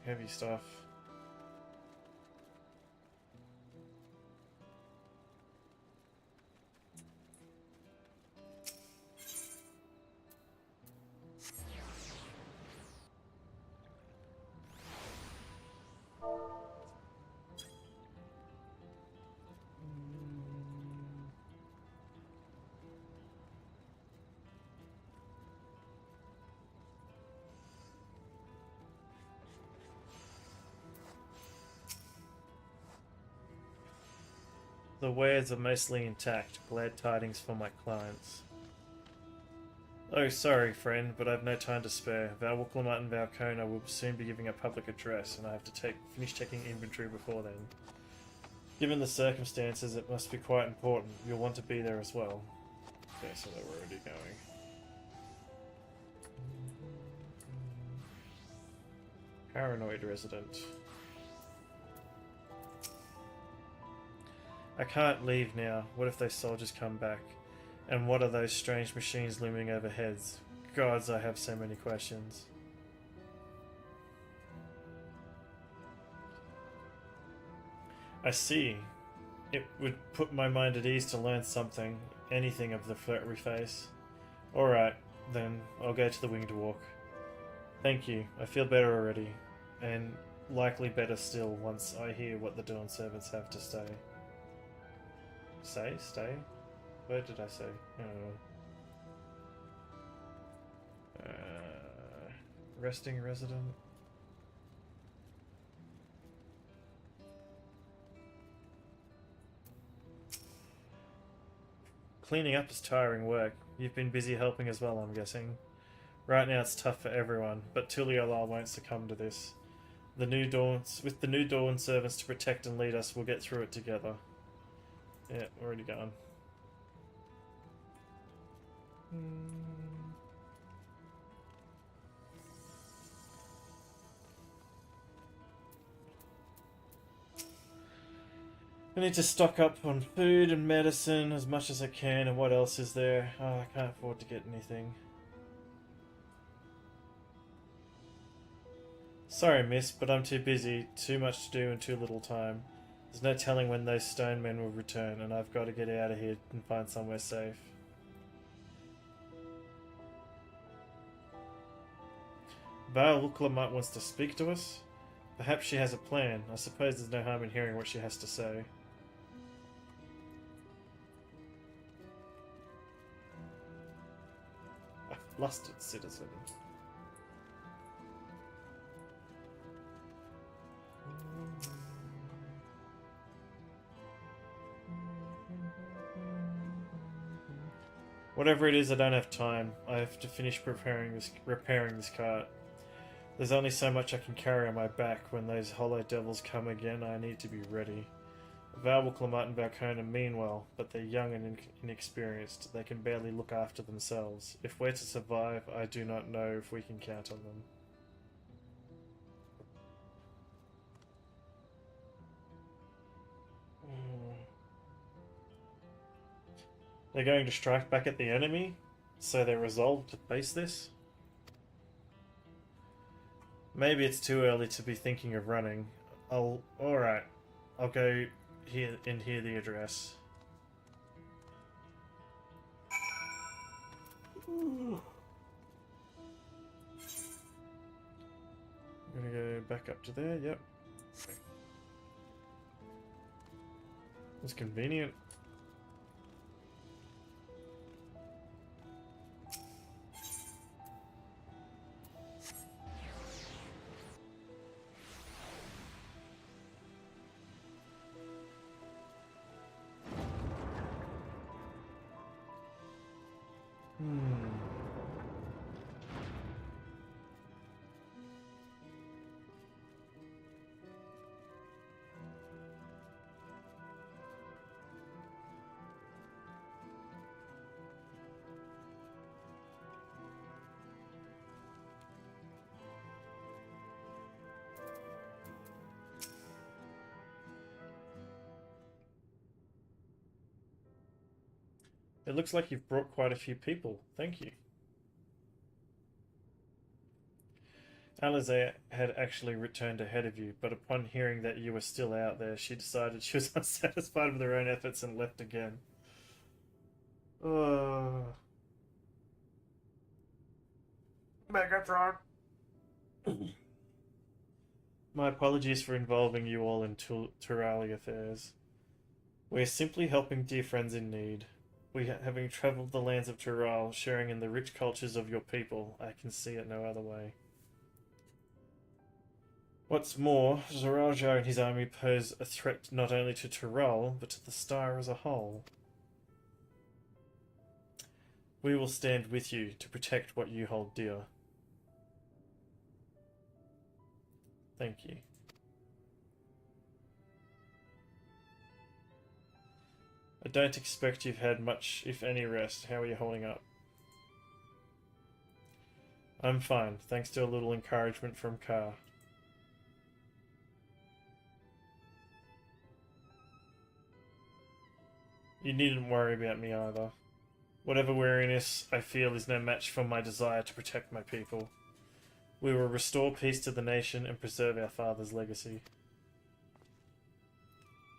Heavy stuff. The wares are mostly intact. Glad tidings for my clients. Oh, sorry, friend, but I've no time to spare. Val Wooklamat and Valkona will soon be giving a public address, and I have to finish checking inventory before then. Given the circumstances, it must be quite important. You'll want to be there as well. Okay, so they're already going. Paranoid resident. I can't leave now. What if those soldiers come back? And what are those strange machines looming overhead? Gods, I have so many questions. I see. It would put my mind at ease to learn something, anything of the threat we face. Alright, then, I'll go to the Winged Walk. Thank you, I feel better already, and likely better still once I hear what the Dawn servants have to say. Stay? What did I say? Resting resident? Cleaning up is tiring work. You've been busy helping as well, I'm guessing. Right now it's tough for everyone, but Tuliolal won't succumb to this. With the new Dawn servants to protect and lead us, we'll get through it together. Yeah, already gone. I need to stock up on food and medicine as much as I can, and what else is there? Oh, I can't afford to get anything. Sorry, miss, but I'm too busy, too much to do and too little time. There's no telling when those stone men will return, and I've got to get out of here and find somewhere safe. Val Wooklamat wants to speak to us? Perhaps she has a plan. I suppose there's no harm in hearing what she has to say. A flustered citizen. Whatever it is, I don't have time. I have to finish repairing this cart. There's only so much I can carry on my back. When those hollow devils come again, I need to be ready. Val Wooklamat and Valkona mean well, but they're young and inexperienced. They can barely look after themselves. If we're to survive, I do not know if we can count on them. They're going to strike back at the enemy, so they're resolved to face this. Maybe it's too early to be thinking of running. Alright. I'll go here and hear the address. I'm gonna go back up to there, yep. It's convenient. It looks like you've brought quite a few people. Thank you. Alize had actually returned ahead of you, but upon hearing that you were still out there, she decided she was unsatisfied with her own efforts and left again. Megatron! My apologies for involving you all in Turali affairs. We're simply helping dear friends in need. We, having travelled the lands of Tural, sharing in the rich cultures of your people, I can see it no other way. What's more, Zoraja and his army pose a threat not only to Tural, but to the Star as a whole. We will stand with you to protect what you hold dear. Thank you. I don't expect you've had much, if any, rest. How are you holding up? I'm fine, thanks to a little encouragement from Kar. You needn't worry about me either. Whatever weariness I feel is no match for my desire to protect my people. We will restore peace to the nation and preserve our father's legacy.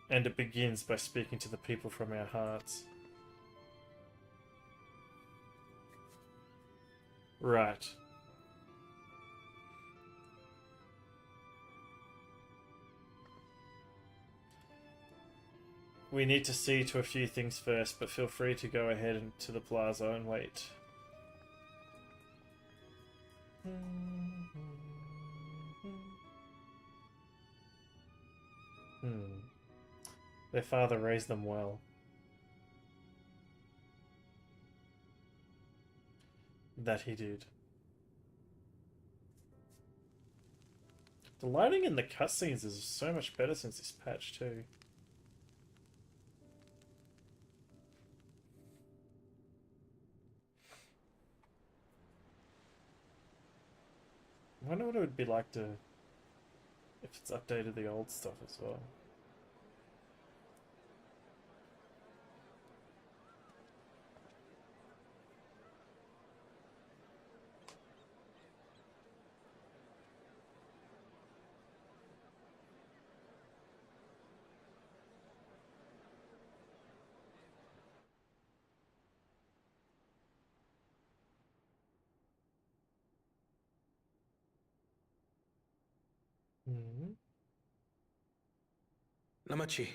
And it begins by speaking to the people from our hearts. Right. We need to see to a few things first, but feel free to go ahead into the plaza and wait. Their father raised them well. That he did. The lighting in the cutscenes is so much better since this patch too. I wonder what it would be like to... if it's updated the old stuff as well. Lamachi,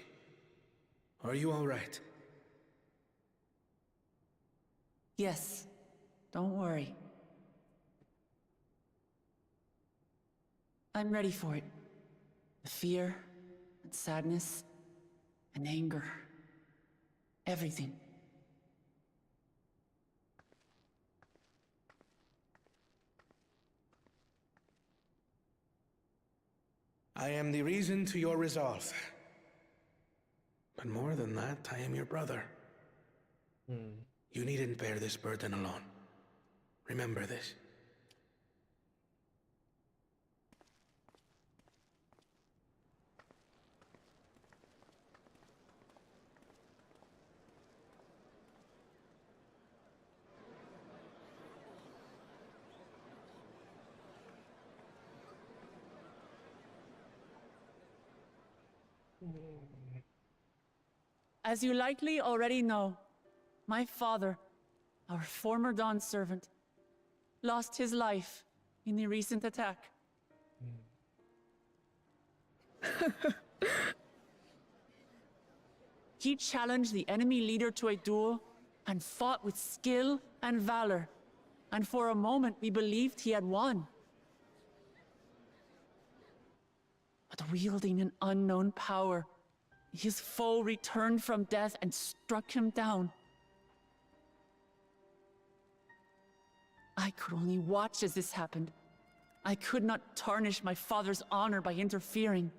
are you all right? Yes. Don't worry. I'm ready for it. The fear, and sadness, and anger. Everything. I am the reason to your resolve. But more than that, I am your brother. You needn't bear this burden alone. Remember this. As you likely already know, my father, our former Dawn servant, lost his life in the recent attack. He challenged the enemy leader to a duel and fought with skill and valor, and for a moment we believed he had won. But wielding an unknown power, his foe returned from death and struck him down. I could only watch as this happened. I could not tarnish my father's honor by interfering.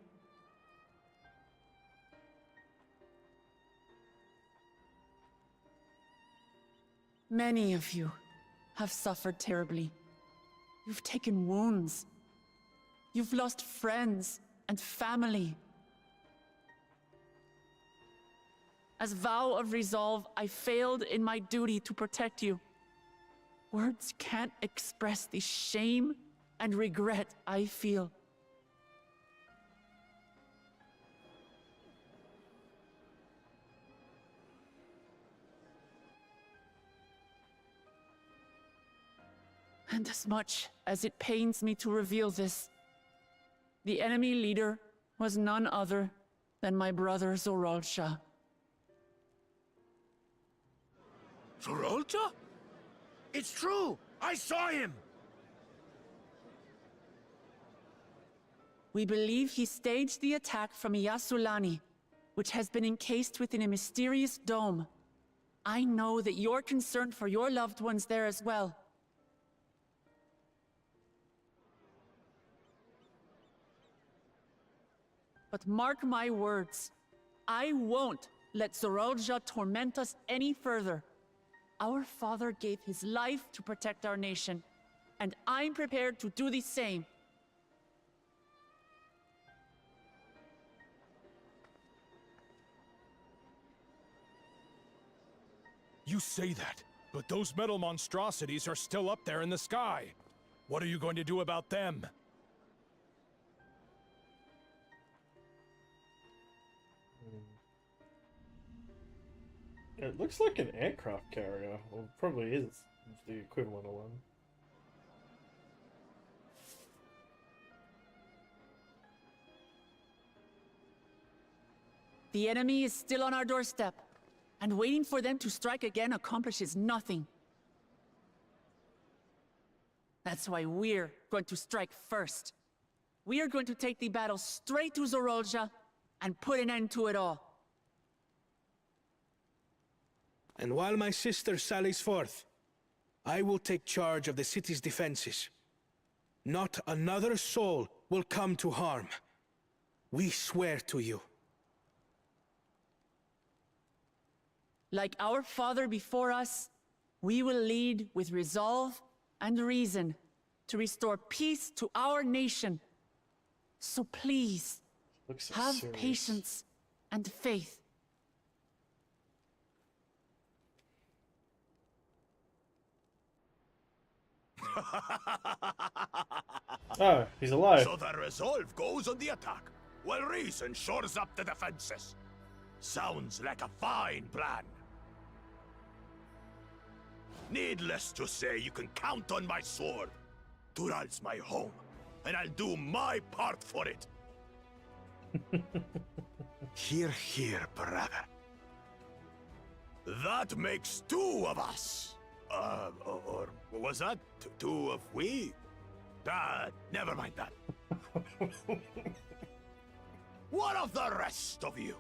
Many of you have suffered terribly. You've taken wounds. You've lost friends and family. As vow of resolve, I failed in my duty to protect you. Words can't express the shame and regret I feel. And as much as it pains me to reveal this, the enemy leader was none other than my brother Zorolcha. Zorolcha? It's true! I saw him! We believe he staged the attack from Yasulani, which has been encased within a mysterious dome. I know that you're concerned for your loved ones there as well. But mark my words, I won't let Zorolja torment us any further. Our father gave his life to protect our nation, and I'm prepared to do the same. You say that, but those metal monstrosities are still up there in the sky. What are you going to do about them? It looks like an aircraft carrier, or probably is the equivalent of one. The enemy is still on our doorstep, and waiting for them to strike again accomplishes nothing. That's why we're going to strike first. We are going to take the battle straight to Zorolja and put an end to it all. And while my sister sallies forth, I will take charge of the city's defenses. Not another soul will come to harm. We swear to you. Like our father before us, we will lead with resolve and reason to restore peace to our nation. So please, have serious. patience and faith. Oh, he's alive. So the resolve goes on the attack, while reason shores up the defenses. Sounds like a fine plan. Needless to say, you can count on my sword. Tural's my home, and I'll do my part for it. Hear, hear, brother. That makes two of us. Or was that two of we? Never mind that. What of the rest of you?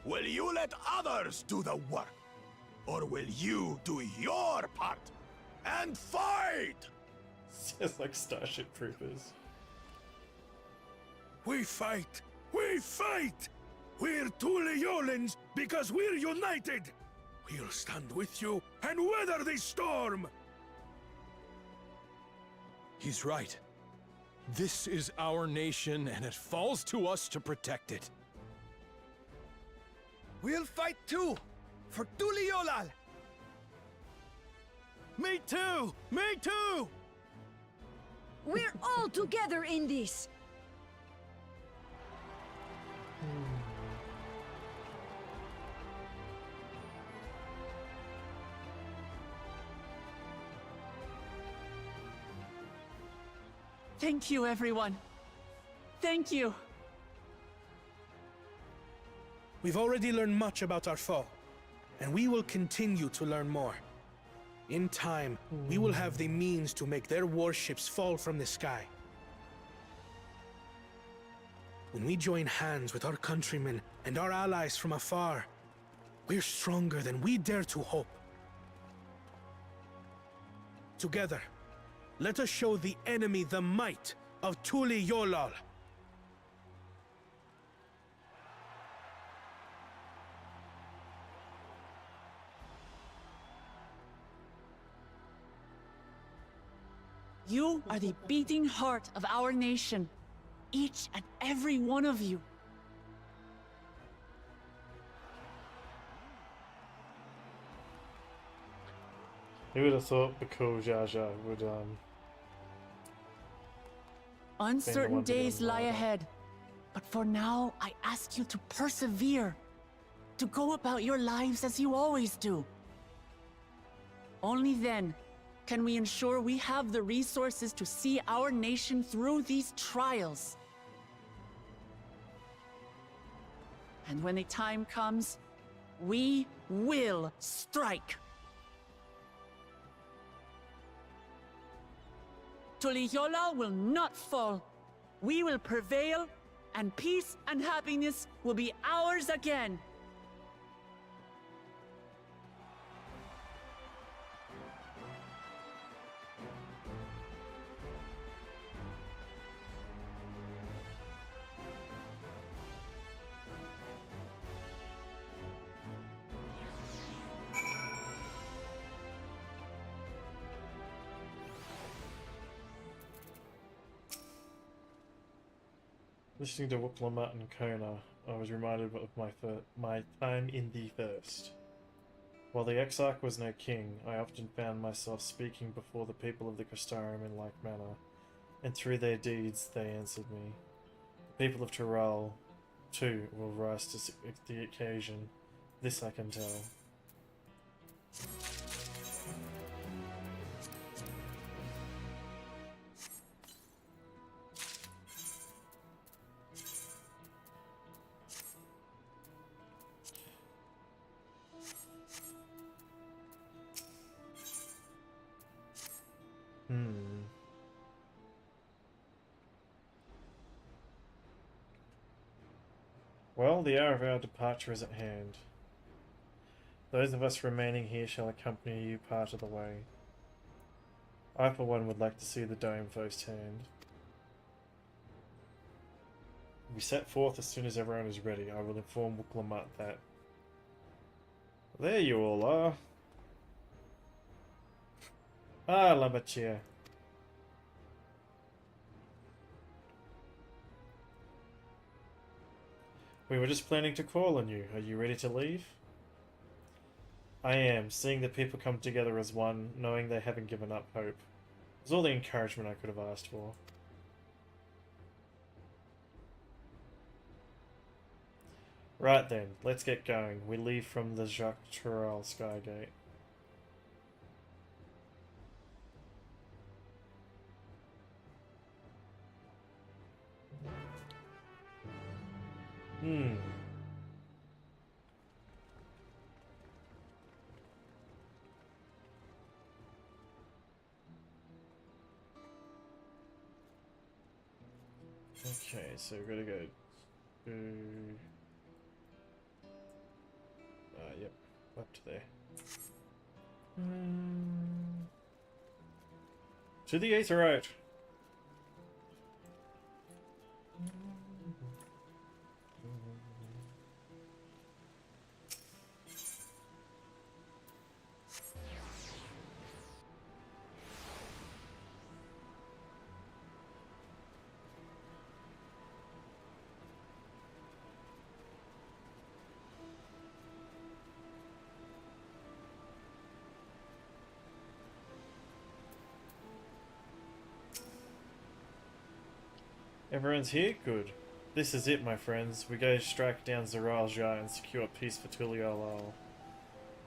Will you let others do the work? Or will you do your part and fight? It's like Starship Troopers. We fight! We fight! We're two Leolans because we're united! We'll stand with you and weather this storm! He's right. This is our nation, and it falls to us to protect it. We'll fight too! For Tuliolal! Me too! Me too! We're all together in this! Thank you, everyone. Thank you. We've already learned much about our foe, and we will continue to learn more. In time, we will have the means to make their warships fall from the sky. When we join hands with our countrymen and our allies from afar, we're stronger than we dare to hope. Together, let us show the enemy the might of Tuli Yolal. You are the beating heart of our nation. Each and every one of you. Who would have thought Bakul Jar Jar would Uncertain days lie ahead, but for now, I ask you to persevere, to go about your lives as you always do. Only then can we ensure we have the resources to see our nation through these trials. And when the time comes, we will strike. Tuliyola will not fall. We will prevail, and peace and happiness will be ours again. Listening to Wuklamat and Kona, I was reminded of my time in the First. While the Exarch was no king, I often found myself speaking before the people of the Crystarium in like manner, and through their deeds they answered me. The people of Tural, too, will rise to the occasion. This I can tell. Well, the hour of our departure is at hand. Those of us remaining here shall accompany you part of the way. I, for one, would like to see the dome firsthand. We set forth as soon as everyone is ready. I will inform Wuklamat that... There you all are. Ah, Lamachia. We were just planning to call on you. Are you ready to leave? I am, seeing the people come together as one, knowing they haven't given up hope. It's all the encouragement I could have asked for. Right then, let's get going. We leave from the Jacques Tural Skygate. Okay, so we're gonna go to... yep, up to there. To the Aetherite! Everyone's here? Good. This is it, my friends. We go strike down Zeral Jar and secure peace for Tuliolal.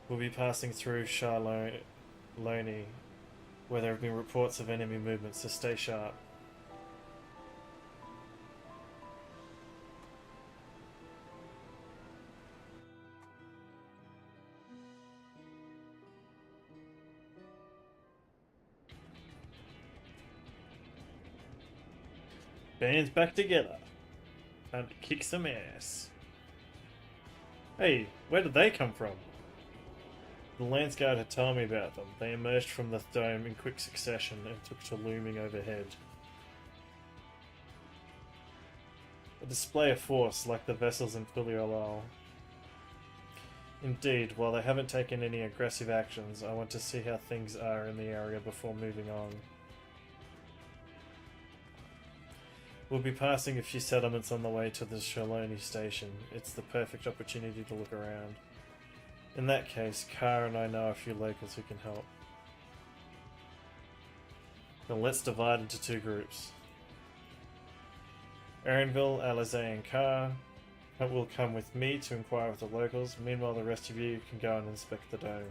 We'll be passing through Charloni, where there have been reports of enemy movement, so stay sharp. Band's back together. Time to kick some ass. Hey, where did they come from? The Lance Guard had told me about them. They emerged from the dome in quick succession and took to looming overhead. A display of force like the vessels in Filiolal. Indeed, while they haven't taken any aggressive actions, I want to see how things are in the area before moving on. We'll be passing a few settlements on the way to the Shaloni station. It's the perfect opportunity to look around. In that case, Carr and I know a few locals who can help. Then let's divide into two groups. Erenville, Alizé and Carr will come with me to inquire with the locals. Meanwhile, the rest of you can go and inspect the dome.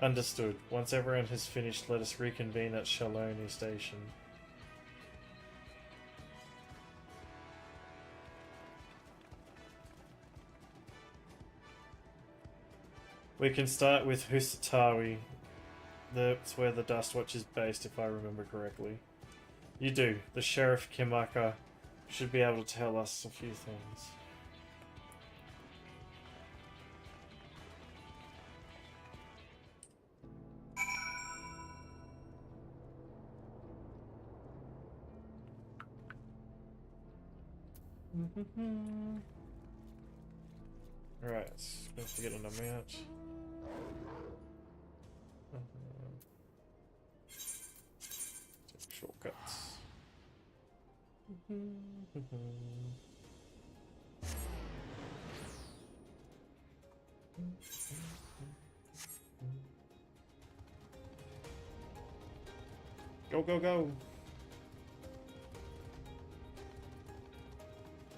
Understood. Once everyone has finished, let us reconvene at Shaloni station. We can start with Husatawi. That's where the Dust Watch is based, if I remember correctly. You do. The Sheriff Kimaka should be able to tell us a few things. Alright, don't forget an amount. Take shortcuts. Go, go, go!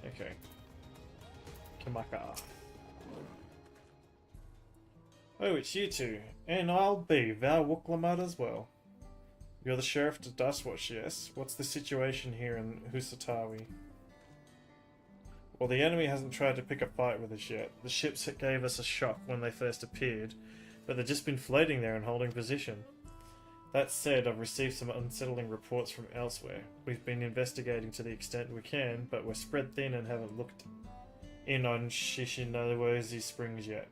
Okay. Kimaka. Oh, it's you two. And I'll be Val Wuklamat as well. You're the Sheriff to Dustwatch, yes? What's the situation here in Husatawi? Well, the enemy hasn't tried to pick a fight with us yet. The ships gave us a shock when they first appeared, but they've just been floating there and holding position. That said, I've received some unsettling reports from elsewhere. We've been investigating to the extent we can, but we're spread thin and haven't looked in on Shishinowozi Springs yet.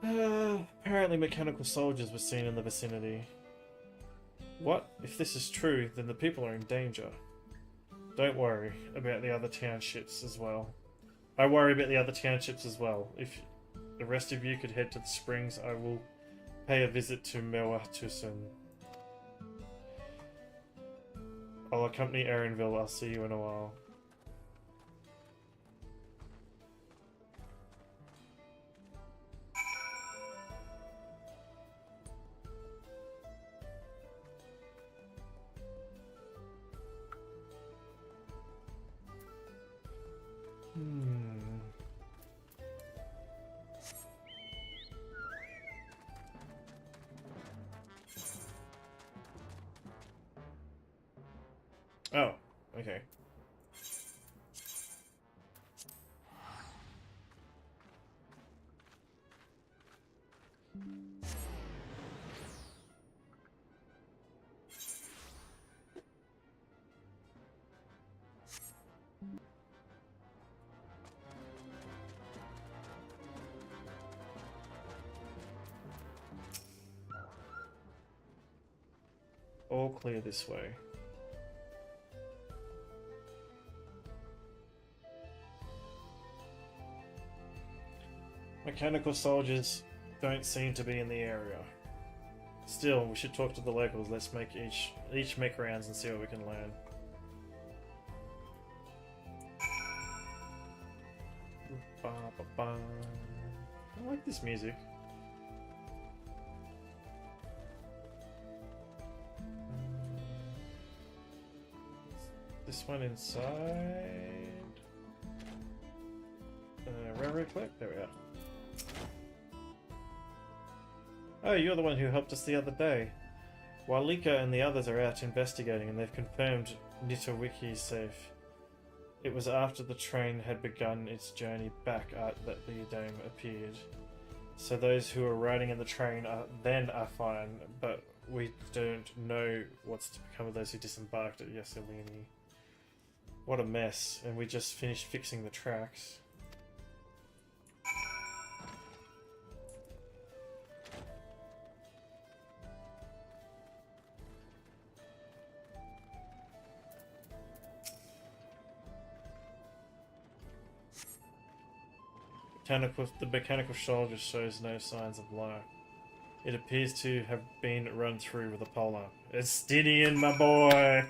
Apparently mechanical soldiers were seen in the vicinity. What? If this is true, then the people are in danger. Don't worry about the other townships as well. I worry about the other townships as well. If the rest of you could head to the springs, I will pay a visit to Mewatusun. I'll accompany Erenville. I'll see you in a while. Oh, okay. All clear this way. Mechanical soldiers don't seem to be in the area. Still, we should talk to the locals. Let's make each make rounds and see what we can learn. Ba, ba, ba. I like this music. This one inside. Railroad clerk? There we are. Oh, you're the one who helped us the other day. Walika and the others are out investigating and they've confirmed Nitowiki is safe. It was after the train had begun its journey back that the dome appeared. So those who are riding in the train are fine, but we don't know what's to become of those who disembarked at Yassilini. What a mess, and we just finished fixing the tracks. The mechanical shoulder shows no signs of life. It appears to have been run through with a polar. Estinian, my boy!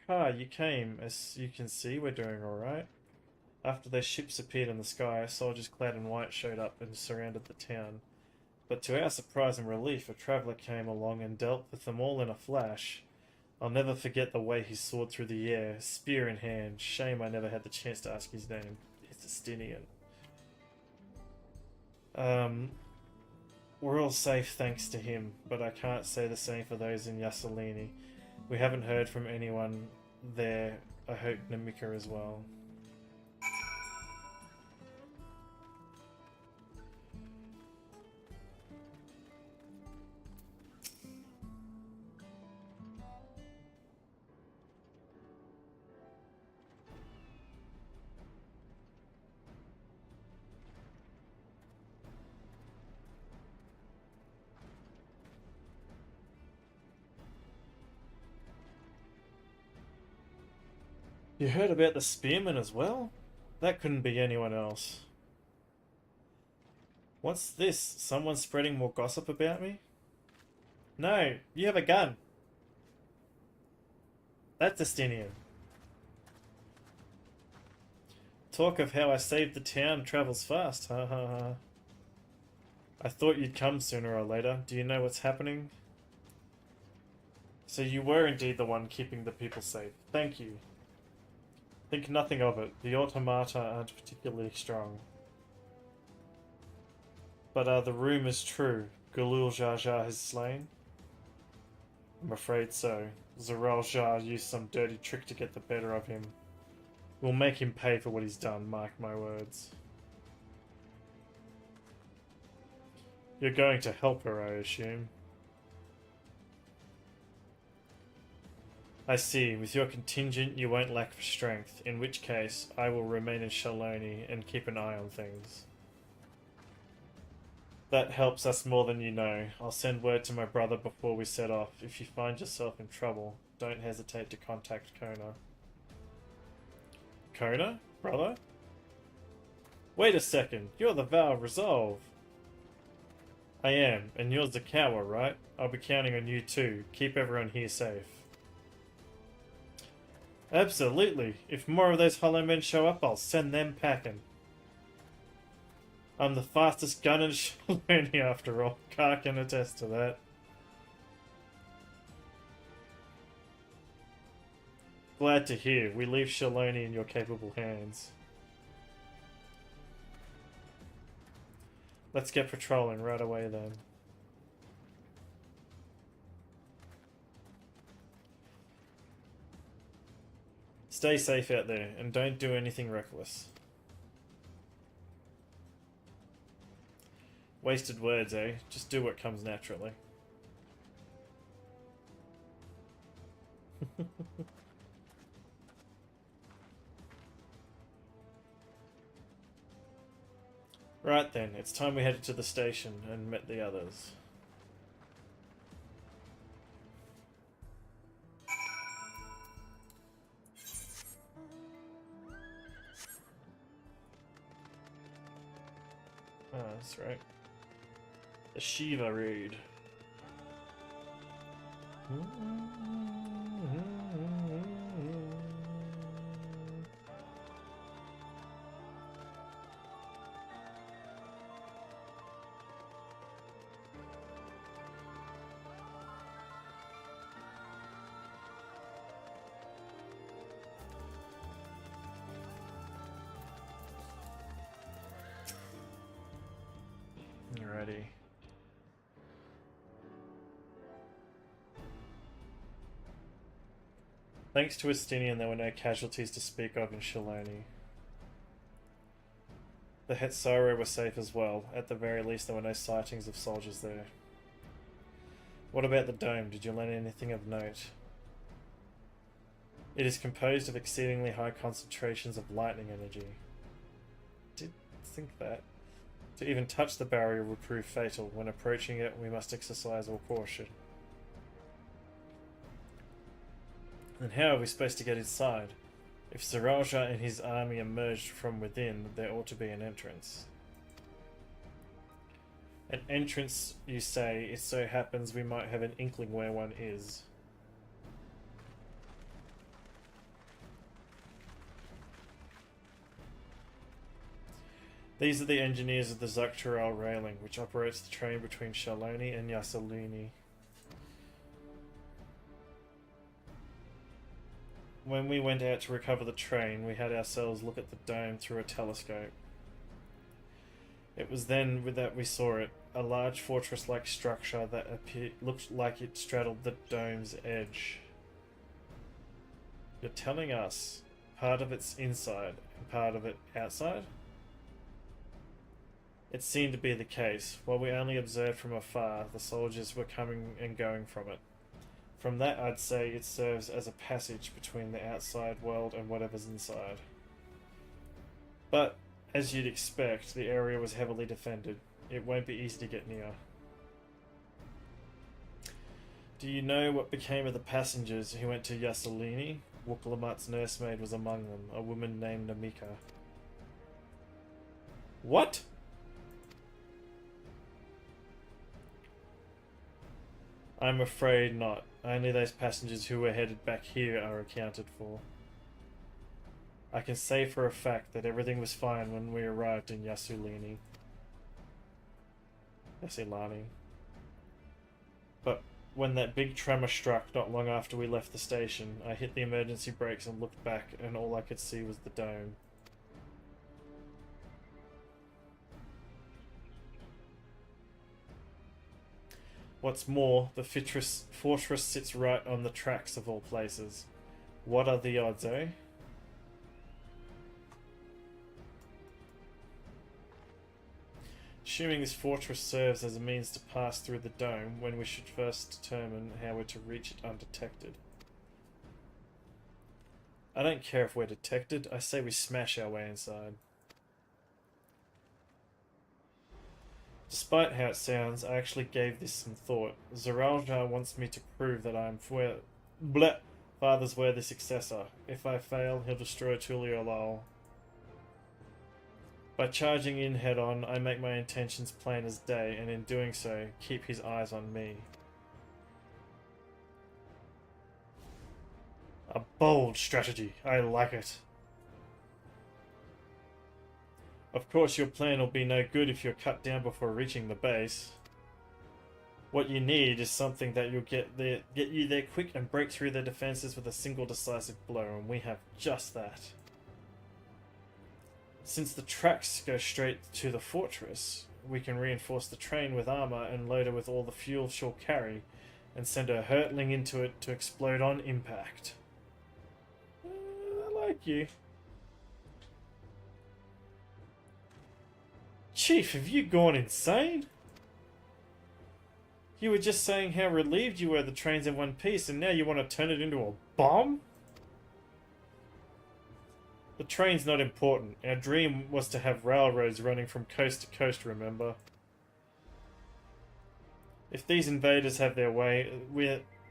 Car, you came. As you can see, we're doing alright. After those ships appeared in the sky, soldiers clad in white showed up and surrounded the town. But to our surprise and relief, a traveller came along and dealt with them all in a flash. I'll never forget the way he soared through the air, spear in hand. Shame I never had the chance to ask his name. It's Estinian. We're all safe thanks to him, but I can't say the same for those in Yassilini. We haven't heard from anyone there. I hope Namika as well. You heard about the spearman as well? That couldn't be anyone else. What's this? Someone spreading more gossip about me? No, you have a gun. That's Estinian. Talk of how I saved the town travels fast, ha ha ha. I thought you'd come sooner or later. Do you know what's happening? So you were indeed the one keeping the people safe. Thank you. Think nothing of it. The automata aren't particularly strong. But are the rumours true? Galul Jar Jar has slain? I'm afraid so. Zaral Jar used some dirty trick to get the better of him. We'll make him pay for what he's done, mark my words. You're going to help her, I assume. I see. With your contingent, you won't lack for strength, in which case, I will remain in Shaloni and keep an eye on things. That helps us more than you know. I'll send word to my brother before we set off. If you find yourself in trouble, don't hesitate to contact Kona. Kona? Brother? Wait a second. You're the Vow of Resolve. I am, and you're Zakawa, right? I'll be counting on you too. Keep everyone here safe. Absolutely. If more of those Hollow Men show up, I'll send them packing. I'm the fastest gunner in Shaloni after all. Car can attest to that. Glad to hear. We leave Shaloni in your capable hands. Let's get patrolling right away then. Stay safe out there, and don't do anything reckless. Wasted words, eh? Just do what comes naturally. Right then, it's time we headed to the station and met the others. Ah, that's right. The Shiva raid. Alrighty. Thanks to Estinian, there were no casualties to speak of in Shaloni. The Hetsaro were safe as well. At the very least, there were no sightings of soldiers there. What about the dome? Did you learn anything of note? It is composed of exceedingly high concentrations of lightning energy. Did think that. To even touch the barrier would prove fatal. When approaching it, we must exercise all caution. And how are we supposed to get inside? If Zeralja and his army emerged from within, there ought to be an entrance. An entrance, you say? It so happens we might have an inkling where one is. These are the engineers of the Zuktaral railing, which operates the train between Shaloni and Yasaluni. When we went out to recover the train, we had ourselves look at the dome through a telescope. It was then that we saw it, a large fortress-like structure that looked like it straddled the dome's edge. You're telling us part of it's inside and part of it outside? It seemed to be the case. While we only observed from afar, the soldiers were coming and going from it. From that, I'd say it serves as a passage between the outside world and whatever's inside. But, as you'd expect, the area was heavily defended. It won't be easy to get near. Do you know what became of the passengers who went to Yasalini? Wuklamat's nursemaid was among them, a woman named Namika. What? I'm afraid not. Only those passengers who were headed back here are accounted for. I can say for a fact that everything was fine when we arrived in Yasulani. But when that big tremor struck not long after we left the station, I hit the emergency brakes and looked back, and all I could see was the dome. What's more, the fortress sits right on the tracks of all places. What are the odds, eh? Assuming this fortress serves as a means to pass through the dome, when we should first determine how we're to reach it undetected. I don't care if we're detected, I say we smash our way inside. Despite how it sounds, I actually gave this some thought. Zeralja wants me to prove that I'm father's worthy successor. If I fail, he'll destroy Tuliolal. By charging in head-on, I make my intentions plain as day, and in doing so, keep his eyes on me. A bold strategy. I like it. Of course, your plan will be no good if you're cut down before reaching the base. What you need is something that you'll get you there quick and break through their defenses with a single decisive blow, and we have just that. Since the tracks go straight to the fortress, we can reinforce the train with armor and load her with all the fuel she'll carry, and send her hurtling into it to explode on impact. I like you. Chief, have you gone insane? You were just saying how relieved you were the train's in one piece, and now you want to turn it into a bomb? The train's not important. Our dream was to have railroads running from coast to coast, remember? If these invaders have their way,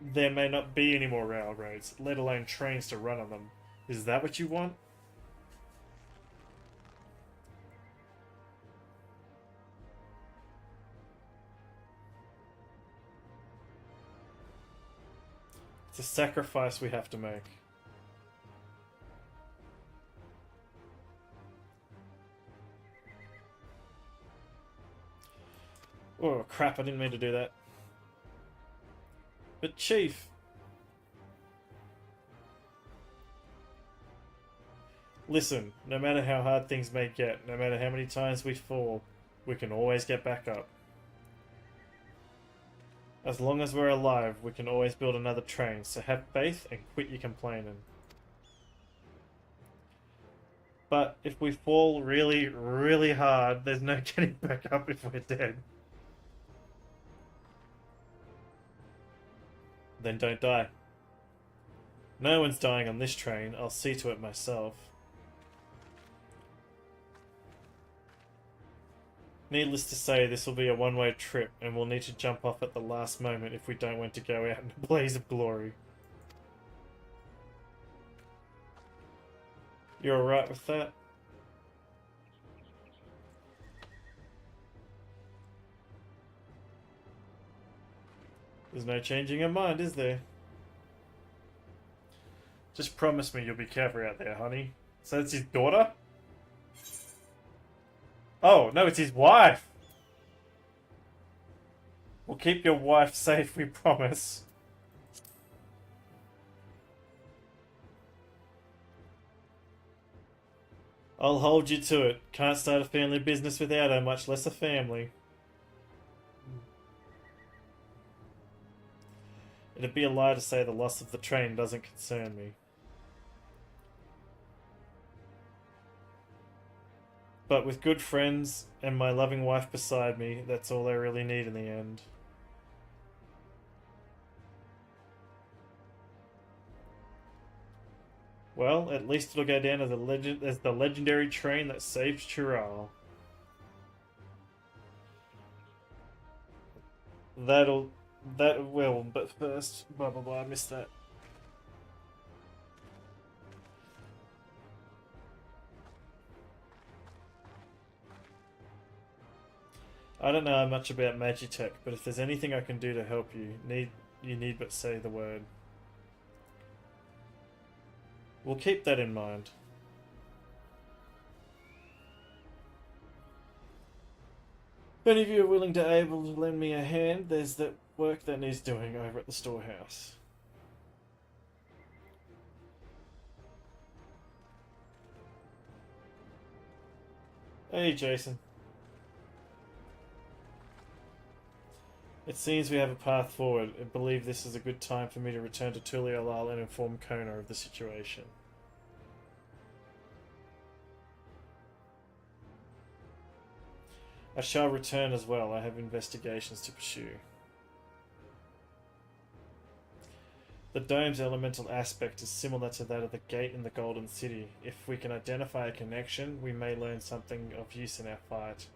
there may not be any more railroads, let alone trains to run on them. Is that what you want? It's a sacrifice we have to make. Oh crap, I didn't mean to do that. But Chief... Listen, no matter how hard things may get, no matter how many times we fall, We can always get back up. As long as we're alive, we can always build another train, so have faith and quit your complaining. But if we fall really, really hard, there's no getting back up if we're dead. Then don't die. No one's dying on this train, I'll see to it myself. Needless to say, this will be a one-way trip, and we'll need to jump off at the last moment if we don't want to go out in a blaze of glory. You alright with that? There's no changing your mind, is there? Just promise me you'll be careful out there, honey. So that's his daughter? Oh, no, it's his wife! We'll keep your wife safe, we promise. I'll hold you to it. Can't start a family business without her, much less a family. It'd be a lie to say the loss of the train doesn't concern me. But with good friends and my loving wife beside me, that's all I really need in the end. Well, at least it'll go down as the legendary train that saved Chiral. That will, but first, blah blah blah, I missed that. I don't know much about Magitech, but if there's anything I can do to help you, you need but say the word. We'll keep that in mind. If any of you are willing to able to lend me a hand, there's that work that needs doing over at the storehouse. Hey, Jason. It seems we have a path forward. I believe this is a good time for me to return to Tuliolal and inform Kona of the situation. I shall return as well. I have investigations to pursue. The dome's elemental aspect is similar to that of the gate in the Golden City. If we can identify a connection, we may learn something of use in our fight.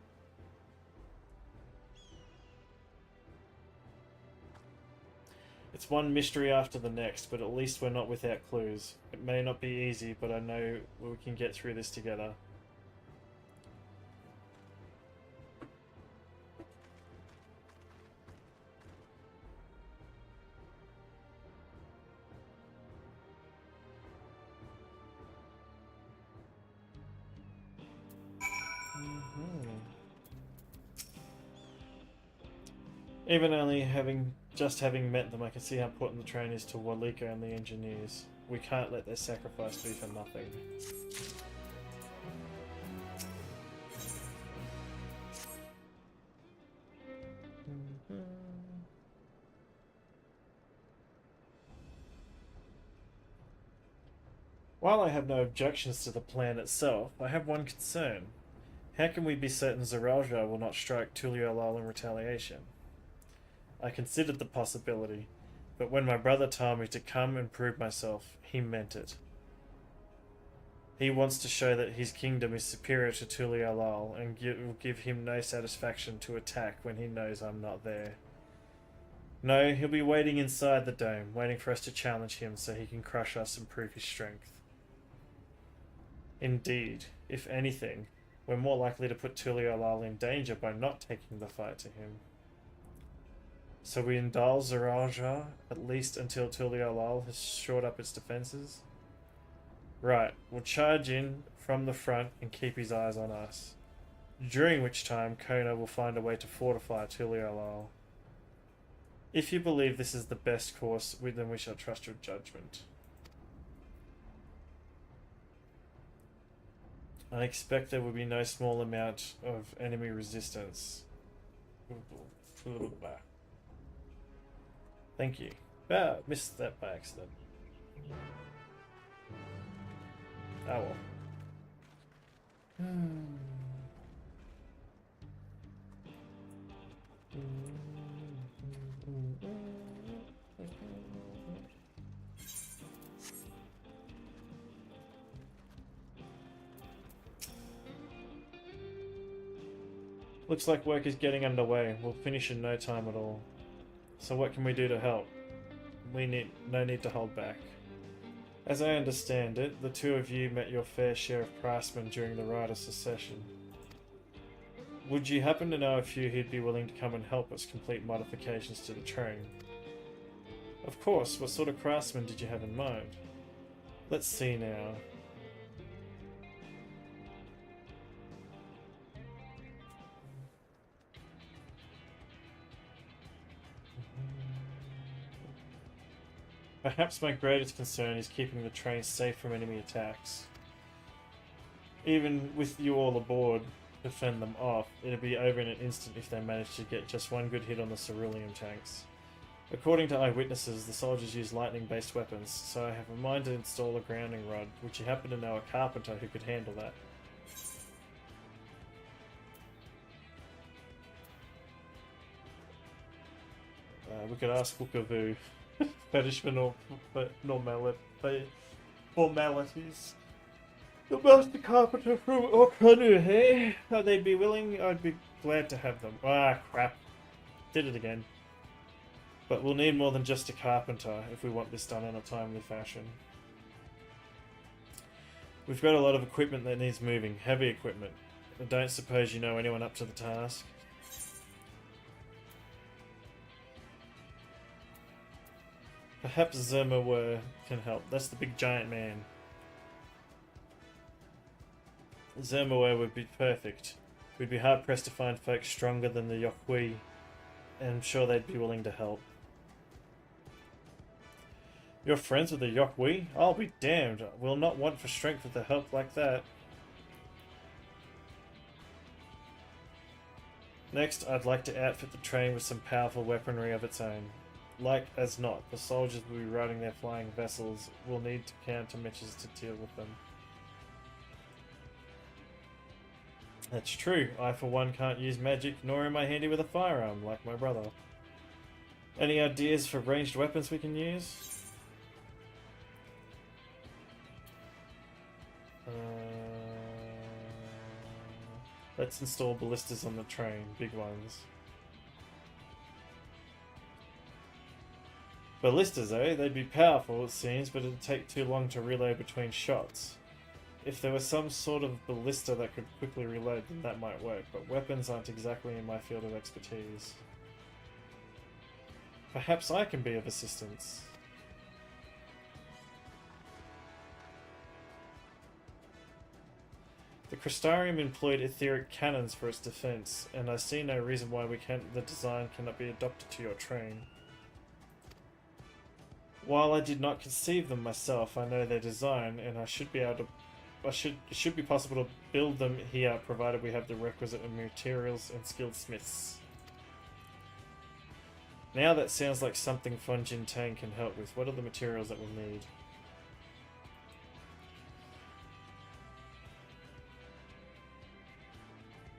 It's one mystery after the next, but at least we're not without clues. It may not be easy, but I know we can get through this together. Even only just having met them, I can see how important the train is to Walika and the engineers. We can't let their sacrifice be for nothing. While I have no objections to the plan itself, I have one concern. How can we be certain Zeralja will not strike Tuliolal in retaliation? I considered the possibility, but when my brother told me to come and prove myself, he meant it. He wants to show that his kingdom is superior to Tuliolal, and will give him no satisfaction to attack when he knows I'm not there. No, he'll be waiting inside the dome, waiting for us to challenge him so he can crush us and prove his strength. Indeed, if anything, we're more likely to put Tuliolal in danger by not taking the fight to him. So we indulge Zeralja, at least until Tuliolal has shored up its defenses? Right, we'll charge in from the front and keep his eyes on us. During which time, Kona will find a way to fortify Tuliolal. If you believe this is the best course, then we shall trust your judgment. I expect there will be no small amount of enemy resistance. Thank you. Ah, missed that by accident. Oh well. Looks like work is getting underway. We'll finish in no time at all. So what can we do to help? No need to hold back. As I understand it, the two of you met your fair share of craftsmen during the Rite of Secession. Would you happen to know a few who'd be willing to come and help us complete modifications to the train? Of course, what sort of craftsmen did you have in mind? Let's see now. Perhaps my greatest concern is keeping the train safe from enemy attacks. Even with you all aboard to fend them off, it'd be over in an instant if they managed to get just one good hit on the cerulean tanks. According to eyewitnesses, the soldiers use lightning-based weapons, so I have a mind to install a grounding rod. Would you happen to know a carpenter who could handle that? We could ask Wookavu. Fetish for formalities. The master carpenter from Okanu, hey? They'd be willing? I'd be glad to have them. Ah, crap. Did it again. But we'll need more than just a carpenter if we want this done in a timely fashion. We've got a lot of equipment that needs moving. Heavy equipment. I don't suppose you know anyone up to the task? Perhaps Zermawer can help. That's the big giant man. Zermawer would be perfect. We'd be hard pressed to find folks stronger than the Yokwi, and I'm sure they'd be willing to help. You're friends with the Yokwi? I'll be damned. We'll not want for strength with a help like that. Next, I'd like to outfit the train with some powerful weaponry of its own. Like as not, the soldiers will be riding their flying vessels. We'll need countermeasures to deal with them. That's true. I, for one, can't use magic, nor am I handy with a firearm, like my brother. Any ideas for ranged weapons we can use? Let's install ballistas on the train, big ones. Ballistas, eh? They'd be powerful, it seems, but it'd take too long to reload between shots. If there was some sort of ballista that could quickly reload, then that might work, but weapons aren't exactly in my field of expertise. Perhaps I can be of assistance. The Crystarium employed etheric cannons for its defense, and I see no reason why the design cannot be adopted to your train. While I did not conceive them myself, I know their design, and it should be possible to build them here, provided we have the requisite materials and skilled smiths. Now that sounds like something Fun Jin Tang can help with. What are the materials that we'll need?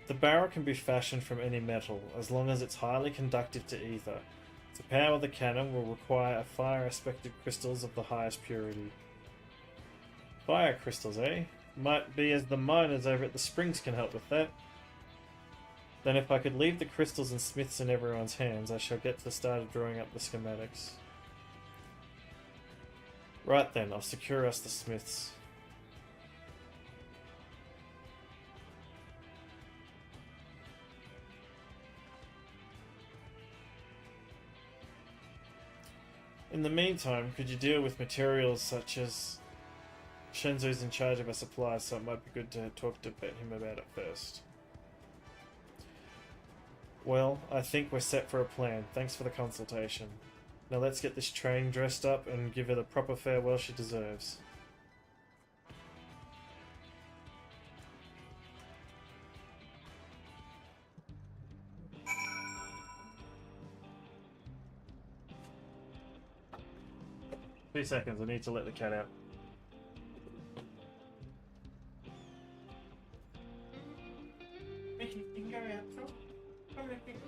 The barrel can be fashioned from any metal, as long as it's highly conductive to ether. To power the cannon will require fire-aspected crystals of the highest purity. Fire crystals, eh? Might be as the miners over at the Springs can help with that. Then if I could leave the crystals and smiths in everyone's hands, I shall get to the start of drawing up the schematics. Right then, I'll secure us the smiths. In the meantime, could you deal with materials such as... Shenzo's in charge of our supplies, so it might be good to talk to him about it first. Well, I think we're set for a plan. Thanks for the consultation. Now let's get this train dressed up and give her the proper farewell she deserves. 2 seconds, I need to let the cat out. Mickey, you can go out. Come, Mickey.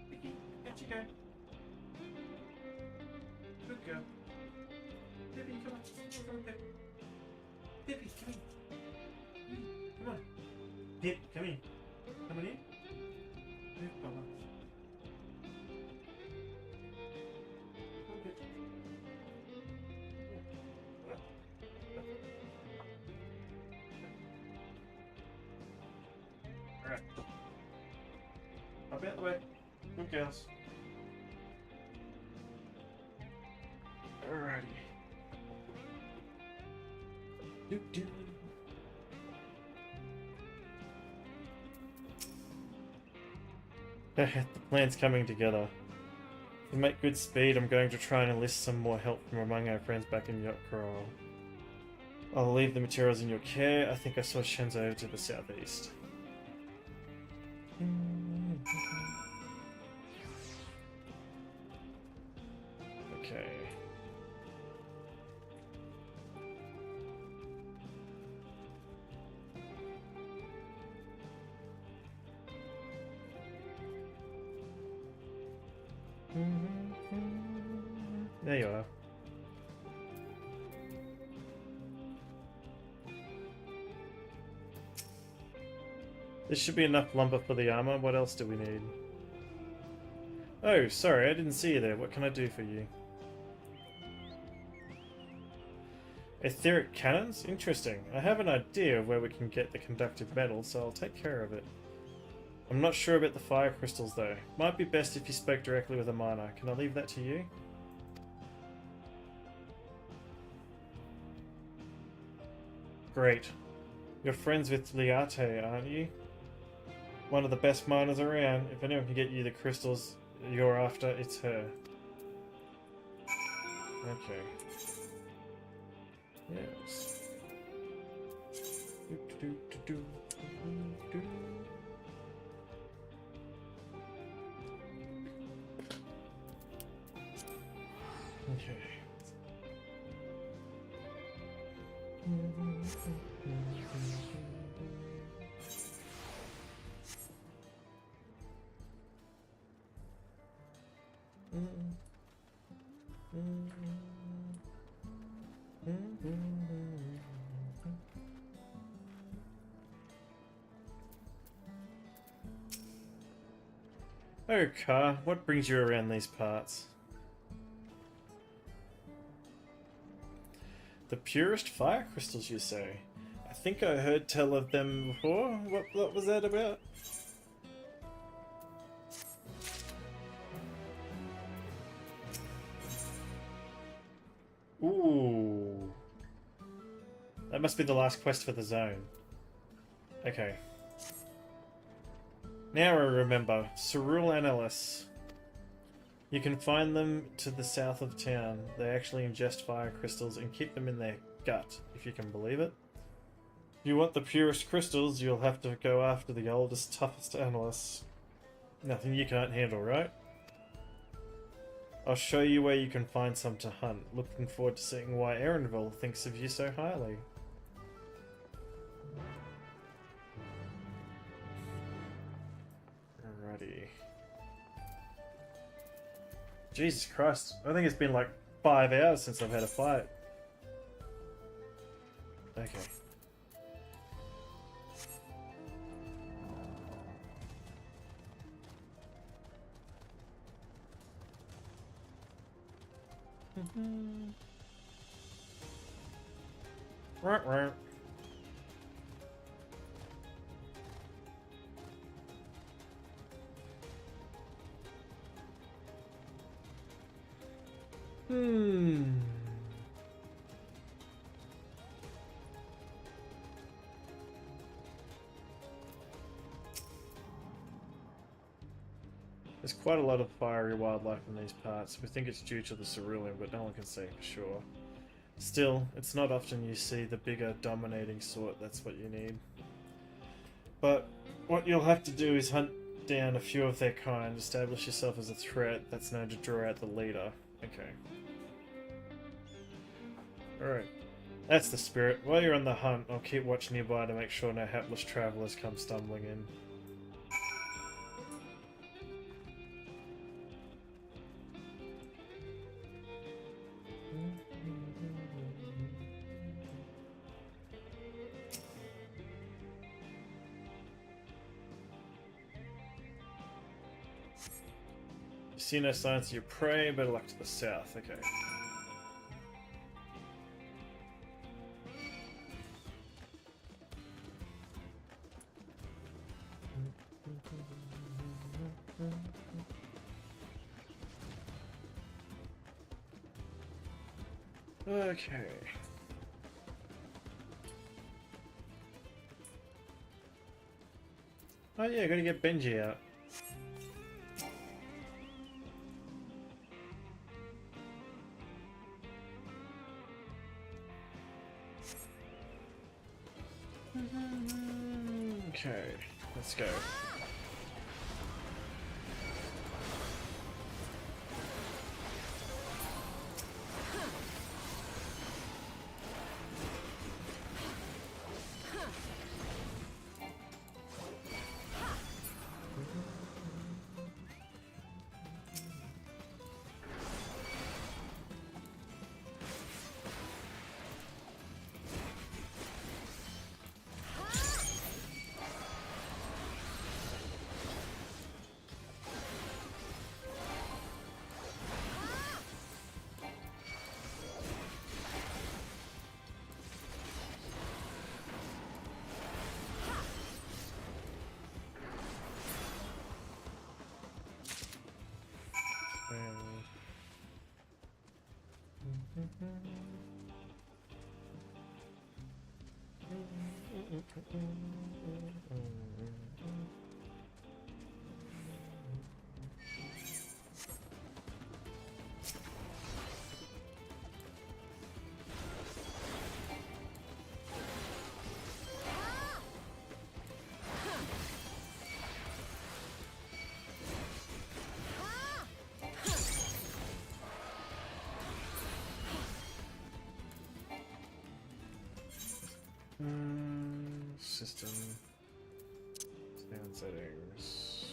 Mickey, out you go. Good girl. Pippi, come on. Come on, Pippi. Pippi, come here. Come on. Pip, come here. Come on in. Move, Baba. Alright. Up out the way. Good girls. Alrighty. Doo-doo. The plan's coming together. To make good speed, I'm going to try and enlist some more help from among our friends back in Yacht Corral. I'll leave the materials in your care. I think I saw Shenzo over to the southeast. Okay. There you are. This should be enough lumber for the armor. What else do we need? Oh, sorry, I didn't see you there. What can I do for you? Etheric cannons? Interesting. I have an idea of where we can get the conductive metal, so I'll take care of it. I'm not sure about the fire crystals though. Might be best if you spoke directly with a miner. Can I leave that to you? Great. You're friends with Liate, aren't you? One of the best miners around. If anyone can get you the crystals you're after, it's her. Okay. Yes. Okay. Oh, Car, what brings you around these parts? The purest fire crystals, you say? I think I heard tell of them before. What was that about? Ooh. That must be the last quest for the zone. Okay. Now I remember. Cerule Analysts. You can find them to the south of town. They actually ingest fire crystals and keep them in their gut, if you can believe it. If you want the purest crystals, you'll have to go after the oldest, toughest analysts. Nothing you can't handle, right? I'll show you where you can find some to hunt. Looking forward to seeing why Erenville thinks of you so highly. Alrighty. Jesus Christ, I think it's been like 5 hours since I've had a fight. Okay. Right. There's quite a lot of fiery wildlife in these parts. We think it's due to the cerulean, but no one can say for sure. Still, it's not often you see the bigger, dominating sort that's what you need. But what you'll have to do is hunt down a few of their kind, establish yourself as a threat that's known to draw out the leader. Okay. Alright. That's the spirit. While you're on the hunt, I'll keep watch nearby to make sure no hapless travelers come stumbling in. You see no signs of your prey, better luck to the south. Okay. Okay. Oh yeah, gotta get Benji out. Okay, let's go. System sound settings.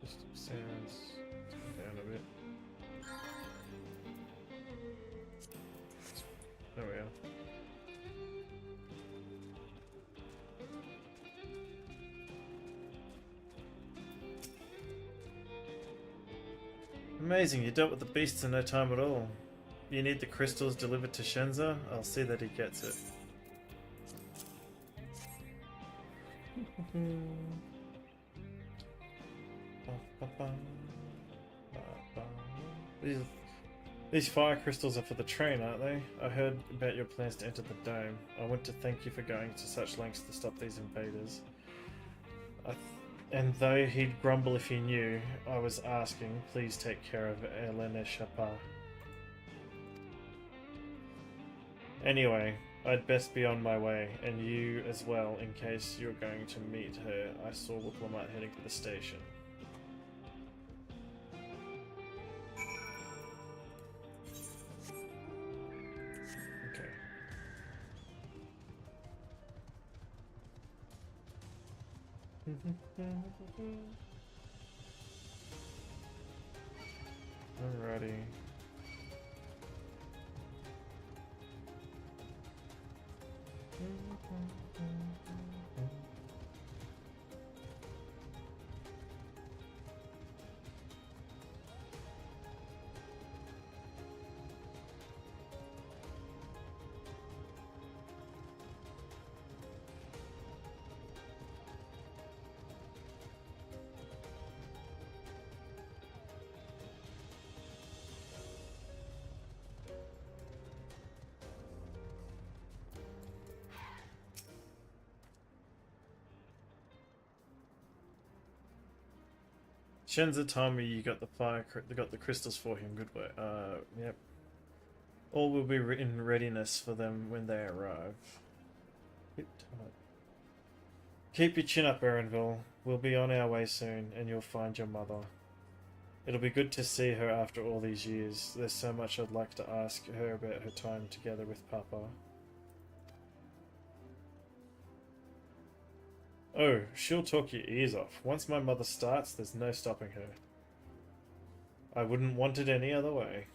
System sounds. Turn down a bit. There we are. Amazing, you dealt with the beasts in no time at all. You need the crystals delivered to Shenza? I'll see that he gets it. These fire crystals are for the train, aren't they? I heard about your plans to enter the dome. I want to thank you for going to such lengths to stop these invaders. And though he'd grumble if he knew, I was asking, please take care of Elena Chapa. Anyway, I'd best be on my way, and you as well, in case you're going to meet her. I saw Wicklamat heading to the station. Okay. Alrighty. Shenza told me you got the crystals for him. Good work. Yep. All will be in readiness for them when they arrive. Keep your chin up, Erenville. We'll be on our way soon, and you'll find your mother. It'll be good to see her after all these years. There's so much I'd like to ask her about her time together with Papa. Oh, she'll talk your ears off. Once my mother starts, there's no stopping her. I wouldn't want it any other way.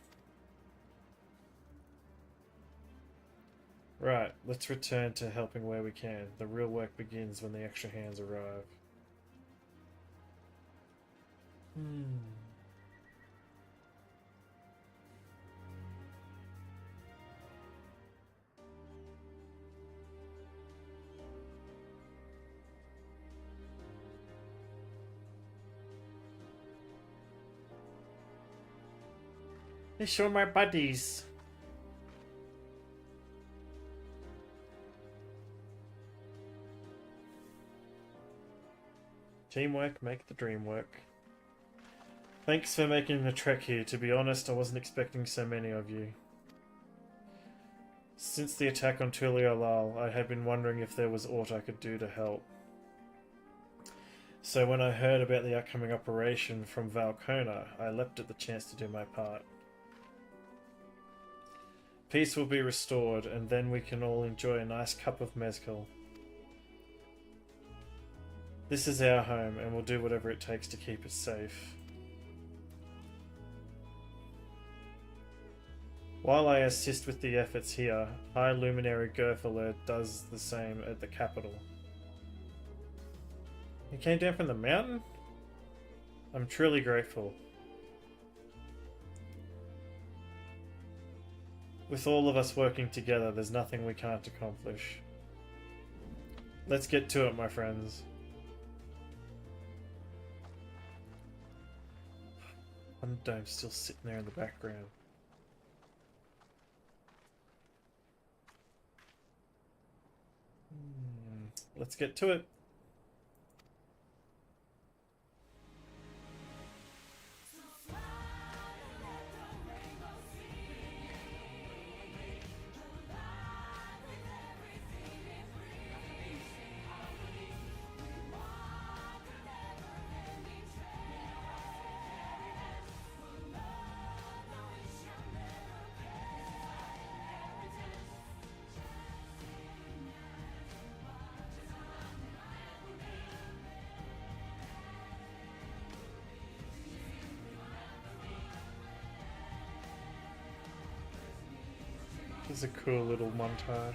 Right, let's return to helping where we can. The real work begins when the extra hands arrive. They sure my buddies. Teamwork make the dream work. Thanks for making the trek here. To be honest, I wasn't expecting so many of you. Since the attack on Tuliolal, I had been wondering if there was aught I could do to help. So when I heard about the upcoming operation from Valcona, I leapt at the chance to do my part. Peace will be restored, and then we can all enjoy a nice cup of mezcal. This is our home, and we'll do whatever it takes to keep it safe. While I assist with the efforts here, High Luminary Gerfeler does the same at the capital. He came down from the mountain? I'm truly grateful. With all of us working together, there's nothing we can't accomplish. Let's get to it, my friends. Dome's still sitting there in the background. Let's get to it. This is a cool little montage.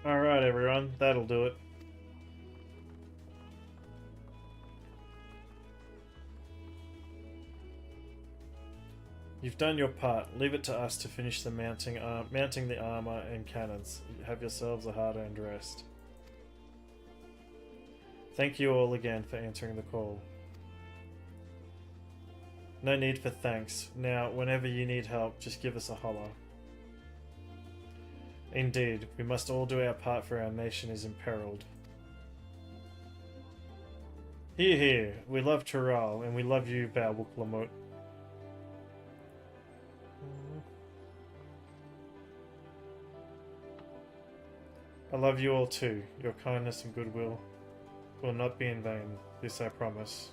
Alright everyone, that'll do it. You've done your part. Leave it to us to finish the mounting the armor and cannons. Have yourselves a hard-earned rest. Thank you all again for answering the call. No need for thanks. Now, whenever you need help, just give us a holler. Indeed, we must all do our part, for our nation is imperiled. Hear, hear. We love Tural, and we love you, Balwuklamut. I love you all too. Your kindness and goodwill will not be in vain. This I promise.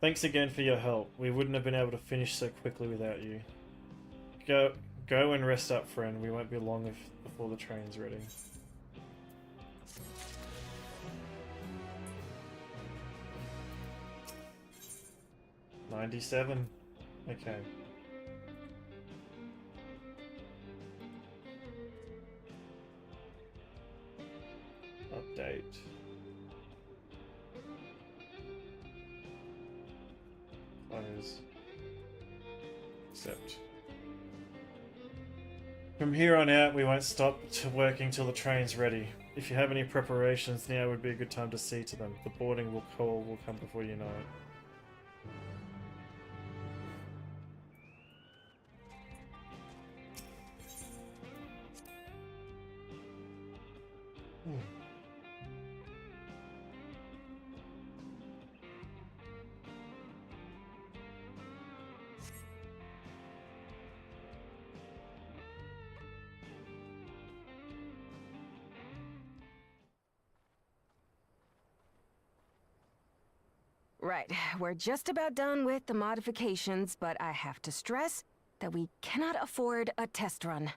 Thanks again for your help. We wouldn't have been able to finish so quickly without you. Go and rest up, friend. We won't be long before the train's ready. $97. Okay. Update. Close. Accept. From here on out, we won't stop working till the train's ready. If you have any preparations, now would be a good time to see to them. The boarding call will come before you know it. Right, we're just about done with the modifications, but I have to stress that we cannot afford a test run.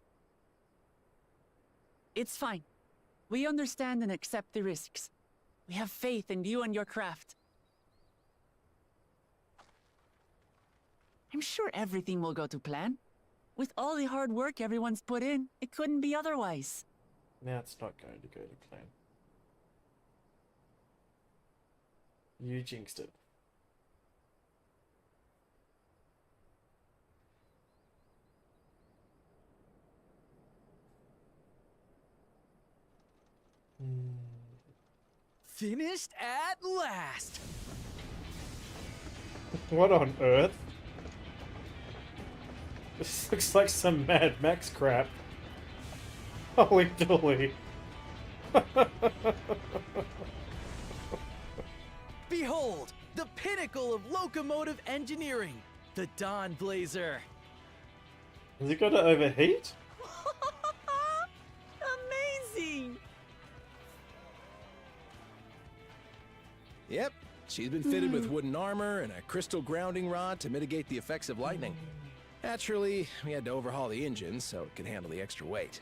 It's fine. We understand and accept the risks. We have faith in you and your craft. I'm sure everything will go to plan. With all the hard work everyone's put in, it couldn't be otherwise. Now it's not going to go to plan. You jinxed it. Finished at last! What on earth? This looks like some Mad Max crap. Holy dooly. Behold, the pinnacle of locomotive engineering, the Dawn Blazer. Has it got to overheat? Amazing! Yep, she's been fitted with wooden armor and a crystal grounding rod to mitigate the effects of lightning. Naturally, we had to overhaul the engine so it could handle the extra weight.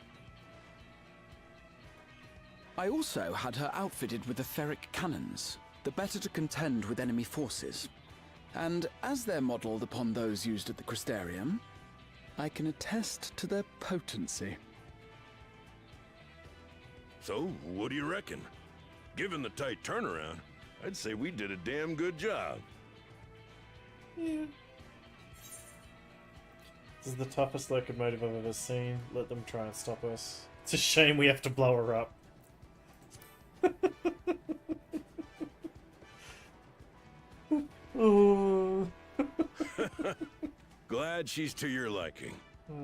I also had her outfitted with etheric cannons, the better to contend with enemy forces. And as they're modeled upon those used at the Crystarium, I can attest to their potency. So, what do you reckon? Given the tight turnaround, I'd say we did a damn good job. Yeah. This is the toughest locomotive I've ever seen. Let them try and stop us. It's a shame we have to blow her up. Oh. Glad she's to your liking.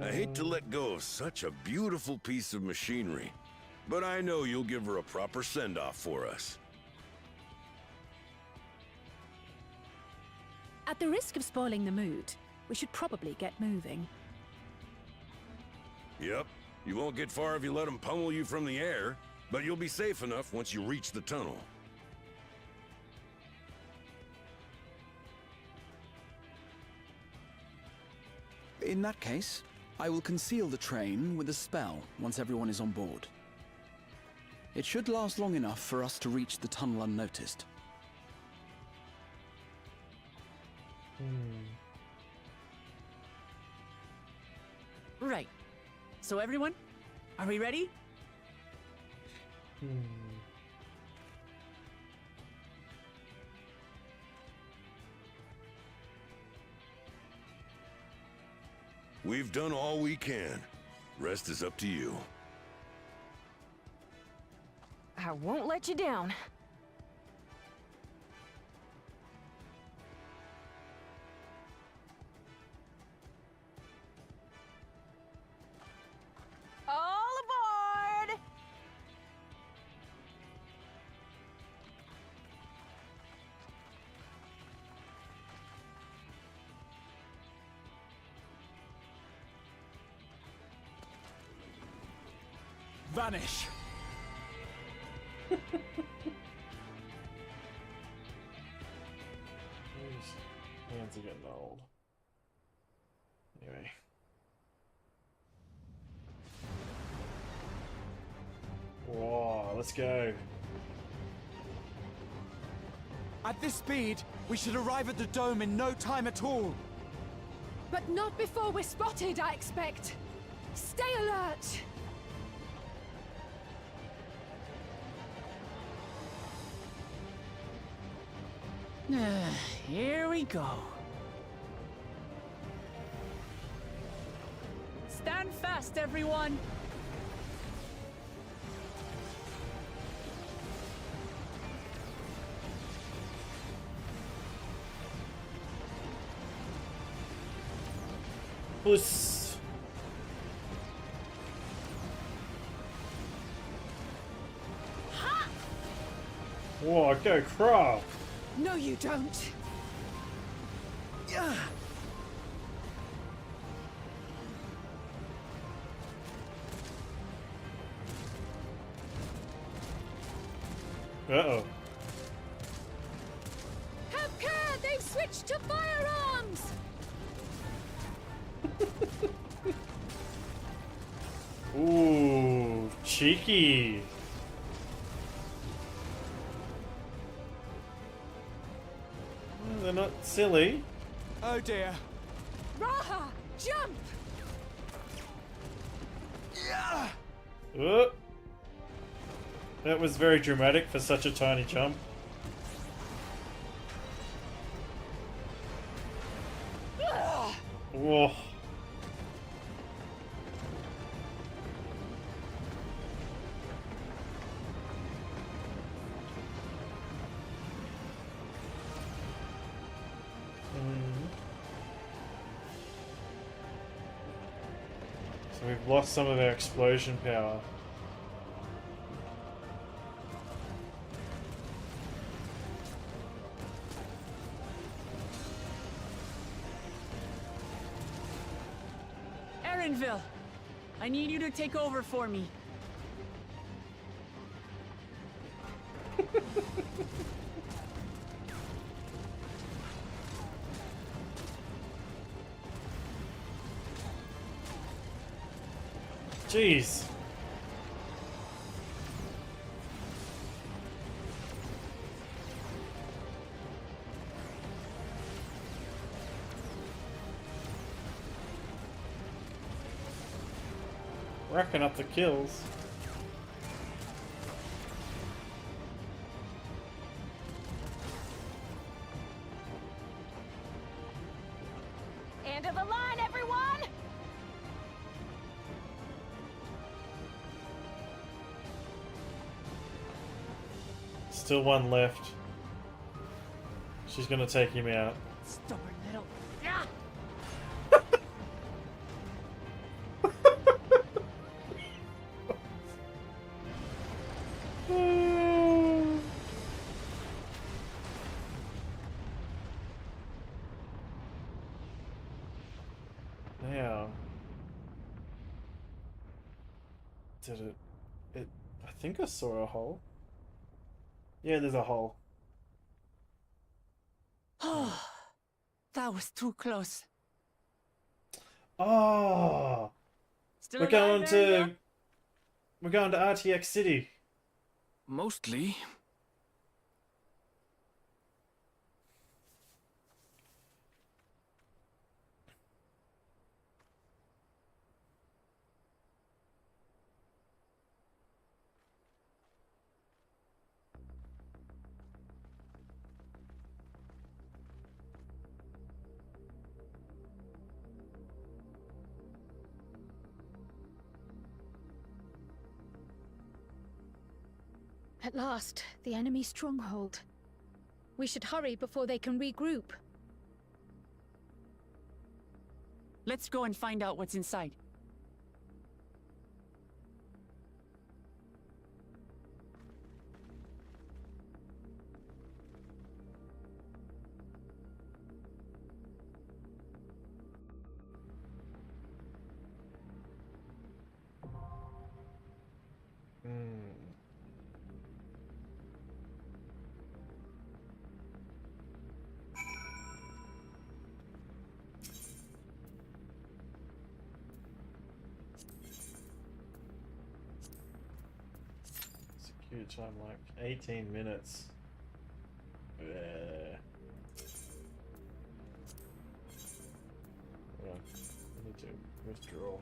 I hate to let go of such a beautiful piece of machinery, but I know you'll give her a proper send-off for us. At the risk of spoiling the mood, we should probably get moving. Yep, you won't get far if you let them pummel you from the air, but you'll be safe enough once you reach the tunnel. In that case, I will conceal the train with a spell once everyone is on board. It should last long enough for us to reach the tunnel unnoticed. Right. So everyone, are we ready? We've done all we can. Rest is up to you. I won't let you down. All aboard! Vanish! Hands are getting old. Anyway. Whoa, let's go. At this speed, we should arrive at the dome in no time at all. But not before we're spotted, I expect. Stay alert! Here we go. Stand fast, everyone! Puss. Whoa, go Crow! No, you don't. Uh-oh. Have care! They've switched to firearms! Ooh, cheeky. They're not silly. Oh dear. Raha, jump! That was very dramatic for such a tiny jump. Whoa. So we've lost some of our explosion power. Erenville, I need you to take over for me. Jeez. Racking up the kills. End of the line, everyone! Still one left. She's gonna take him out. Stubborn little. Yeah. Now, did it? I think I saw a hole. Yeah, there's a hole. Oh, that was too close. Oh, Still we're alive, going to Erenville? we're going to RTX City. Mostly. At last, the enemy stronghold. We should hurry before they can regroup. Let's go and find out what's inside. Queue time like 18 minutes. Hold on. I need to withdraw.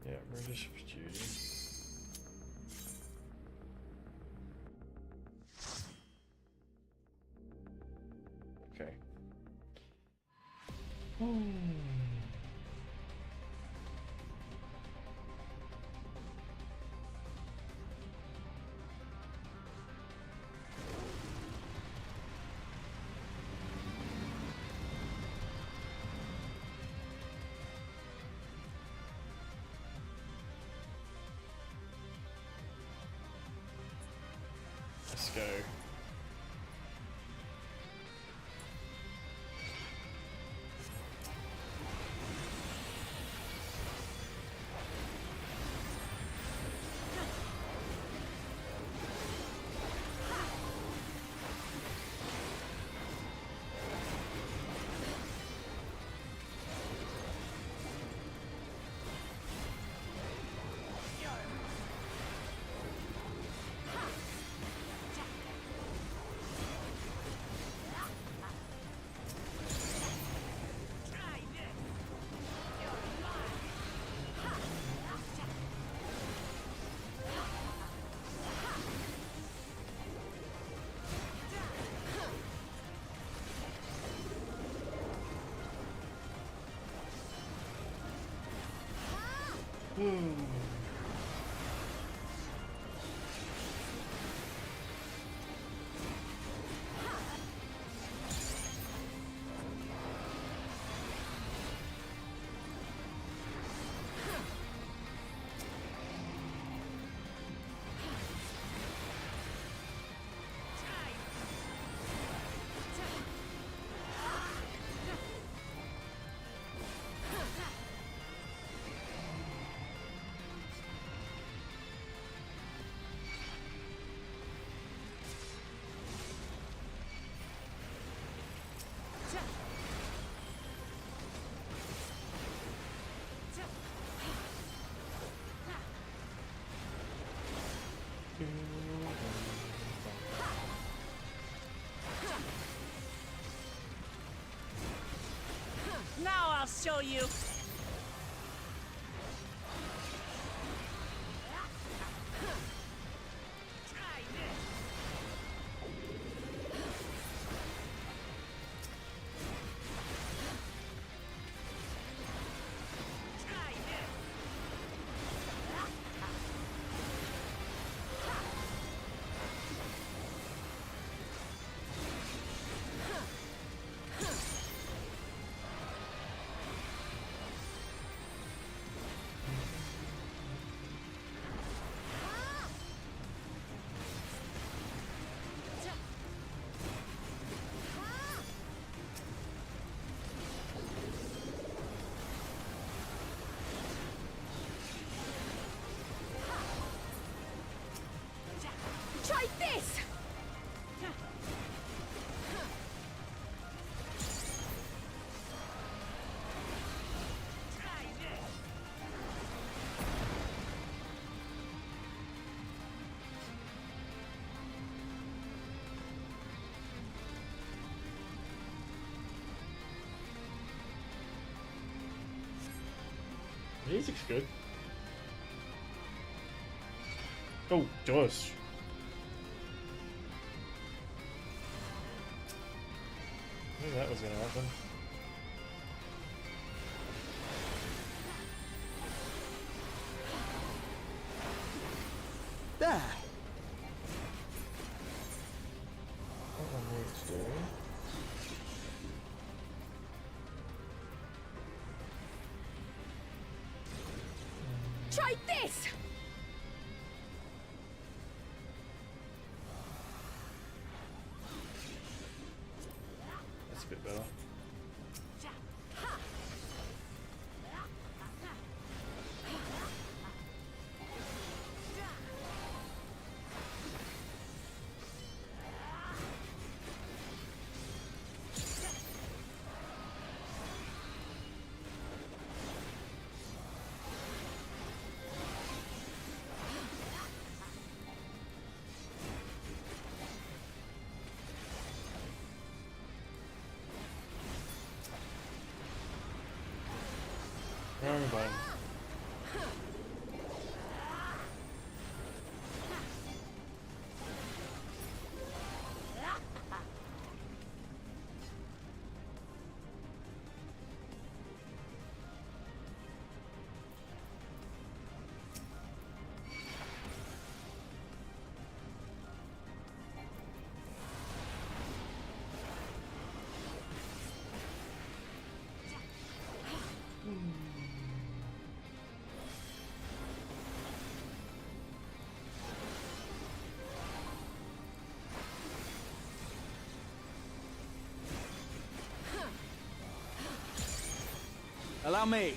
Yeah, register for duty. Okay. Let's go. Now I'll show you. Try this! Music's good. Oh, Josh. I knew that was gonna happen. There. What one needs to do? Try this! That's a bit better. wrong button. Allow me.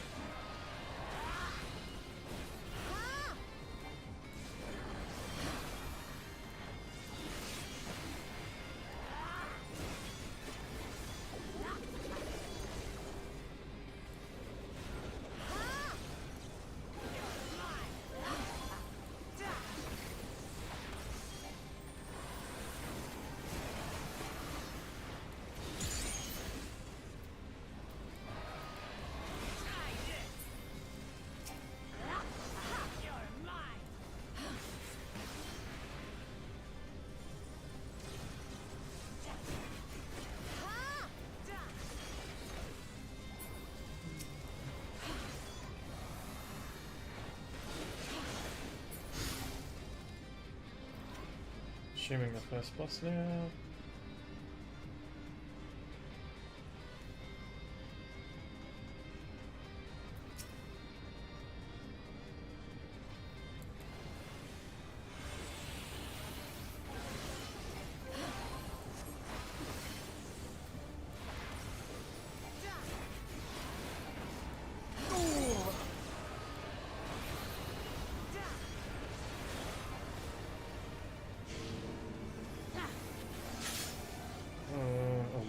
Assuming the first boss now.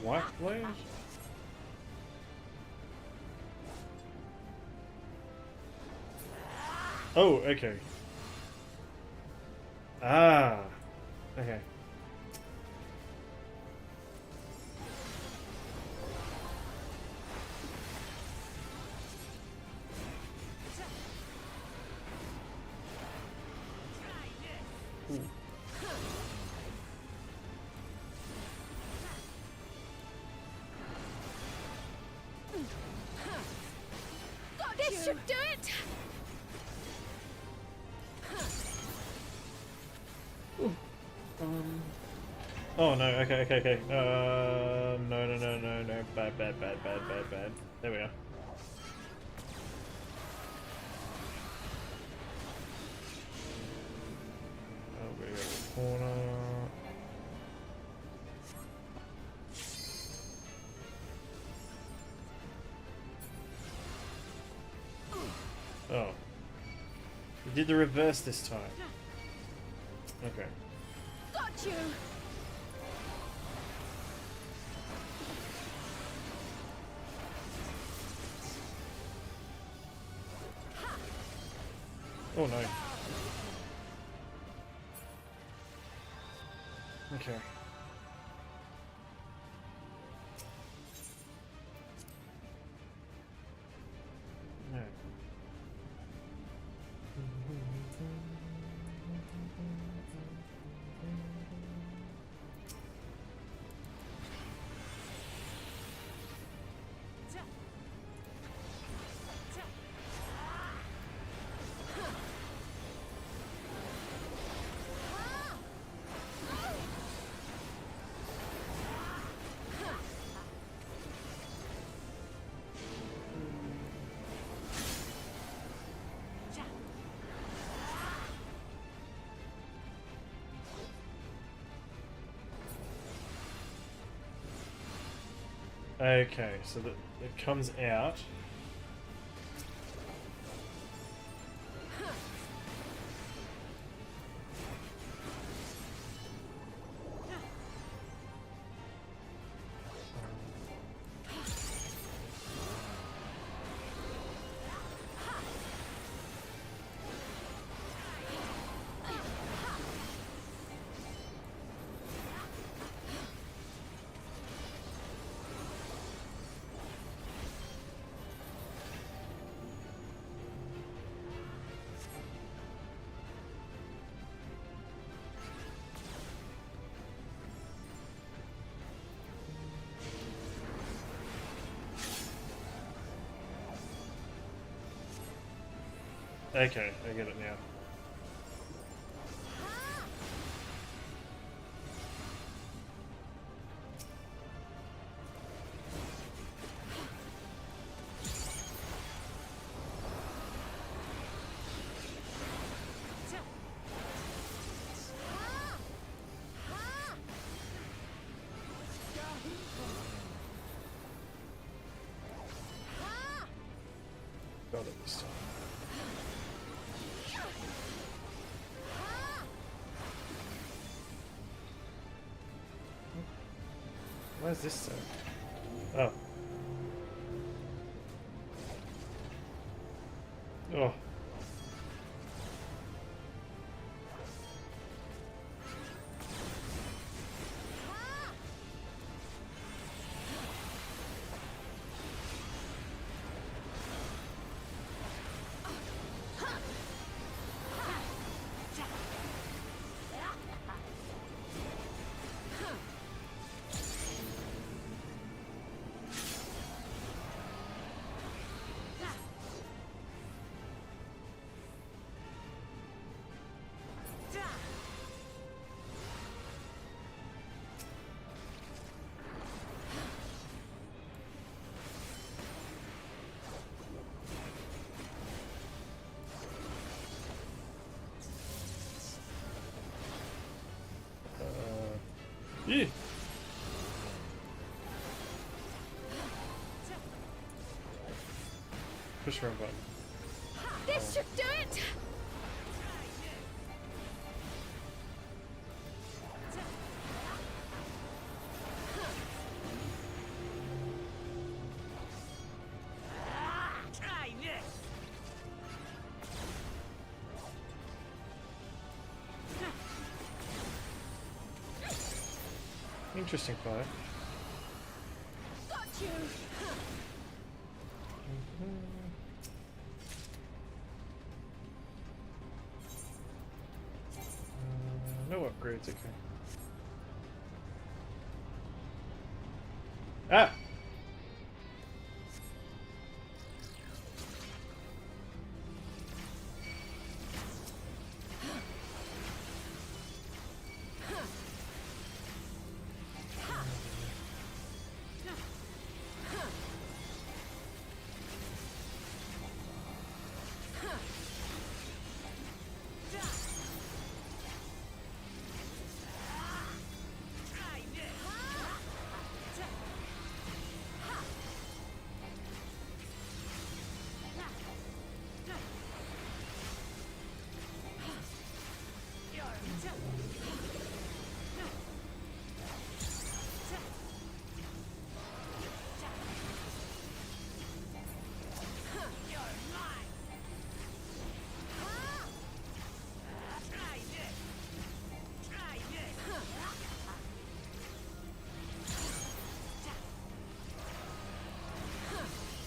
What, please? Oh, okay. Ah, okay. Ooh. This should do it! Oh no, okay. No. Bad. There we are. Over here, corner. Oh. You did the reverse this time. Okay. Got you! Oh no. Okay. No. Okay, so that it comes out. Okay, I get it now. Got it this time. Why is this so? Oh. Oh. Yeah. Push wrong button. This should do it! Try this! Interesting fight. Got you! No upgrades, okay. Ah!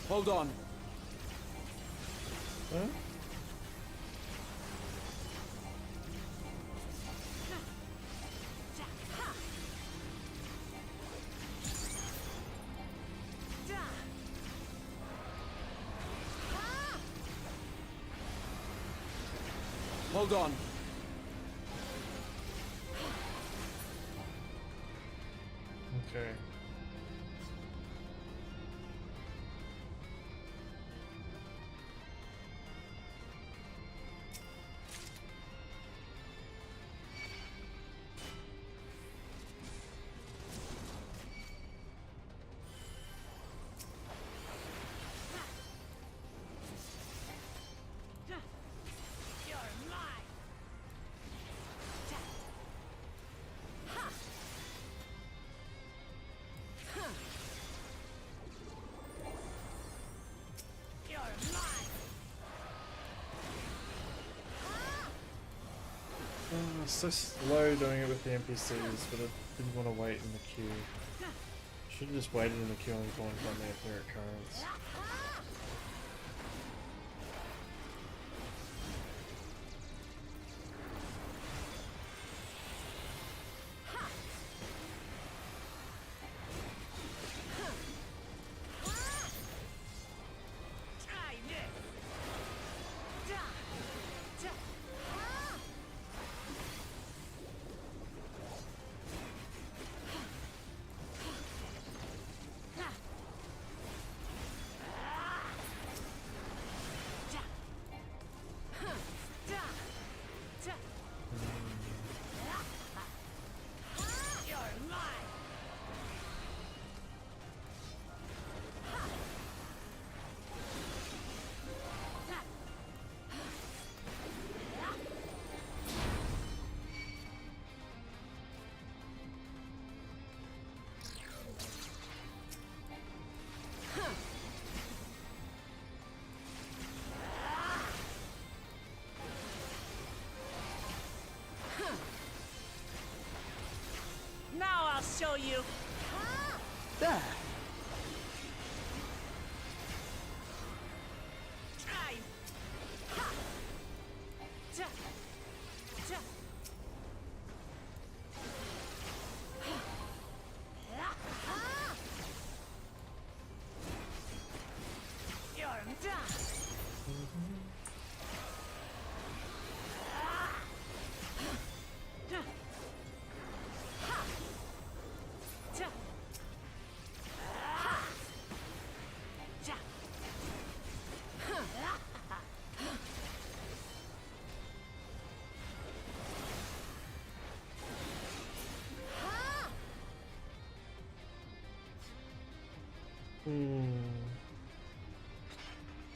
Hold on. Huh? Hold on. Okay. So slow doing it with the NPCs, but I didn't want to wait in the queue. Should have just waited in the queue and gone from their favorite cards. you. There. Try. Ha. Ja. Ja. You're done.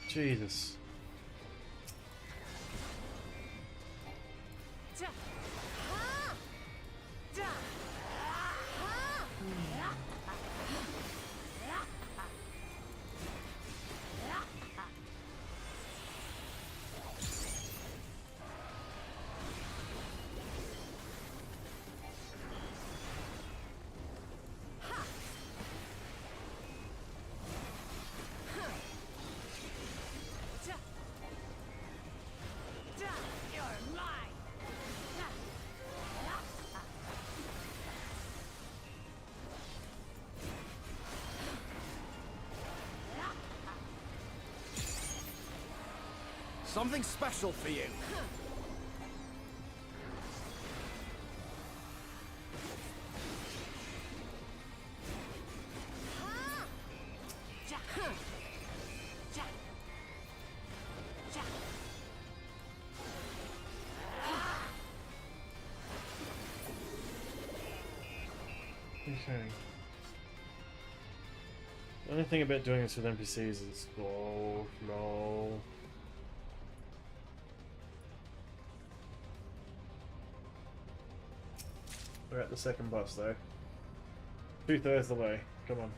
Jesus. Something special for you. Okay. The only thing about doing this with NPCs is it's slow. We're at the second boss though. 2/3 the way. Come on.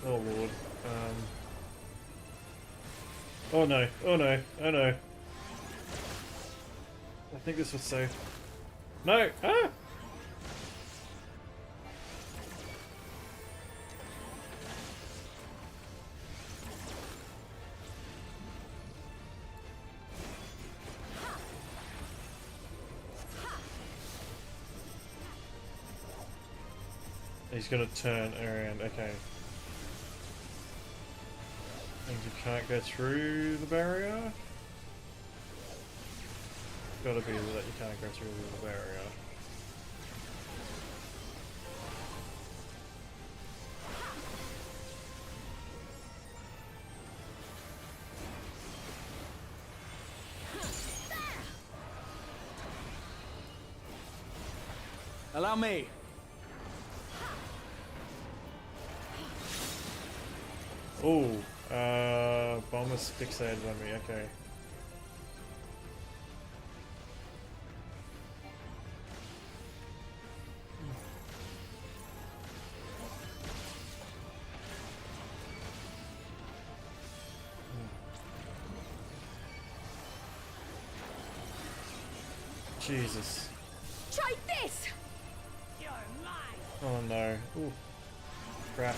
Oh lord. Oh no. Oh no. Oh no. I think this was safe. No! Ah! He's gonna turn around. Okay. And you can't go through the barrier? Gotta be that you can't go through the barrier. Allow me. Oh, bomb was fixated on me, okay. Jesus. Try this! You're mine! Oh no. Ooh. Crap.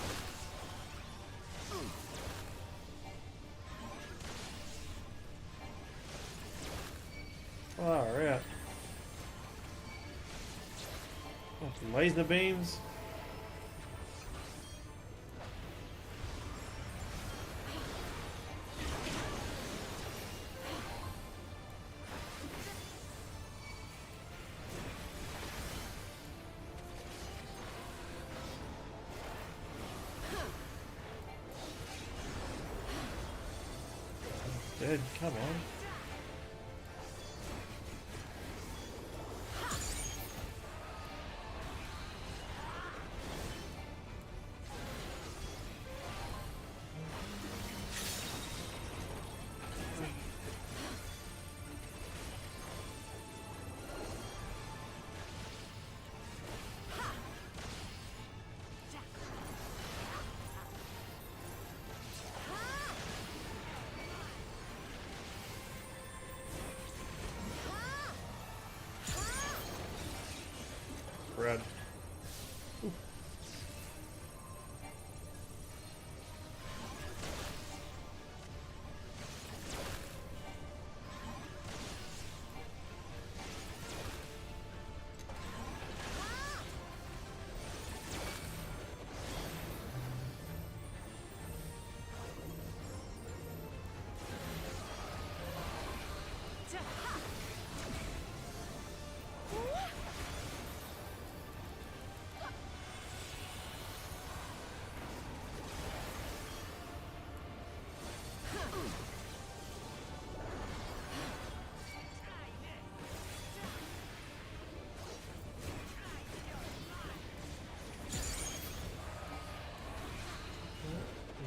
Oh, right. Oh, laser beams. Dead, come on.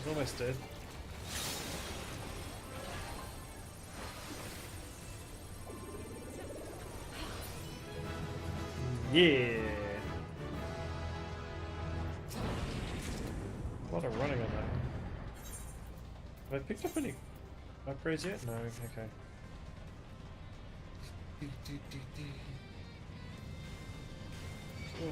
He's almost dead. Yeah. A lot of running on that one. Have I picked up any upgrades yet? No, okay. Oh.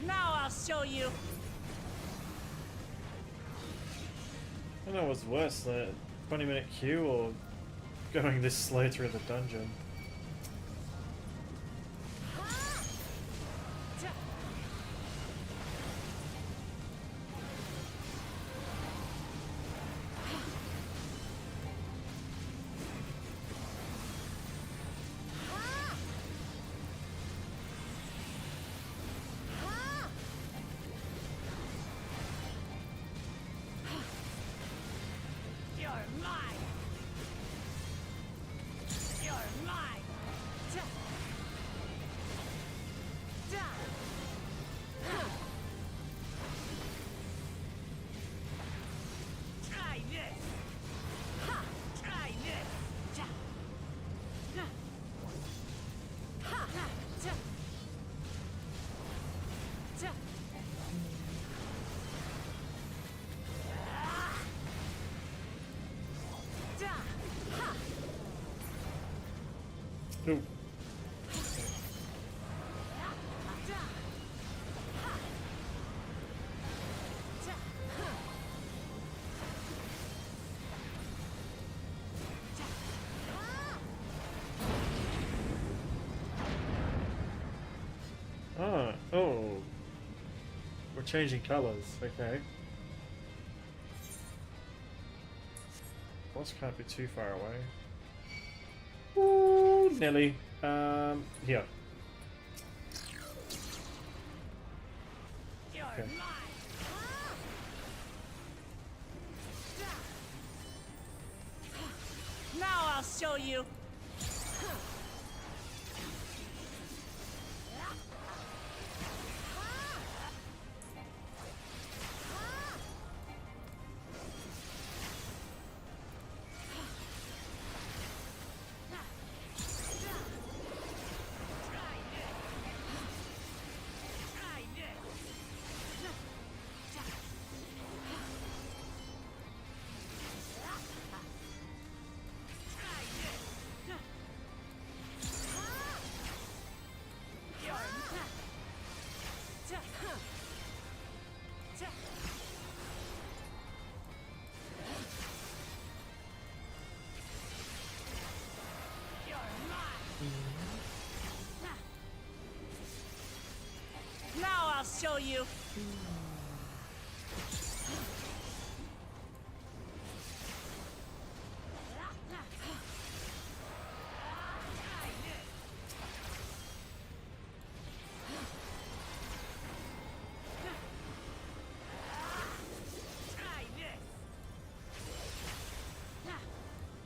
Now I'll show you. I don't know what's worse, the 20-minute queue or going this slow through the dungeon. Ooh. Oh. We're changing colors, okay. Boss can't be too far away. Ooh, Nelly. Here. Okay. Now I'll show you. Now I'll show you.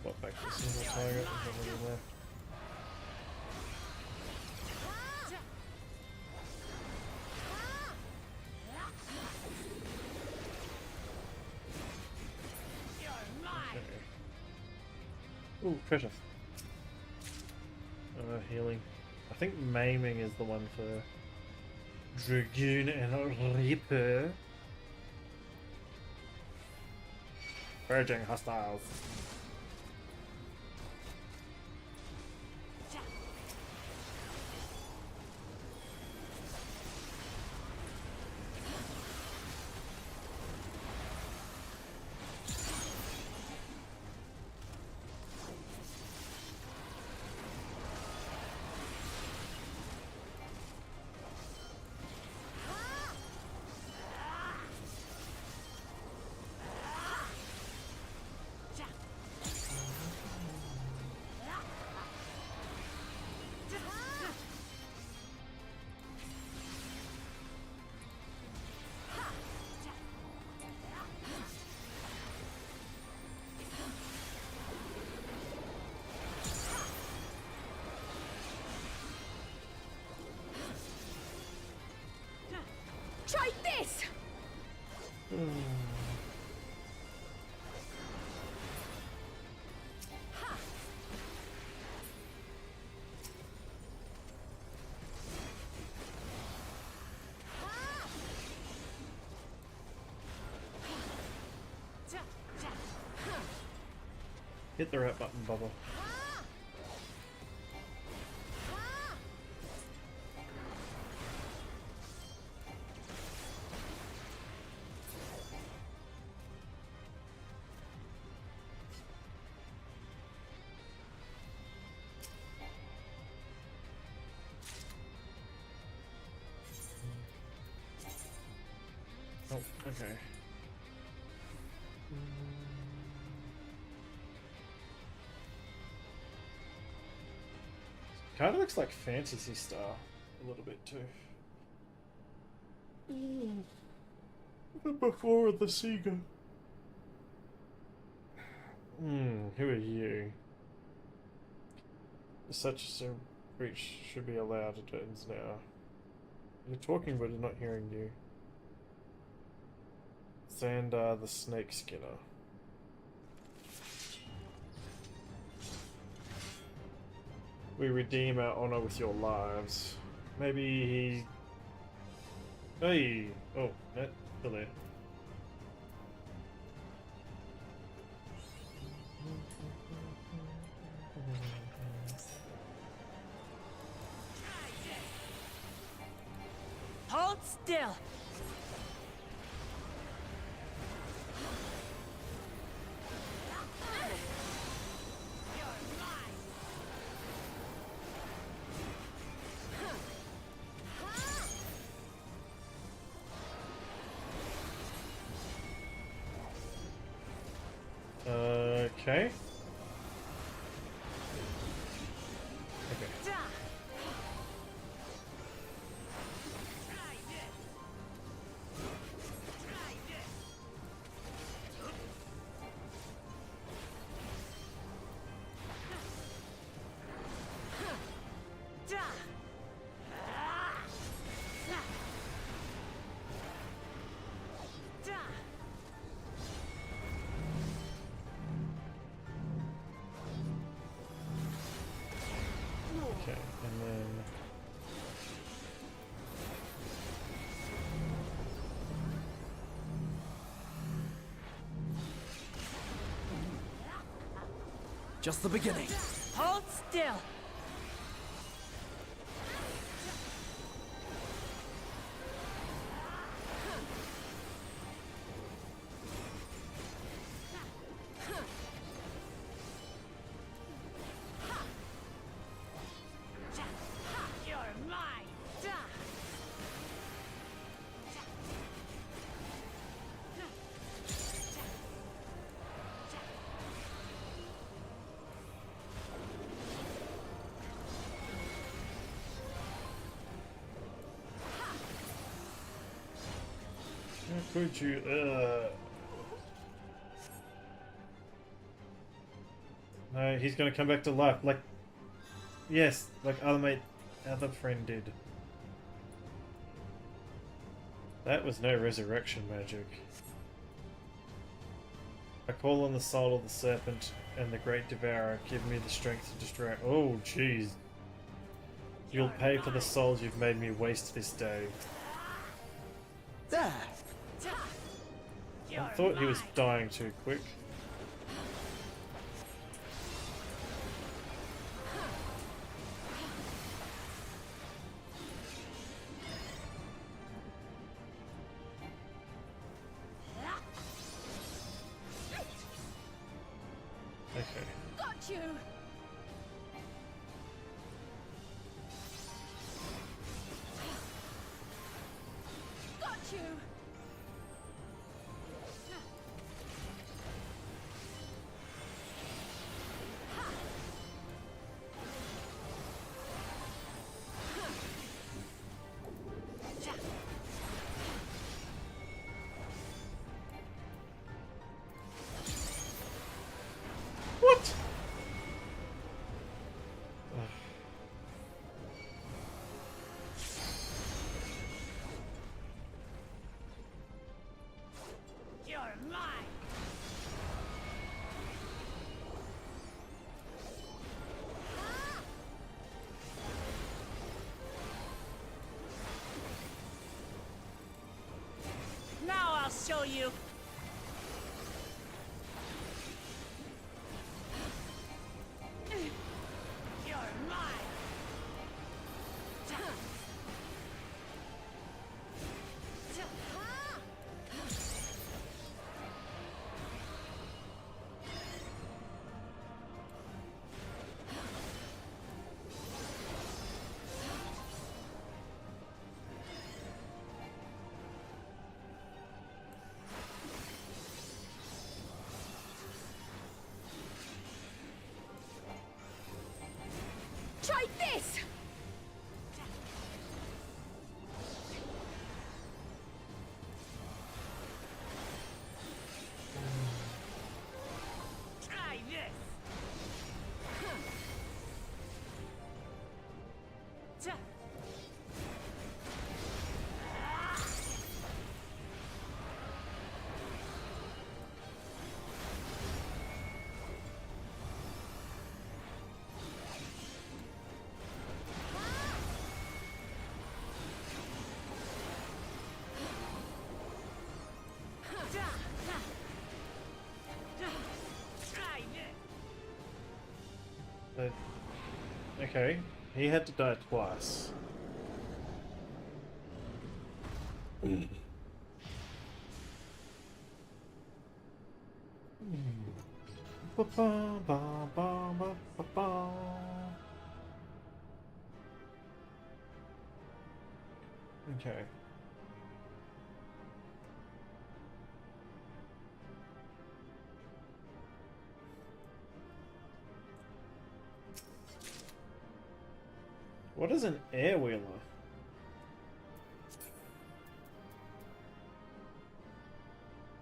What, back to single target? There's nobody left. Ooh, treasure. Healing. I think maiming is the one for Dragoon and Reaper. Purging hostiles. Hit the right button, Bubba. Oh, okay. Kind of looks like Fantasy Star a little bit too. Before the Sega. Who are you? Such a breach should be allowed. It ends now. You're talking, but it's not hearing you. Xandar the Snake Skinner. We redeem our honor with your lives. Maybe he... Hey! Oh, no, still there. Hold still! Okay. Okay, and then... Just the beginning. Hold still! How could you, No, he's gonna come back to life, like... Yes, like other friend did. That was no resurrection magic. I call on the soul of the serpent and the great devourer, give me the strength to destroy... Oh, jeez. You'll pay for the souls you've made me waste this day. There! I thought he was dying too quick. Okay. Got you! Got you! What? show you. You're mine. Try this! Try this. Okay, he had to die twice. Okay. What is an air wheeler?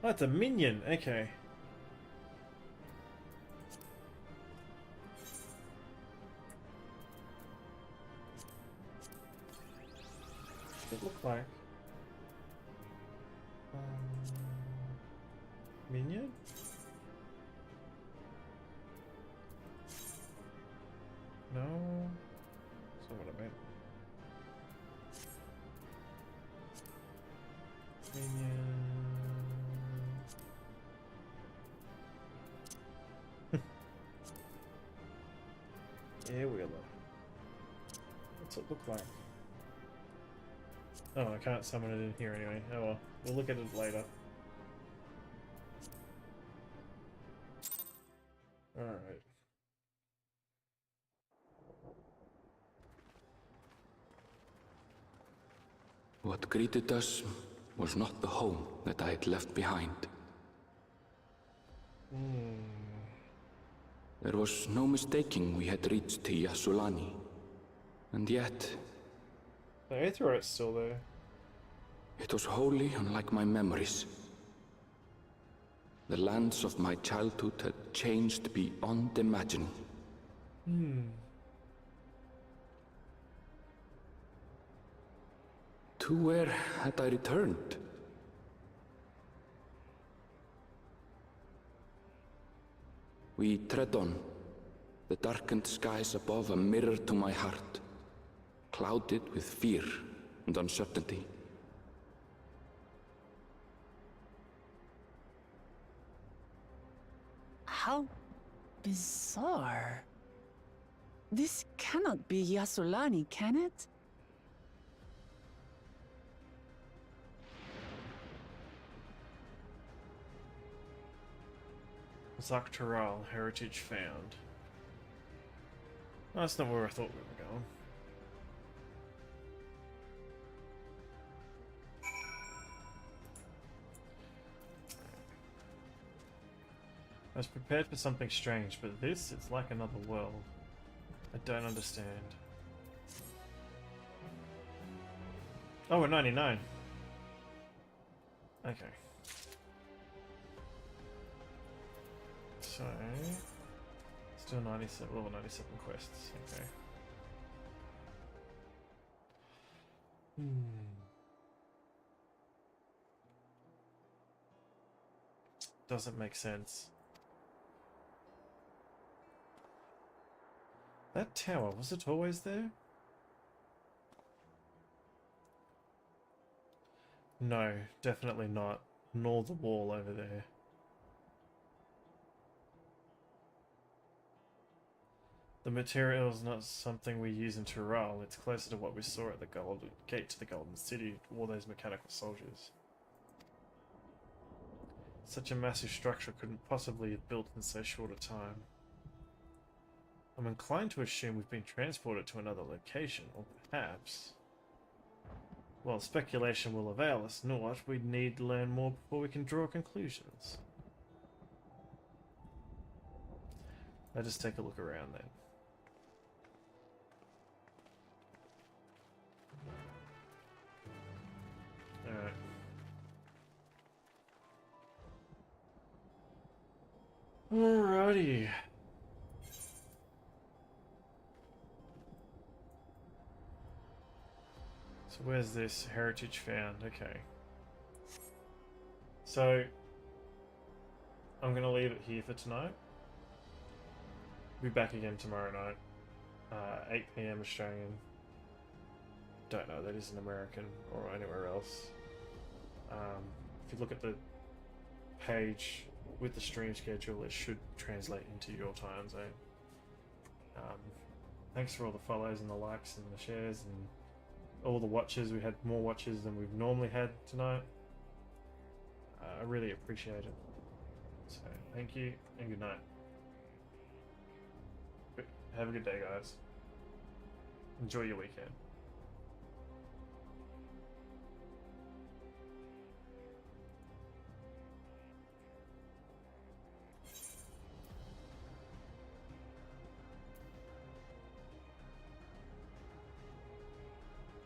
Oh, it's a minion. Okay. What's it look like? Minion? No. That's not what I meant. Minion. Air wheeler. What's it look like? Oh, I can't summon it in here anyway. Oh well, we'll look at it later. Alright. What greeted us was not the home that I had left behind. There was no mistaking we had reached Yasulani. And yet... the Aetheryte's still there. It was wholly unlike my memories. The lands of my childhood had changed beyond imagining. To where had I returned? We tread on, the darkened skies above a mirror to my heart, clouded with fear and uncertainty. How bizarre. This cannot be Yasulani, can it? Zaktaral heritage found. That's not where I thought we were going. I was prepared for something strange, but this is like another world. I don't understand. Oh, we're 99. Okay. So, still 97, level 97 quests. Okay. Doesn't make sense. That tower, was it always there? No, definitely not. gnaw the wall over there. The material is not something we use in Tural. It's closer to what we saw at the gate to the Golden City, all those mechanical soldiers. Such a massive structure couldn't possibly have built in so short a time. I'm inclined to assume we've been transported to another location, or perhaps... While speculation will avail us naught, we need to learn more before we can draw conclusions. Let us take a look around then. Alright. Alrighty. So where's this heritage found? Okay. So I'm gonna leave it here for tonight. Be back again tomorrow night. 8 PM Australian. Don't know, that isn't American or anywhere else. If you look at the page with the stream schedule, it should translate into your time zone. Thanks for all the follows and the likes and the shares and all the watches. We had more watches than we've normally had tonight. I really appreciate it. So thank you and good night. Have a good day, guys. Enjoy your weekend.